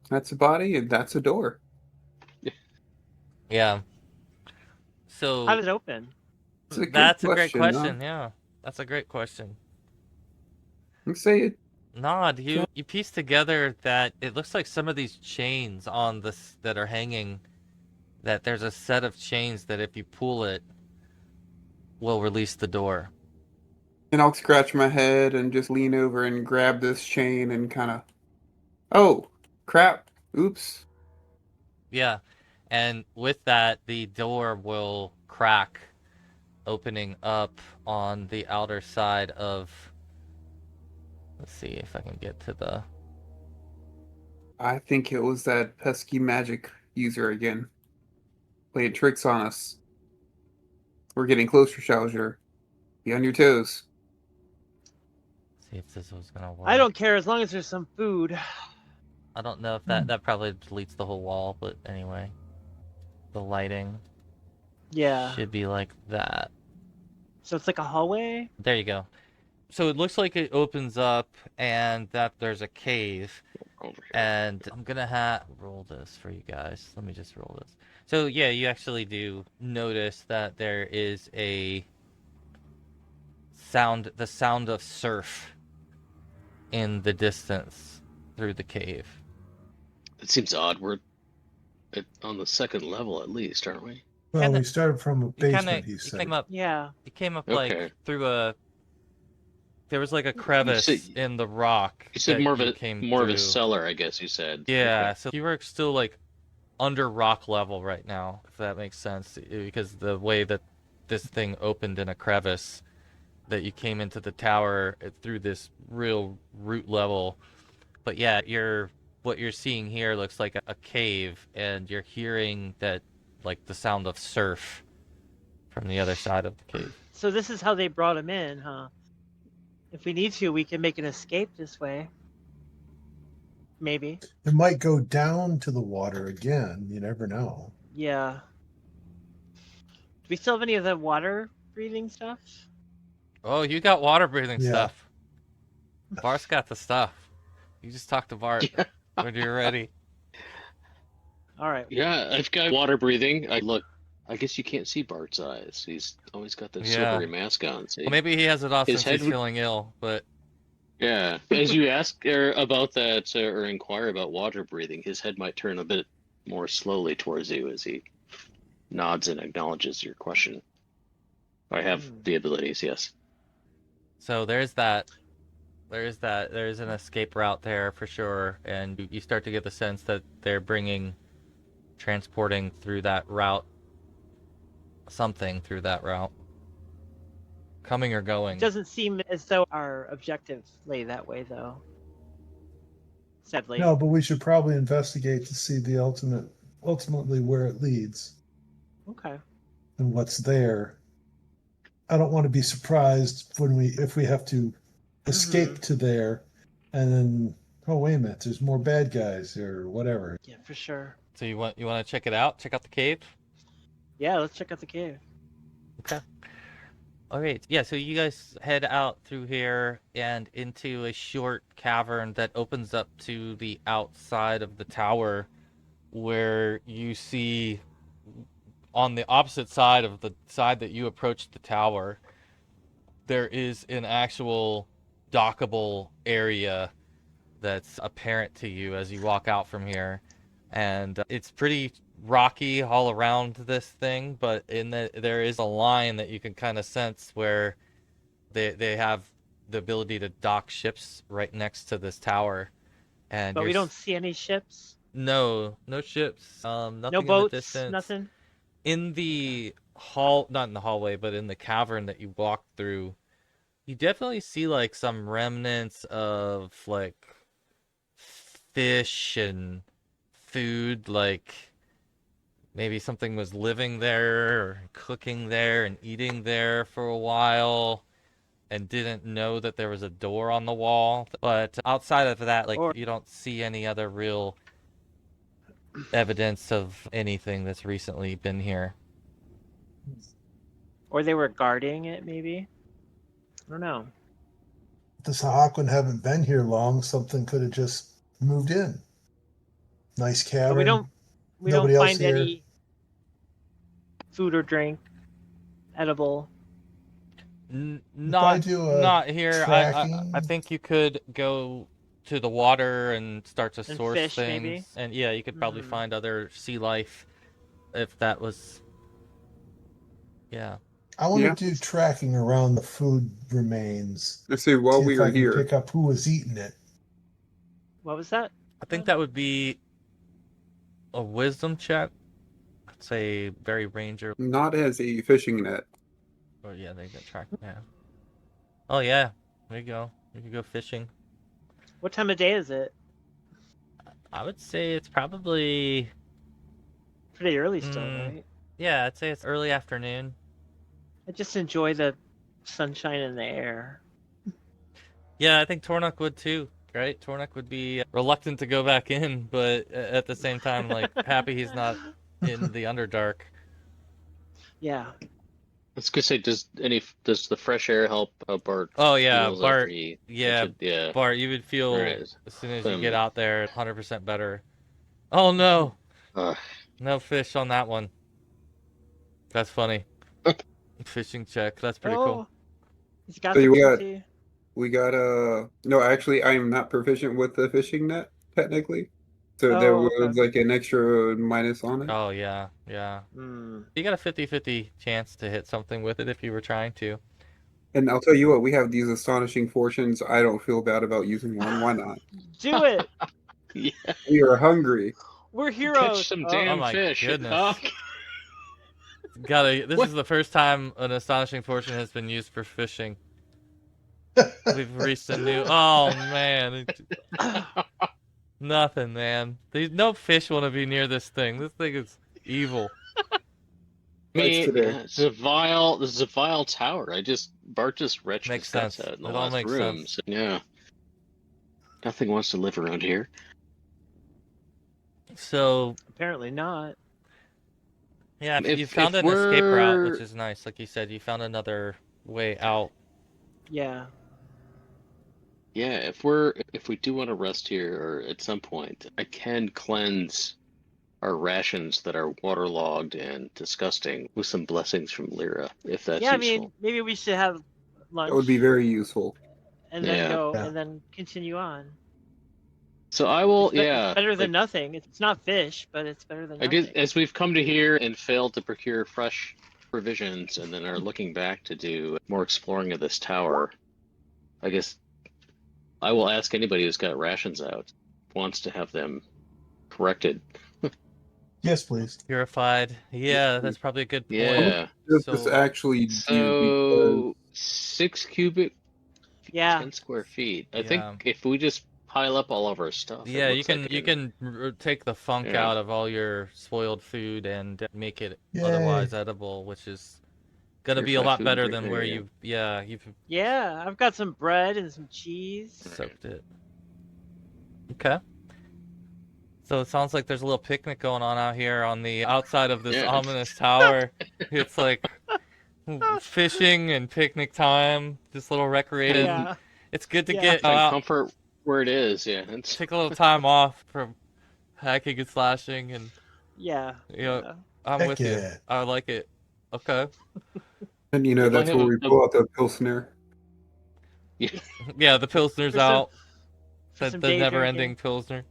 That's a body and that's a door. yeah. So How did it open? It's a good that's a great question, question. Yeah, that's a great question. Let's say it. Nod, you piece together that it looks like some of these chains on this that are hanging, that there's a set of chains that if you pull it, will release the door. And I'll scratch my head and just lean over and grab this chain and kind of. Oh, crap. Oops. Yeah, and with that, the door will crack, opening up on the outer side of. Let's see if I can get to the. I think it was that pesky magic user again. Playing tricks on us. We're getting closer, Shaujr. Be on your toes. See if this was gonna work. I don't care as long as there's some food. I don't know if that probably deletes the whole wall, but anyway, the lighting Yeah. should be like that. So it's like a hallway. There you go. So it looks like it opens up and that there's a cave. Over here. And I'm gonna roll this for you guys. Let me just roll this. So yeah, you actually do notice that there is a sound, the sound of surf in the distance through the cave. It seems odd. We're on the second level at least, aren't we? Well, Kinda- we started from a You kind basement, of he you said. came up. Yeah. You came up Okay. like through a. There was like a crevice in the rock. You said that more of you a came more of a through. cellar, I guess you said. Yeah, Okay. so you were still like under rock level right now, if that makes sense, because the way that this thing opened in a crevice, that you came into the tower through this real root level. But yeah, what you're seeing here looks like a cave, and you're hearing that like the sound of surf from the other side of the cave. So this is how they brought him in, huh? If we need to, we can make an escape this way. Maybe. It might go down to the water again. You never know. Yeah. Do we still have any of the water breathing stuff? Oh, you got water breathing Yeah. stuff. Bart's got the stuff. You just talk to Bart when you're ready. All right. Yeah, I've got water breathing. I guess you can't see Bart's eyes. He's always got the Yeah. silvery mask on. See? Well, maybe he has it off His since he's head would- feeling ill, but Yeah, as you ask about that or inquire about water breathing, his head might turn a bit more slowly towards you as he nods and acknowledges your question. I have the abilities, yes. so there's that. There's an escape route there for sure, and you start to get the sense that they're transporting through that route, something through that route, coming or going. It doesn't seem as though our objective lay that way, though. Sadly. No, but we should probably investigate to see the ultimately where it leads Okay. and what's there. I don't want to be surprised if we have to escape to there, and then wait a minute, there's more bad guys or whatever. Yeah, for sure. So you want to check it out? Check out the cave? Yeah, let's check out the cave. Okay. All right. Yeah, so you guys head out through here and into a short cavern that opens up to the outside of the tower, where you see on the opposite side of the side that you approached the tower, there is an actual dockable area that's apparent to you as you walk out from here. And it's pretty rocky all around this thing, but there is a line that you can kind of sense where they have the ability to dock ships right next to this tower. And But we don't see any ships. No ships. Nothing No in the boats. distance. Nothing. In the not in the hallway, but in the cavern that you walk through, you definitely see like some remnants of like fish and food, like maybe something was living there or cooking there and eating there for a while and didn't know that there was a door on the wall. But outside of that, like, you don't see any other real evidence of anything that's recently been here. Or they were guarding it, maybe. I don't know. The Sahuagin haven't been here long. Something could have just moved in. Nice cavern. But we don't Nobody else find here. any food or drink edible. Not here. I tracking? think you could go to the water and start to And source fish, things. maybe? And yeah, you could probably find other sea life if that was. Yeah. I want Yeah. to do tracking around the food remains. I say while See we if were I can here, pick up who was eating it. What was that? I think that would be a wisdom check. I'd say very ranger. not as a fishing net. Or yeah, they get tracked. Yeah. Oh yeah, there you go. You can go fishing. What time of day is it? I would say it's probably Pretty early still, right? yeah. I'd say it's early afternoon. I just enjoy the sunshine in the air. Yeah, I think Tornuk would too. Right? Tornuk would be reluctant to go back in, but at the same time, like happy he's not in the Underdark. Yeah. I was gonna say, does the fresh air help Bart? Oh yeah, feels Bart. after he- Yeah, yeah. Bart, you would feel Right. as soon as you get Um, out there, 100% better. Oh no, Uh, no fish on that one. That's funny. Fishing check. That's pretty cool. He's got So the you got- booty. We got a no. Actually, I am not proficient with the fishing net technically, so there Oh, was okay. like an extra minus on it. Oh yeah, yeah. Hmm. You got a 50-50 chance to hit something with it if you were trying to. And I'll tell you what, we have these astonishing fortunes. I don't feel bad about using one. Why not? Do it. Yeah, We are hungry. We're catch heroes. some Oh, damn my fish. goodness. Oh, This What? is the first time an astonishing fortune has been used for fishing. We've reached a new. Oh man, nothing, man. There's no fish want to be near this thing. This thing is evil. Fights me, today. yeah, it's a vile. This is a vile tower. Bart just retched Makes his guts sense. out in the It all last makes room. sense. So, yeah, nothing wants to live around here. So apparently not. yeah, you If found if an escape route, we're which is nice. Like you said, you found another way out. Yeah. yeah, if we do want to rest here or at some point, I can cleanse our rations that are waterlogged and disgusting with some blessings from Lyra, if that's Yeah, I useful. mean, maybe we should have That would lunch be very useful. and then Yeah. go Yeah. and then continue on. So I will, It's yeah, better than like nothing. It's not fish, but it's better than I did nothing. as we've come to here and failed to procure fresh provisions and then are looking back to do more exploring of this tower. I guess I will ask anybody who's got rations out, wants to have them corrected. Yes, please. Purified. Yeah, that's probably a good How much point. Yeah. does this So actually do? Because So 6 cubic, Yeah. 10 square feet. I think yeah. if we just pile up all of our stuff, it Yeah, looks like you can take the funk yeah. out of all your spoiled food and make it Yay. otherwise edible, which is gonna be a Purified lot food and better drink. than There where you you've Yeah, I've got some bread and some cheese. soaked it. Okay. So it sounds like there's a little picnic going on out here on the outside of this Yeah. ominous tower. It's like fishing and picnic time, just a little recreation. Yeah. It's good to Yeah. get Find out, comfort where it is. Yeah. It's take a little time off from hacking and slashing, and Yeah. you know, Yeah. I'm Heck with you. yeah. I like it. Okay. and if I that's have where we pull out the pilsner. Yeah, the Pilsner's For some- out. For some The day never-ending drinking. Pilsner.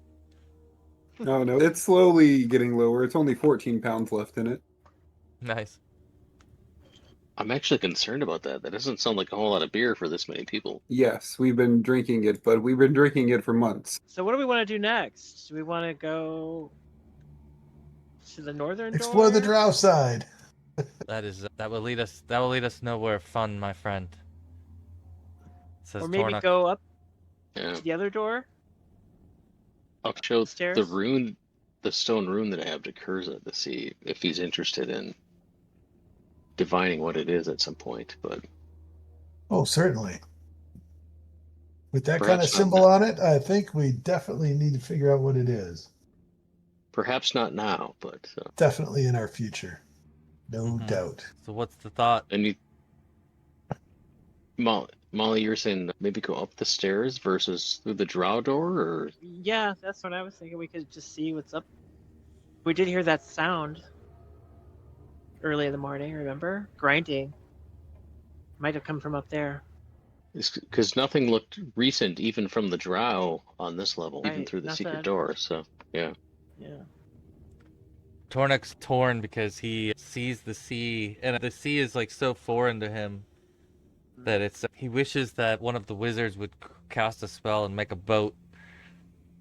Oh no, it's slowly getting lower. It's only 14 pounds left in it. Nice. I'm actually concerned about that. That doesn't sound like a whole lot of beer for this many people. Yes, we've been drinking it, but we've been drinking it for months. So what do we want to do next? Do we want to go to the northern Explore the door? drow side. That will lead us nowhere fun, my friend. Says Or maybe Tornuk. go up Yeah. to the other door? I'll show Stairs? the rune, the stone rune that I have to Kurza to see if he's interested in divining what it is at some point. But Oh, certainly. With that kind of Perhaps not symbol now. on it, I think we definitely need to figure out what it is. perhaps not now. But Definitely in our future. No Mhm. doubt. So what's the thought? and you, Molly, you're saying maybe go up the stairs versus through the drow door, or Yeah, that's what I was thinking. We could just see what's up. We did hear that sound early in the morning, remember? Grinding. Might have come from up there. because nothing looked recent, even from the drow on this level, even Right, through the secret nothing. door. So yeah. Yeah. Tornuk's torn because he sees the sea, and the sea is like so foreign to him that he wishes that one of the wizards would cast a spell and make a boat,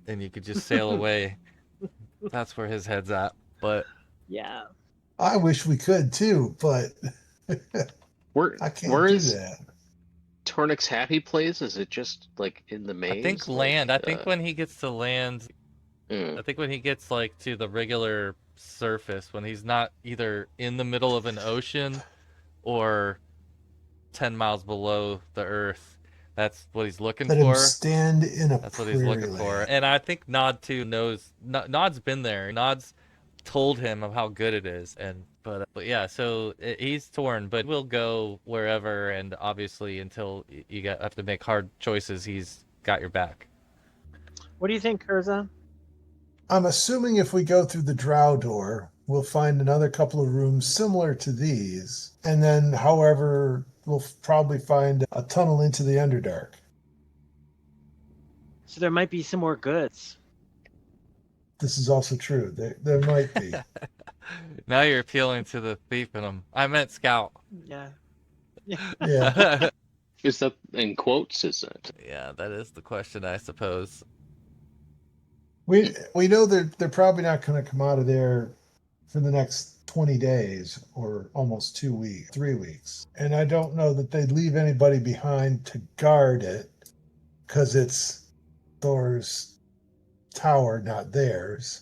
and you could just sail away. That's where his head's at. But Yeah. I wish we could too, but Where I can't where do is that. Tornuk's happy place? Is it just like in the maze? I think Like, land. I think when he gets to land, yeah. I think when he gets like to the regular surface, when he's not either in the middle of an ocean or 10 miles below the earth, that's what he's looking Let him for. stand in a That's what he's prairie looking for. land. And I think Nod too knows. Nod's been there. Nod's told him of how good it is. But yeah, so he's torn. But we'll go wherever, and obviously until you have to make hard choices, he's got your back. What do you think, Kurza? I'm assuming if we go through the drow door, we'll find another couple of rooms similar to these. And then, however, we'll probably find a tunnel into the Underdark. So there might be some more goods. This is also true. There might be. Now you're appealing to the thief in him. I meant scout. Yeah. Yeah. Is that in quotes? Is that? Yeah, that is the question, I suppose. We know they're probably not going to come out of there for the next 20 days or almost 2 weeks, 3 weeks. And I don't know that they'd leave anybody behind to guard it because it's Thor's tower, not theirs.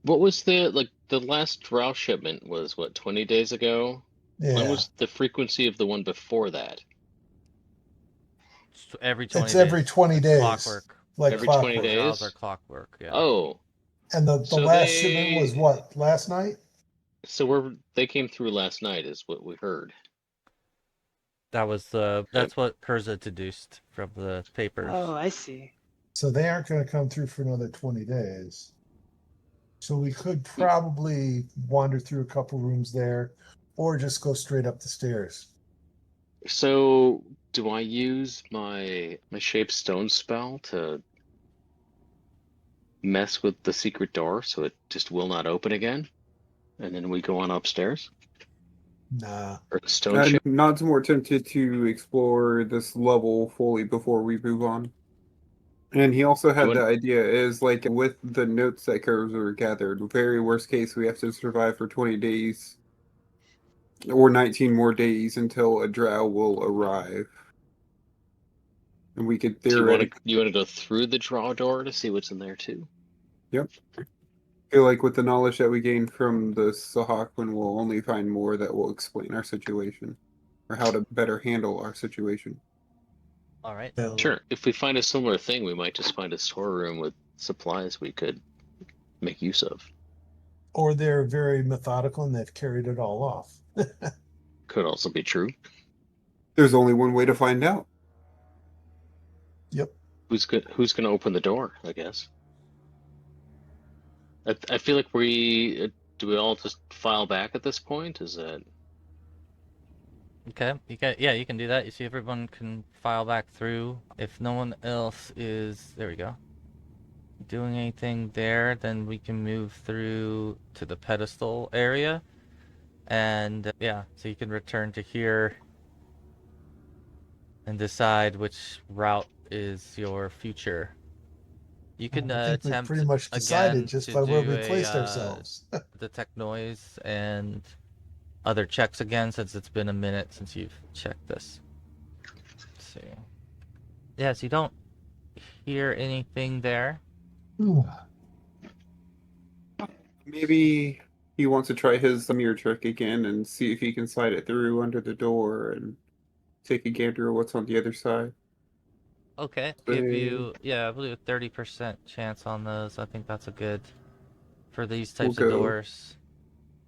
What was the last drow shipment was what, 20 days ago? When Yeah. was the frequency of the one before that? Every 20 It's days. every 20 days. Clockwork. Like Every clockwork. 20 days? Drows are clockwork, yeah. Oh, And the So last they- shipment was what? Last night? so they came through last night, is what we heard. That was that's what Kurza deduced from the papers. Oh, I see. So they aren't going to come through for another 20 days. So we could probably wander through a couple rooms there or just go straight up the stairs. So do I use my shape stone spell to mess with the secret door so it just will not open again? And then we go on upstairs? Nah. Or the stone shape? Nod's more tempted to explore this level fully before we move on. And he also had the idea is like with the notes that Kurza gathered, very worst case, we have to survive for 20 days or 19 more days until a drow will arrive. And we could Do theoretically you want to go through the draw door to see what's in there too? feel like with the knowledge that we gained from the Sahuagin, we'll only find more that will explain our situation or how to better handle our situation. All right. Yeah. So Sure. If we find a similar thing, we might just find a storeroom with supplies we could make use of. Or they're very methodical and they've carried it all off. Could also be true. There's only one way to find out. Yep. Who's gonna open the door? I guess. I feel like do we all just file back at this point? Is that okay, you can do that. You see, everyone can file back through. If no one else is, there we go, doing anything there, then we can move through to the pedestal area, and yeah, so you can return to here and decide which route is your future. You can I think we've attempt pretty much decided again just to by where do we a, placed ourselves. detect noise and other checks again, since it's been a minute since you've checked this. Let's see. Yeah, so you don't hear anything there. Maybe he wants to try his mirror trick again and see if he can slide it through under the door and take a gander at what's on the other side. Okay, give you, I believe a 30% chance on those. I think that's a good for these types We'll of go. doors.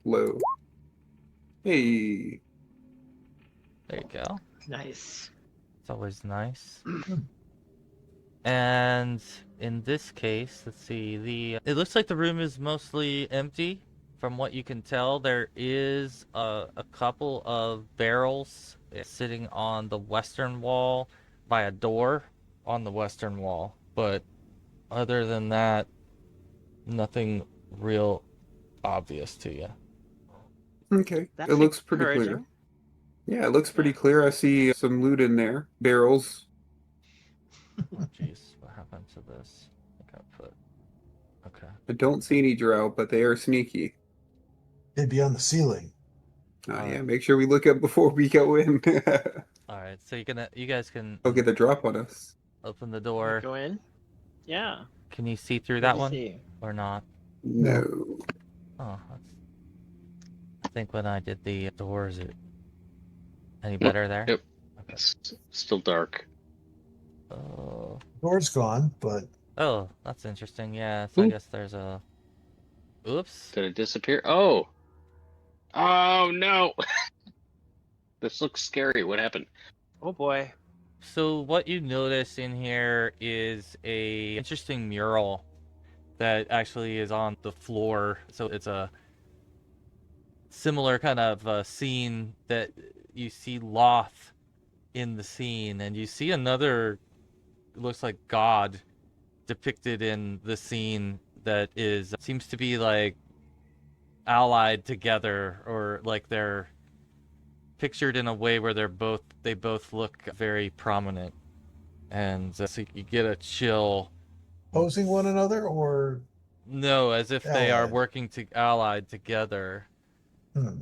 Low. Hey. There you go. Nice. It's always nice. And in this case, let's see, it looks like the room is mostly empty. From what you can tell, there is a couple of barrels sitting on the western wall by a door on the western wall. But other than that, nothing real obvious to you. Okay. That's It looks pretty encouraging. clear. Yeah, it looks pretty clear. I see some loot in there. Barrels. Oh, jeez, what happened to this? I think I put. Okay. I don't see any drow, but they are sneaky. They'd be on the ceiling. Yeah, make sure we look up before we go in. All right, so you guys can They'll get the drop on us. open the Wanna door. Go in. Yeah. Can you see through Good that to one see. or not? No. Oh, I think when I did the doors, any better there? Yep. Okay. It's still dark? Oh, Door's gone, but that's interesting. Yeah, so I Ooh. guess there's a. Oops. Did it disappear? Oh! Oh no! This looks scary. What happened? Oh boy. So what you notice in here is a interesting mural that actually is on the floor. So it's a similar kind of scene that you see Loth in the scene, and you see another looks like God depicted in the scene that seems to be like allied together, or like they're pictured in a way where they both look very prominent, and so you get a chill. Posing one another or No, as if they are allied? working allied together. Hmm.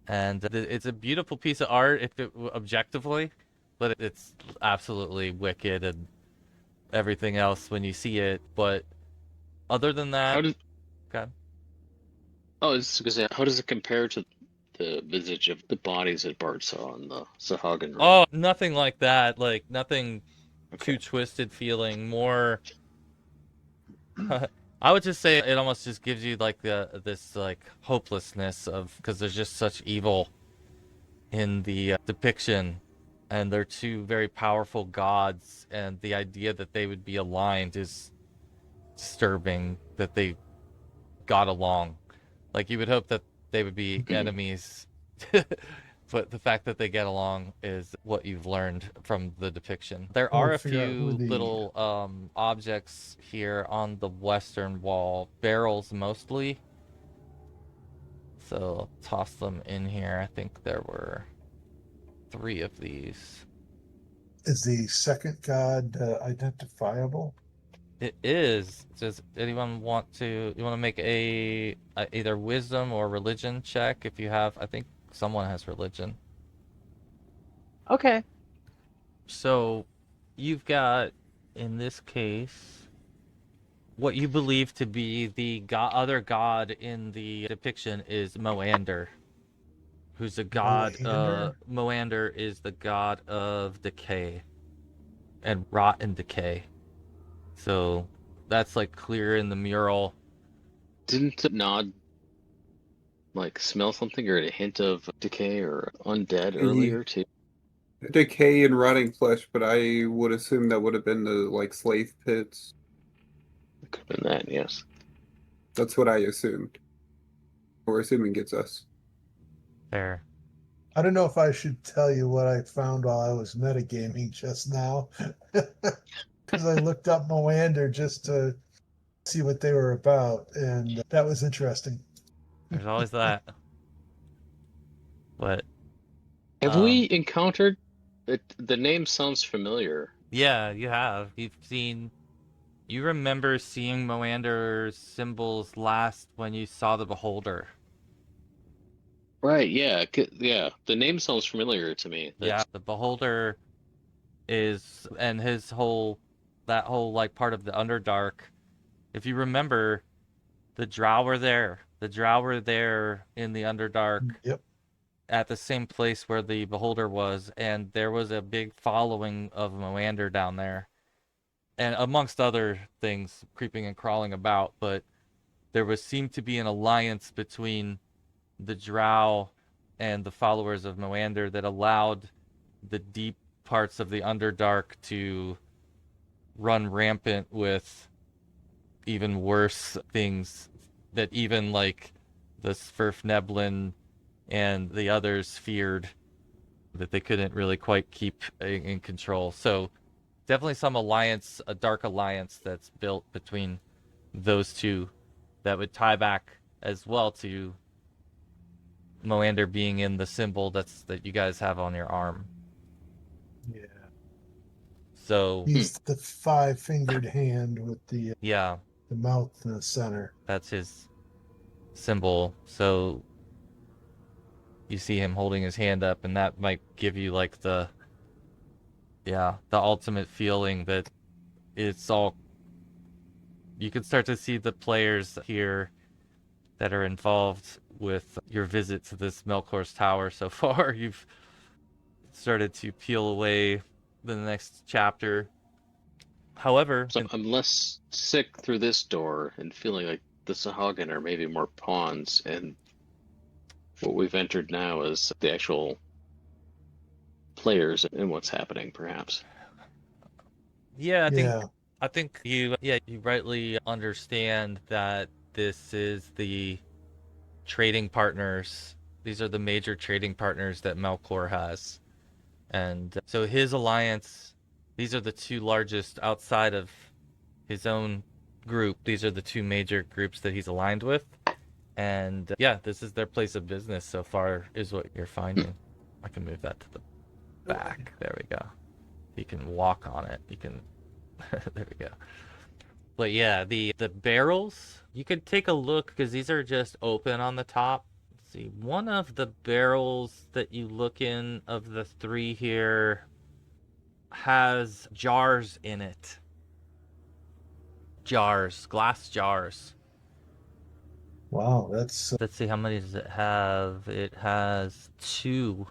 And it's a beautiful piece of art if it objectively, but it's absolutely wicked and everything else when you see it. But other than How that, does God. Oh, I was gonna say, how does it compare to the visage of the bodies that Bart saw in the Sahuagin room? Oh, nothing like that. Like nothing too Okay. twisted feeling. More, I would just say it almost just gives you like this like hopelessness of, because there's just such evil in the depiction, and they're two very powerful gods, and the idea that they would be aligned is disturbing, that they got along. Like you would hope that they would be enemies, but the fact that they get along is what you've learned from the depiction. There We'll are a figure out who few the little objects here on the western wall, barrels mostly. So I'll toss them in here. I think there were 3 of these. is the second god identifiable? It is. Does anyone want to? You want to make a either wisdom or religion check if you have? I think someone has religion. Okay. So, you've got, in this case, what you believe to be the other god in the depiction is Moander, who's a god. Moander? Moander is the god of decay and rot and decay. So that's like clear in the mural. Didn't the nod like smell something or a hint of decay or undead earlier too? Decay and rotting flesh, but I would assume that would have been the like slave pits. It could have been that, yes. That's what I assumed. Or assuming it's us. There. I don't know if I should tell you what I found while I was metagaming just now. Because I looked up Moander just to see what they were about, and that was interesting. There's always that. But Have we encountered it? The name sounds familiar. yeah, you have. You remember seeing Moander's symbols last when you saw the Beholder. Right, yeah. Yeah. The name sounds familiar to me. Yeah, the Beholder is, and that whole like part of the Underdark. If you remember, the drow were there. The drow were there in the Underdark. Yep. At the same place where the Beholder was, and there was a big following of Moander down there, and amongst other things creeping and crawling about. But there seemed to be an alliance between the drow and the followers of Moander that allowed the deep parts of the Underdark to run rampant with even worse things that even like the Svirfneblin and the others feared that they couldn't really quite keep in control. So definitely some alliance, a dark alliance that's built between those two that would tie back as well to Moander being in the symbol that you guys have on your arm. Yeah. So He's the 5-fingered hand with the yeah, mouth in the center. that's his symbol. So you see him holding his hand up, and that might give you like the ultimate feeling that it's all, you can start to see the players here that are involved with your visit to this Melkor's tower so far. You've started to peel away the next chapter. However, So I'm less sick through this door and feeling like the Sahuagin are maybe more pawns, and what we've entered now is the actual players and what's happening, perhaps. yeah, Yeah. I think you rightly understand that this is the trading partners. These are the major trading partners that Melkor has. And so his alliance These are the two largest outside of his own group. These are the two major groups that he's aligned with. And yeah, this is their place of business so far, is what you're finding. I can move that to the back. There we go. You can walk on it. You can. There we go. But yeah, the barrels, you can take a look because these are just open on the top. Let's see, one of the barrels that you look in of the three here has jars in it. Jars, glass jars. Wow, that's Let's see, how many does it have? It has 2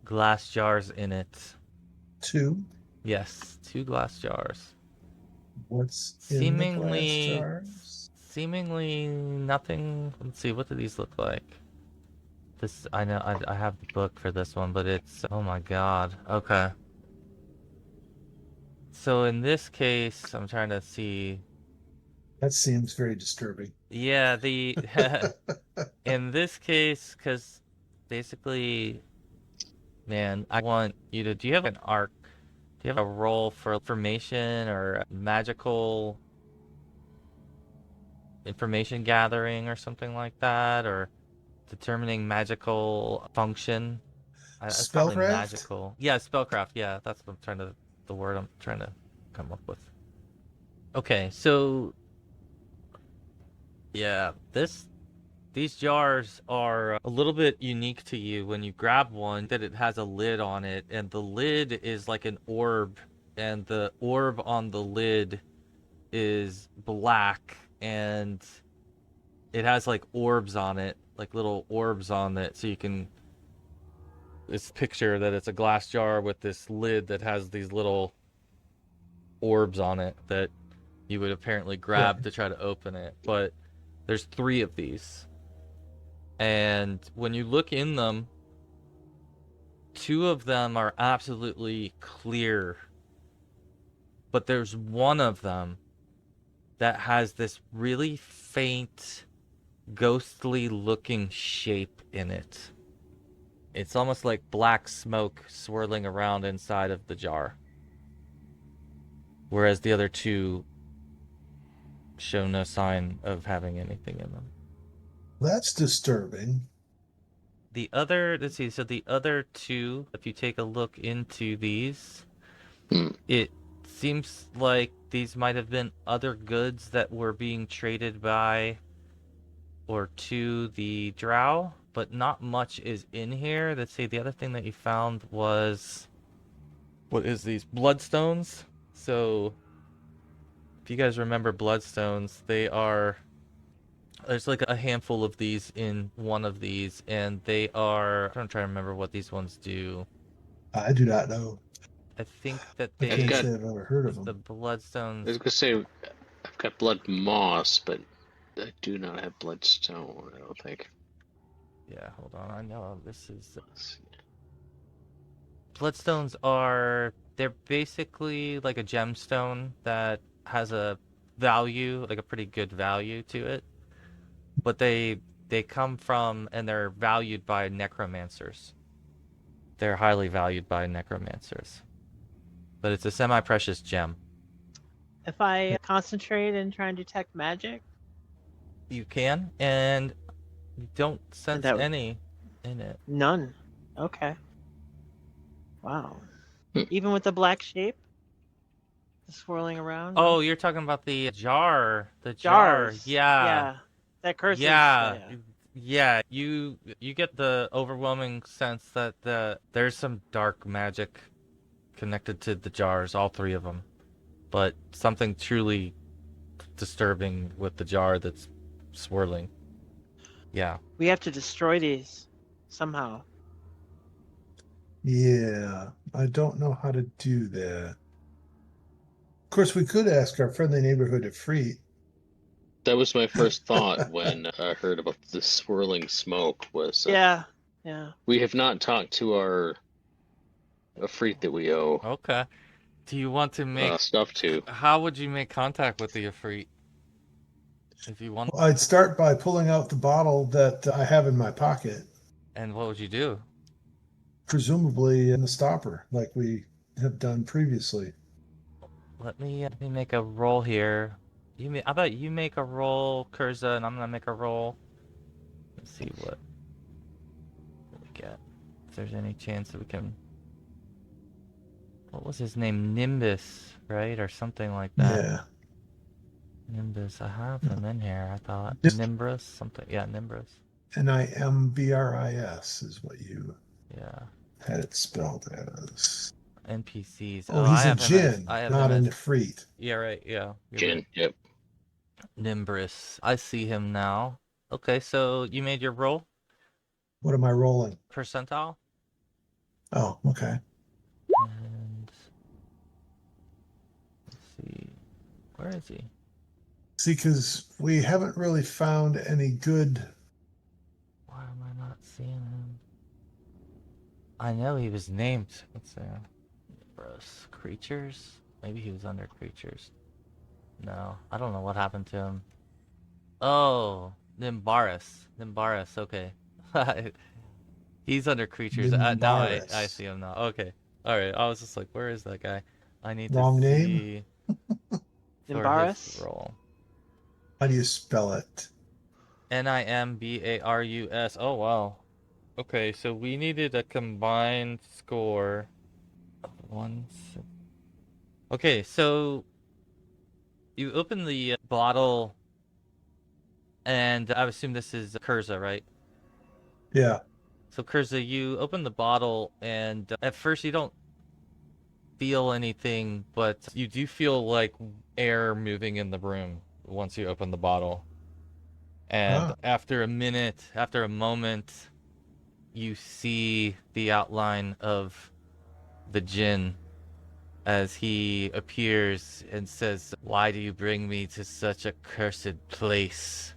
glass jars in it. 2. Yes, 2 glass jars. What's in the glass Seemingly, jars? seemingly nothing. Let's see, what do these look like? This, I know, I have the book for this one, but it's, oh my god. Okay. So in this case, I'm trying to see. That seems very disturbing. Yeah, the in this case, because basically, man, I want you to. Do you have an arc? Do you have a role for information or magical information gathering or something like that, or determining magical function? It's probably Spellcraft? magical. Yeah, spellcraft. Yeah, that's what I'm trying to. The word I'm trying to come up with. Okay, so yeah, these jars are a little bit unique to you when you grab one, that it has a lid on it, and the lid is like an orb, and the orb on the lid is black, and it has like orbs on it, like little orbs on it, so you can this picture that it's a glass jar with this lid that has these little orbs on it that you would apparently grab to try to open it. But there's 3 of these. And when you look in them, 2 of them are absolutely clear. But there's one of them that has this really faint, ghostly looking shape in it. It's almost like black smoke swirling around inside of the jar. Whereas the other 2 show no sign of having anything in them. That's disturbing. The other, let's see, so the other 2, if you take a look into these, it seems like these might have been other goods that were being traded by or to the drow, but not much is in here. Let's see, the other thing that you found was, what is these? Bloodstones. So, if you guys remember bloodstones, they are, there's like a handful of these in one of these, and they are, I'm trying to remember what these ones do. I do not know. I think that I they, can't say I've ever heard of the them. I bloodstones, was gonna say I've got blood moss, but I do not have bloodstone. I don't think. yeah, hold on, I know this is, Let's see. bloodstones are, they're basically like a gemstone that has a value, like a pretty good value to it. But they come from, and they're valued by necromancers. They're highly valued by necromancers. But it's a semi-precious gem. If I concentrate and try and detect magic, You can, and you don't sense that would- any in it. none. Okay. Wow. Hmm. Even with the black shape swirling around. Oh, you're talking about the jar. The jar. Jars. Yeah. Yeah. That curses. Yeah. Yeah. You get the overwhelming sense that there's some dark magic connected to the jars, all 3 of them. But something truly disturbing with the jar that's swirling. Yeah. We have to destroy these somehow. Yeah, I don't know how to do that. Of course, we could ask our friendly neighborhood of Free. That was my first thought when I heard about the swirling smoke. Was Yeah. we have not talked to our Ifrit that we owe Okay. Do you want to make stuff to. how would you make contact with the Ifrit? If you want, I'd start by pulling out the bottle that I have in my pocket, and what would you do? presumably in the stopper, like we have done previously. Let me make a roll here. How about you make a roll, Kurza, and I'm gonna make a roll. Let's see what we get. If there's any chance that we can. What was his name? Nimbus, right, or something like that. Yeah. Nimbus. I have him in here. I thought Just- Nimbus, something. Yeah, Nimbus. Nimbris is what you Yeah. had it spelled as. NPCs. Oh, I he's a have him as. Djinn, I have not him a as. Nefrit. Yeah, right. Yeah. You're Djinn. right. Yep. Nimbus. I see him now. Okay, so you made your roll What am I rolling? percentile. Oh, okay. And let's see, where is he? See, because we haven't really found any good. Why am I not seeing him? I know he was named. Let's see. Nimbus. Creatures? Maybe he was under creatures. No, I don't know what happened to him. Oh, Nimbaris. Okay. He's under creatures. Now I Nimbris. see him now. Okay. All right. I was just like, where is that guy? I need Wrong to name? see for his Nimbaris? role. How do you spell it? Nimbarus. Oh wow. Okay, so we needed a combined score of 1. Okay, so you open the bottle, and I assume this is Kurza, right? Yeah. So Kurza, you open the bottle, and at first you don't feel anything, but you do feel like air moving in the room once you open the bottle. And after a moment, you see the outline of the Djinn as he appears and says, "Why do you bring me to such a cursed place?"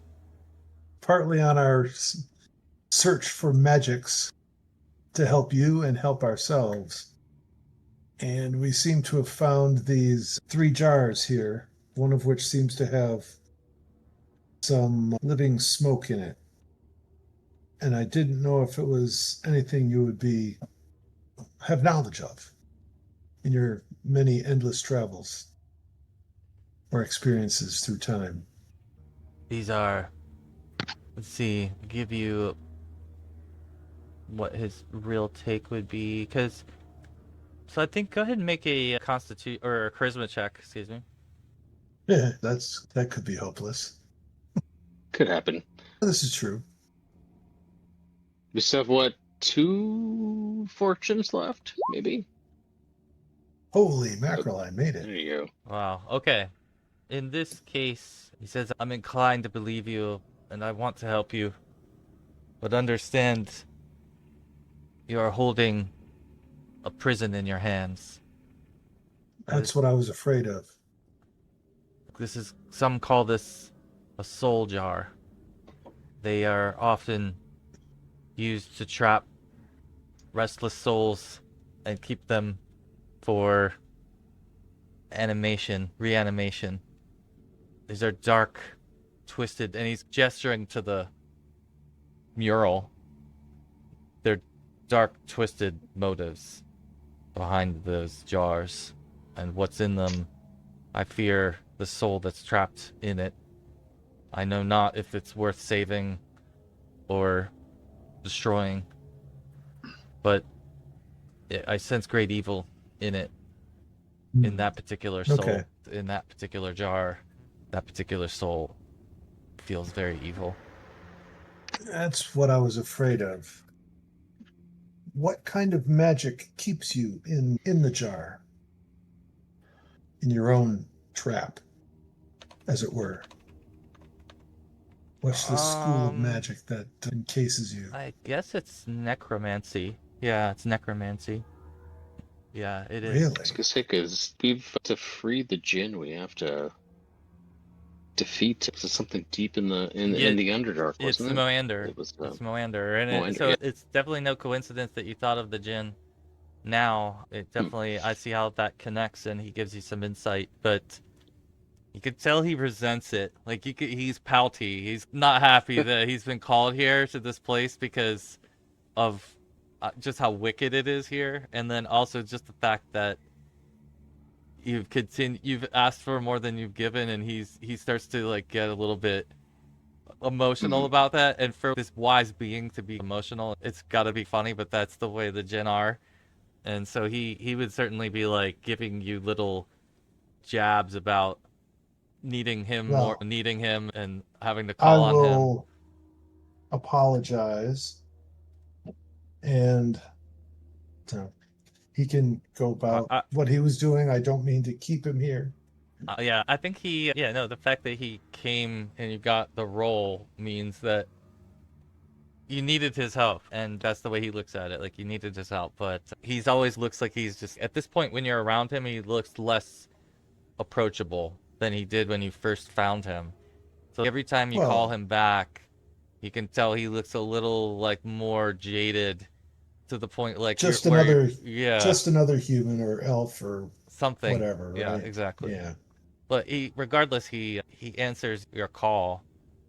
Partly on our search for magics to help you and help ourselves. And we seem to have found these 3 jars here, one of which seems to have some living smoke in it. And I didn't know if it was anything you would have knowledge of in your many endless travels or experiences through time. These are, let's see, give you what his real take would be, because so I think go ahead and make a constitute or a charisma check, excuse me. Yeah, that could be hopeless. Could happen. This is true. We still have what, 2 fortunes left? Maybe. Holy mackerel, I made There it. you go. Wow. Okay. In this case, he says, "I'm inclined to believe you, and I want to help you, but understand you are holding a prison in your hands. That's what I was afraid of. Some call this a soul jar. They are often used to trap restless souls and keep them for reanimation. These are dark, twisted, and he's gesturing to the mural. They're dark, twisted motives behind those jars, and what's in them, I fear the soul that's trapped in it. I know not if it's worth saving or destroying, but I sense great evil in it, in that particular soul, Okay. in that particular jar. That particular soul feels very evil." That's what I was afraid of. What kind of magic keeps you in the jar? In your own trap, as it were. What's the school of magic that encases you? I guess it's necromancy. Yeah, it's necromancy. Yeah, it is. Really? I was gonna say, because to free the Djinn, we have to defeat something deep in the Underdark, It's wasn't the it? Moander. It was It's Moander, and Moander, so yeah. it's definitely no coincidence that you thought of the Djinn. Now, it definitely, I see how that connects, and he gives you some insight, but you could tell he resents it. Like, he's pouty. He's not happy that he's been called here to this place because of just how wicked it is here, and then also just the fact that you've asked for more than you've given, and he starts to like get a little bit emotional about that. And for this wise being to be emotional, it's got to be funny, but that's the way the Djinn are. And so he would certainly be like giving you little jabs about Well, needing him and having to I call on him. will apologize, and he can go about I, what he was doing. I don't mean to keep him here. yeah, I think no, the fact that he came and you got the role means that you needed his help, and that's the way he looks at it. Like, you needed his help, but he's always looks like he's just, at this point when you're around him, he looks less approachable than he did when you first found him. So every time you call Well, him back, you can tell he looks a little like more jaded, to the point like just you're another, yeah, just another human or elf or something. whatever, Yeah, right? exactly. Yeah, But regardless, he answers your call,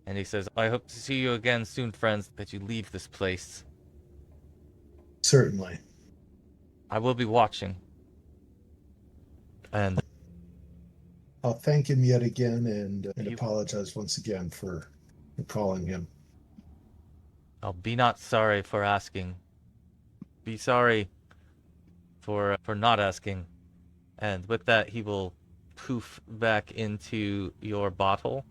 and he says, "I hope to see you again soon, friends. That you leave this place. certainly. I will be watching." And I'll thank him yet again and he, apologize once again for calling him. I'll be not sorry for asking. Be sorry for not asking. And with that, he will poof back into your bottle.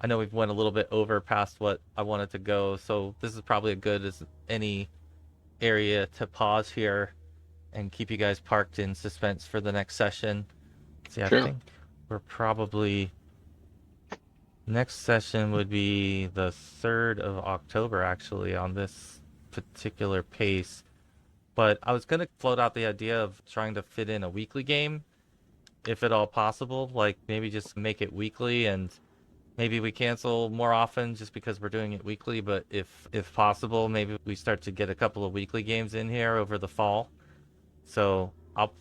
I know we've went a little bit over past what I wanted to go, so this is probably as good as any area to pause here and keep you guys parked in suspense for the next session. See, I Sure. think we're probably... Next session would be the 3rd of October, actually, on this particular pace. But I was going to float out the idea of trying to fit in a weekly game, if at all possible. Like, maybe just make it weekly, and maybe we cancel more often just because we're doing it weekly. But if possible, maybe we start to get a couple of weekly games in here over the fall. So I'll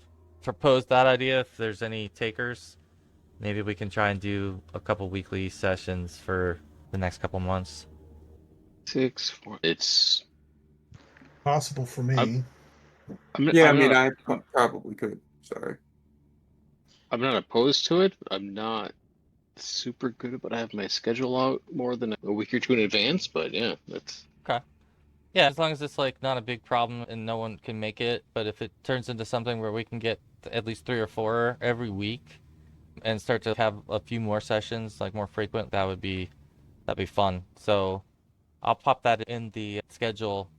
propose that idea if there's any takers. Maybe we can try and do a couple weekly sessions for the next couple months. 6, 4. It's. Possible for me. Yeah, I'm not. I probably could. Sorry. I'm not opposed to it. I'm not super good about. I have my schedule out more than a week or two in advance. But yeah, that's. Okay. Yeah, as long as it's like not a big problem and no one can make it, but if it turns into something where we can get at least 3 or 4 every week and start to have a few more sessions, like more frequent, that'd be fun. So I'll pop that in the schedule.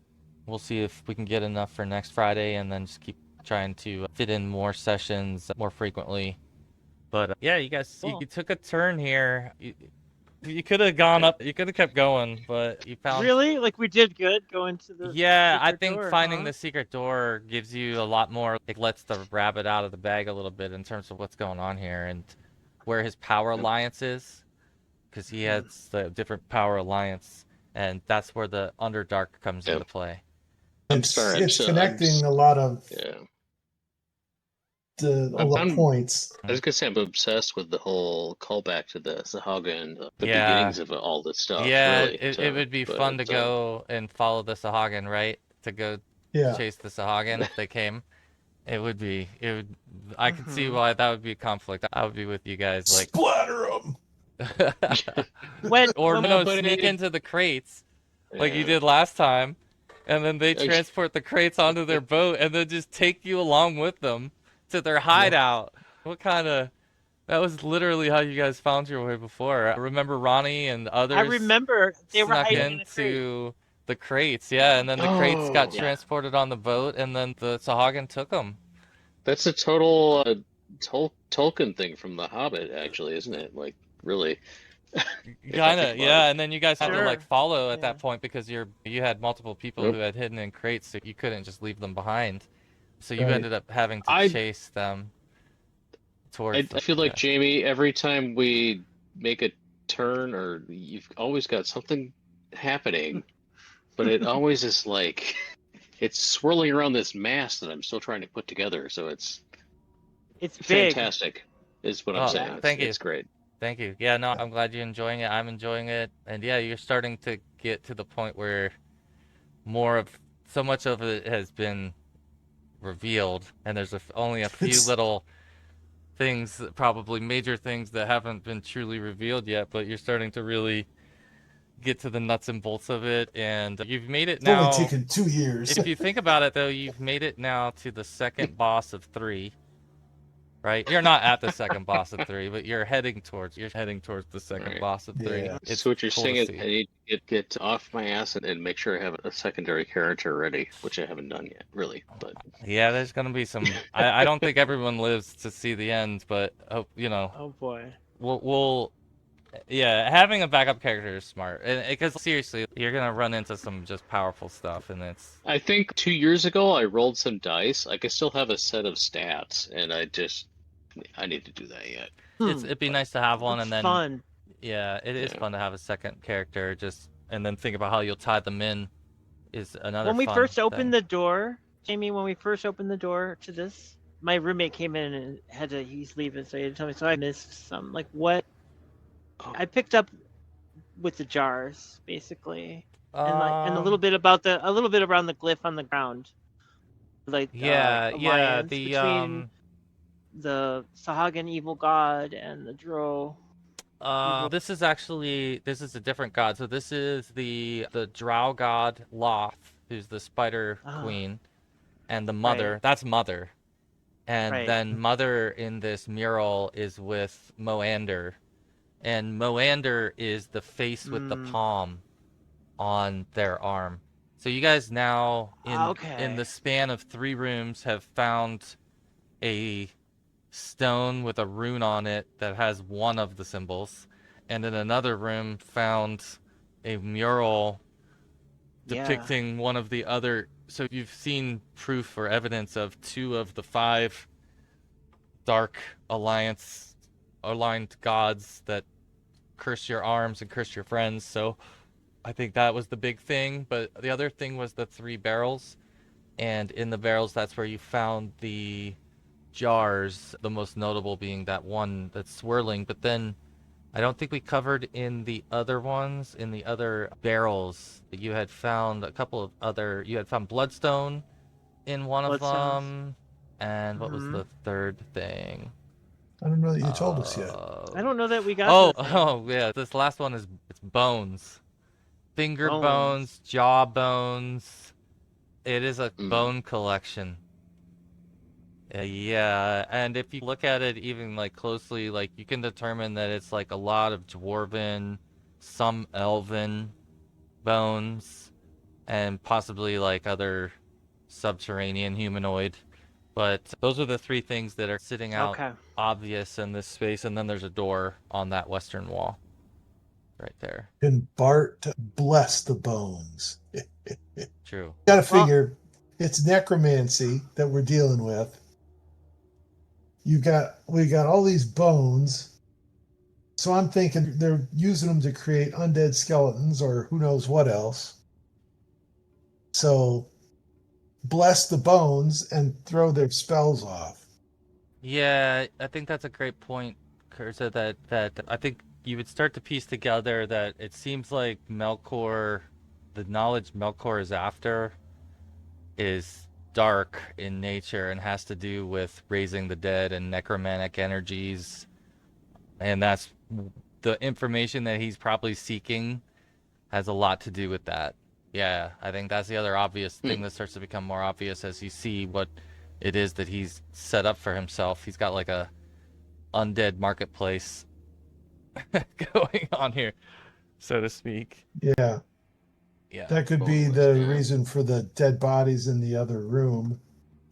We'll see if we can get enough for next Friday, and then just keep trying to fit in more sessions more frequently. But yeah, you guys, you took a turn here. You could have gone up. You could have kept going, but you found. Really? Like we did good going to the Yeah, I secret think door, finding huh? the secret door gives you a lot more. It lets the rabbit out of the bag a little bit in terms of what's going on here and where his power alliance is, because he has the different power alliance, and that's where the Underdark comes Yeah. into play. I'm sorry. It's connecting a lot of Yeah. all the I'm points. I was gonna say I'm obsessed with the whole callback to the Sahuagin, the Yeah. beginnings of all this stuff. Yeah, Really, it would be fun to go and follow the Sahuagin, right? To go Yeah, chase the Sahuagin if they came. It would be. It would. I could see why that would be a conflict. I would be with you guys, like. splatter them. Or When- no, but sneak it- into the crates like you Yeah. did last time, and then they Okay. transport the crates onto their boat and then just take you along with them to their hideout. What kind of? That was literally how you guys found your way before. I remember Ronnie and others I remember they were snuck hiding in a crate. into the crates, yeah, and then the crates got Oh. transported on the boat, and then the Sahuagin took them. That's a total Tolkien thing from The Hobbit, actually, isn't it? Like, really. If I Kind think of, about yeah, it. and then you guys had to like Sure. follow at Yeah. that point because you had multiple people Yep. who had hidden in crates, so you couldn't just leave them behind. So you Right. ended up having to I- chase them I towards. feel like, Jamie, every time we make a turn, or you've always got something happening, but it always is like it's swirling around this mass that I'm still trying to put together. So it's It's big. fantastic, is what I'm Oh, saying. thank you. It's great. Thank you. Yeah, no, I'm glad you're enjoying it. I'm enjoying it, and yeah, you're starting to get to the point where so much of it has been revealed, and there's only a few It's- little things, probably major things that haven't been truly revealed yet, but you're starting to really get to the nuts and bolts of it, and you've made it It's only now. taken 2 years. If you think about it, though, you've made it now to the second boss of 3. Right, you're not at the second boss of 3, but you're heading towards the second Right. boss of 3. Yeah. It's So what you're cool saying to is see. I need to get off my ass and make sure I have a secondary character ready, which I haven't done yet, really. But Yeah, there's gonna be some. I don't think everyone lives to see the end, but you know, Oh boy. we'll yeah, having a backup character is smart, and because seriously, you're gonna run into some just powerful stuff, and it's I think 2 years ago I rolled some dice. I could still have a set of stats, and I need to do that yet. it'd be nice to have one, That's and then fun. yeah, it is Yeah. fun to have a second character, just and then think about how you'll tie them in is another When we fun first thing. opened the door, Jamie, when we first opened the door to this, my roommate came in and he's leaving, so he had to tell me. So I missed some. Like what Oh. I picked up with the jars, basically, and a Um, little bit around the glyph on the ground, like yeah, alliance the between the Sahuagin evil god and the drow. this is a different god. So this is the drow god Loth, who's the spider queen, and the mother. Right. That's mother, and Right. then mother in this mural is with Moander, and Moander is the face with the palm on their arm. So you guys now in the span of 3 rooms have found a stone with a rune on it that has one of the symbols, and in another room found a mural depicting one of the other. So you've seen proof or evidence of 2 of the 5 dark alliance aligned gods that curse your arms and curse your friends. So I think that was the big thing, but the other thing was the 3 barrels, and in the barrels that's where you found the jars, the most notable being that one that's swirling. But then I don't think we covered in the other ones, in the other barrels. You had found a couple of other, you had found bloodstone in one of them, and what was the third thing? I don't know that you told us yet. I don't know that we got. Oh yeah, this last one is it's bones, finger bones, jaw bones. It is a bone collection. Yeah, and if you look at it even like closely, like you can determine that it's like a lot of dwarven, some elven bones, and possibly like other subterranean humanoid. But those are the 3 things that are sitting out obvious in this space, and then there's a door on that western wall right there. And Bart bless the bones. True. Gotta figure it's necromancy that we're dealing with. We got all these bones, so I'm thinking they're using them to create undead skeletons or who knows what else. So bless the bones and throw their spells off. Yeah, I think that's a great point, Kurza, that I think you would start to piece together that it seems like Melkor, the knowledge Melkor is after, is dark in nature and has to do with raising the dead and necromantic energies, and that's the information that he's probably seeking has a lot to do with that. Yeah, I think that's the other obvious thing that starts to become more obvious as you see what it is that he's set up for himself. He's got like a undead marketplace going on here, so to speak. Yeah. Yeah. That could be the reason for the dead bodies in the other room.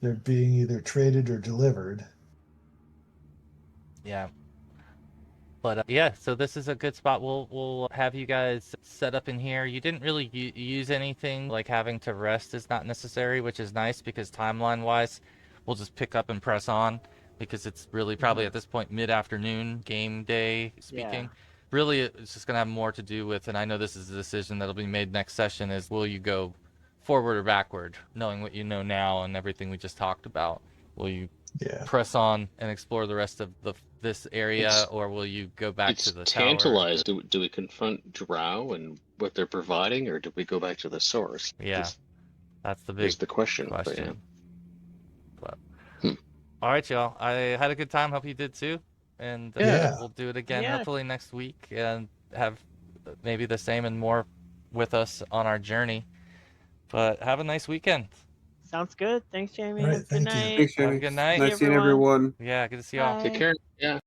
They're being either traded or delivered. Yeah. But yeah, so this is a good spot. We'll have you guys set up in here. You didn't really use anything, like having to rest is not necessary, which is nice because timeline-wise, we'll just pick up and press on because it's really probably at this point mid-afternoon, game day speaking. Yeah. Really, it's just going to have more to do with, and I know this is a decision that'll be made next session, is will you go forward or backward, knowing what you know now and everything we just talked about? Will you press on and explore the rest of this area, or will you go back to the tantalized. Tower? Do we confront drow and what they're providing, or do we go back to the source? Yeah, that's the big question. But, All right, y'all. I had a good time. Hope you did too. And Yeah. we'll do it again Yeah. hopefully next week and have maybe the same and more with us on our journey. But have a nice weekend. Sounds good. Thanks, Jamie. All right, Have a good thank you. night. Thanks, Have a Jamie. good night. Nice seeing everyone. everyone. Yeah, good to see y'all. Bye. Take care. Yeah.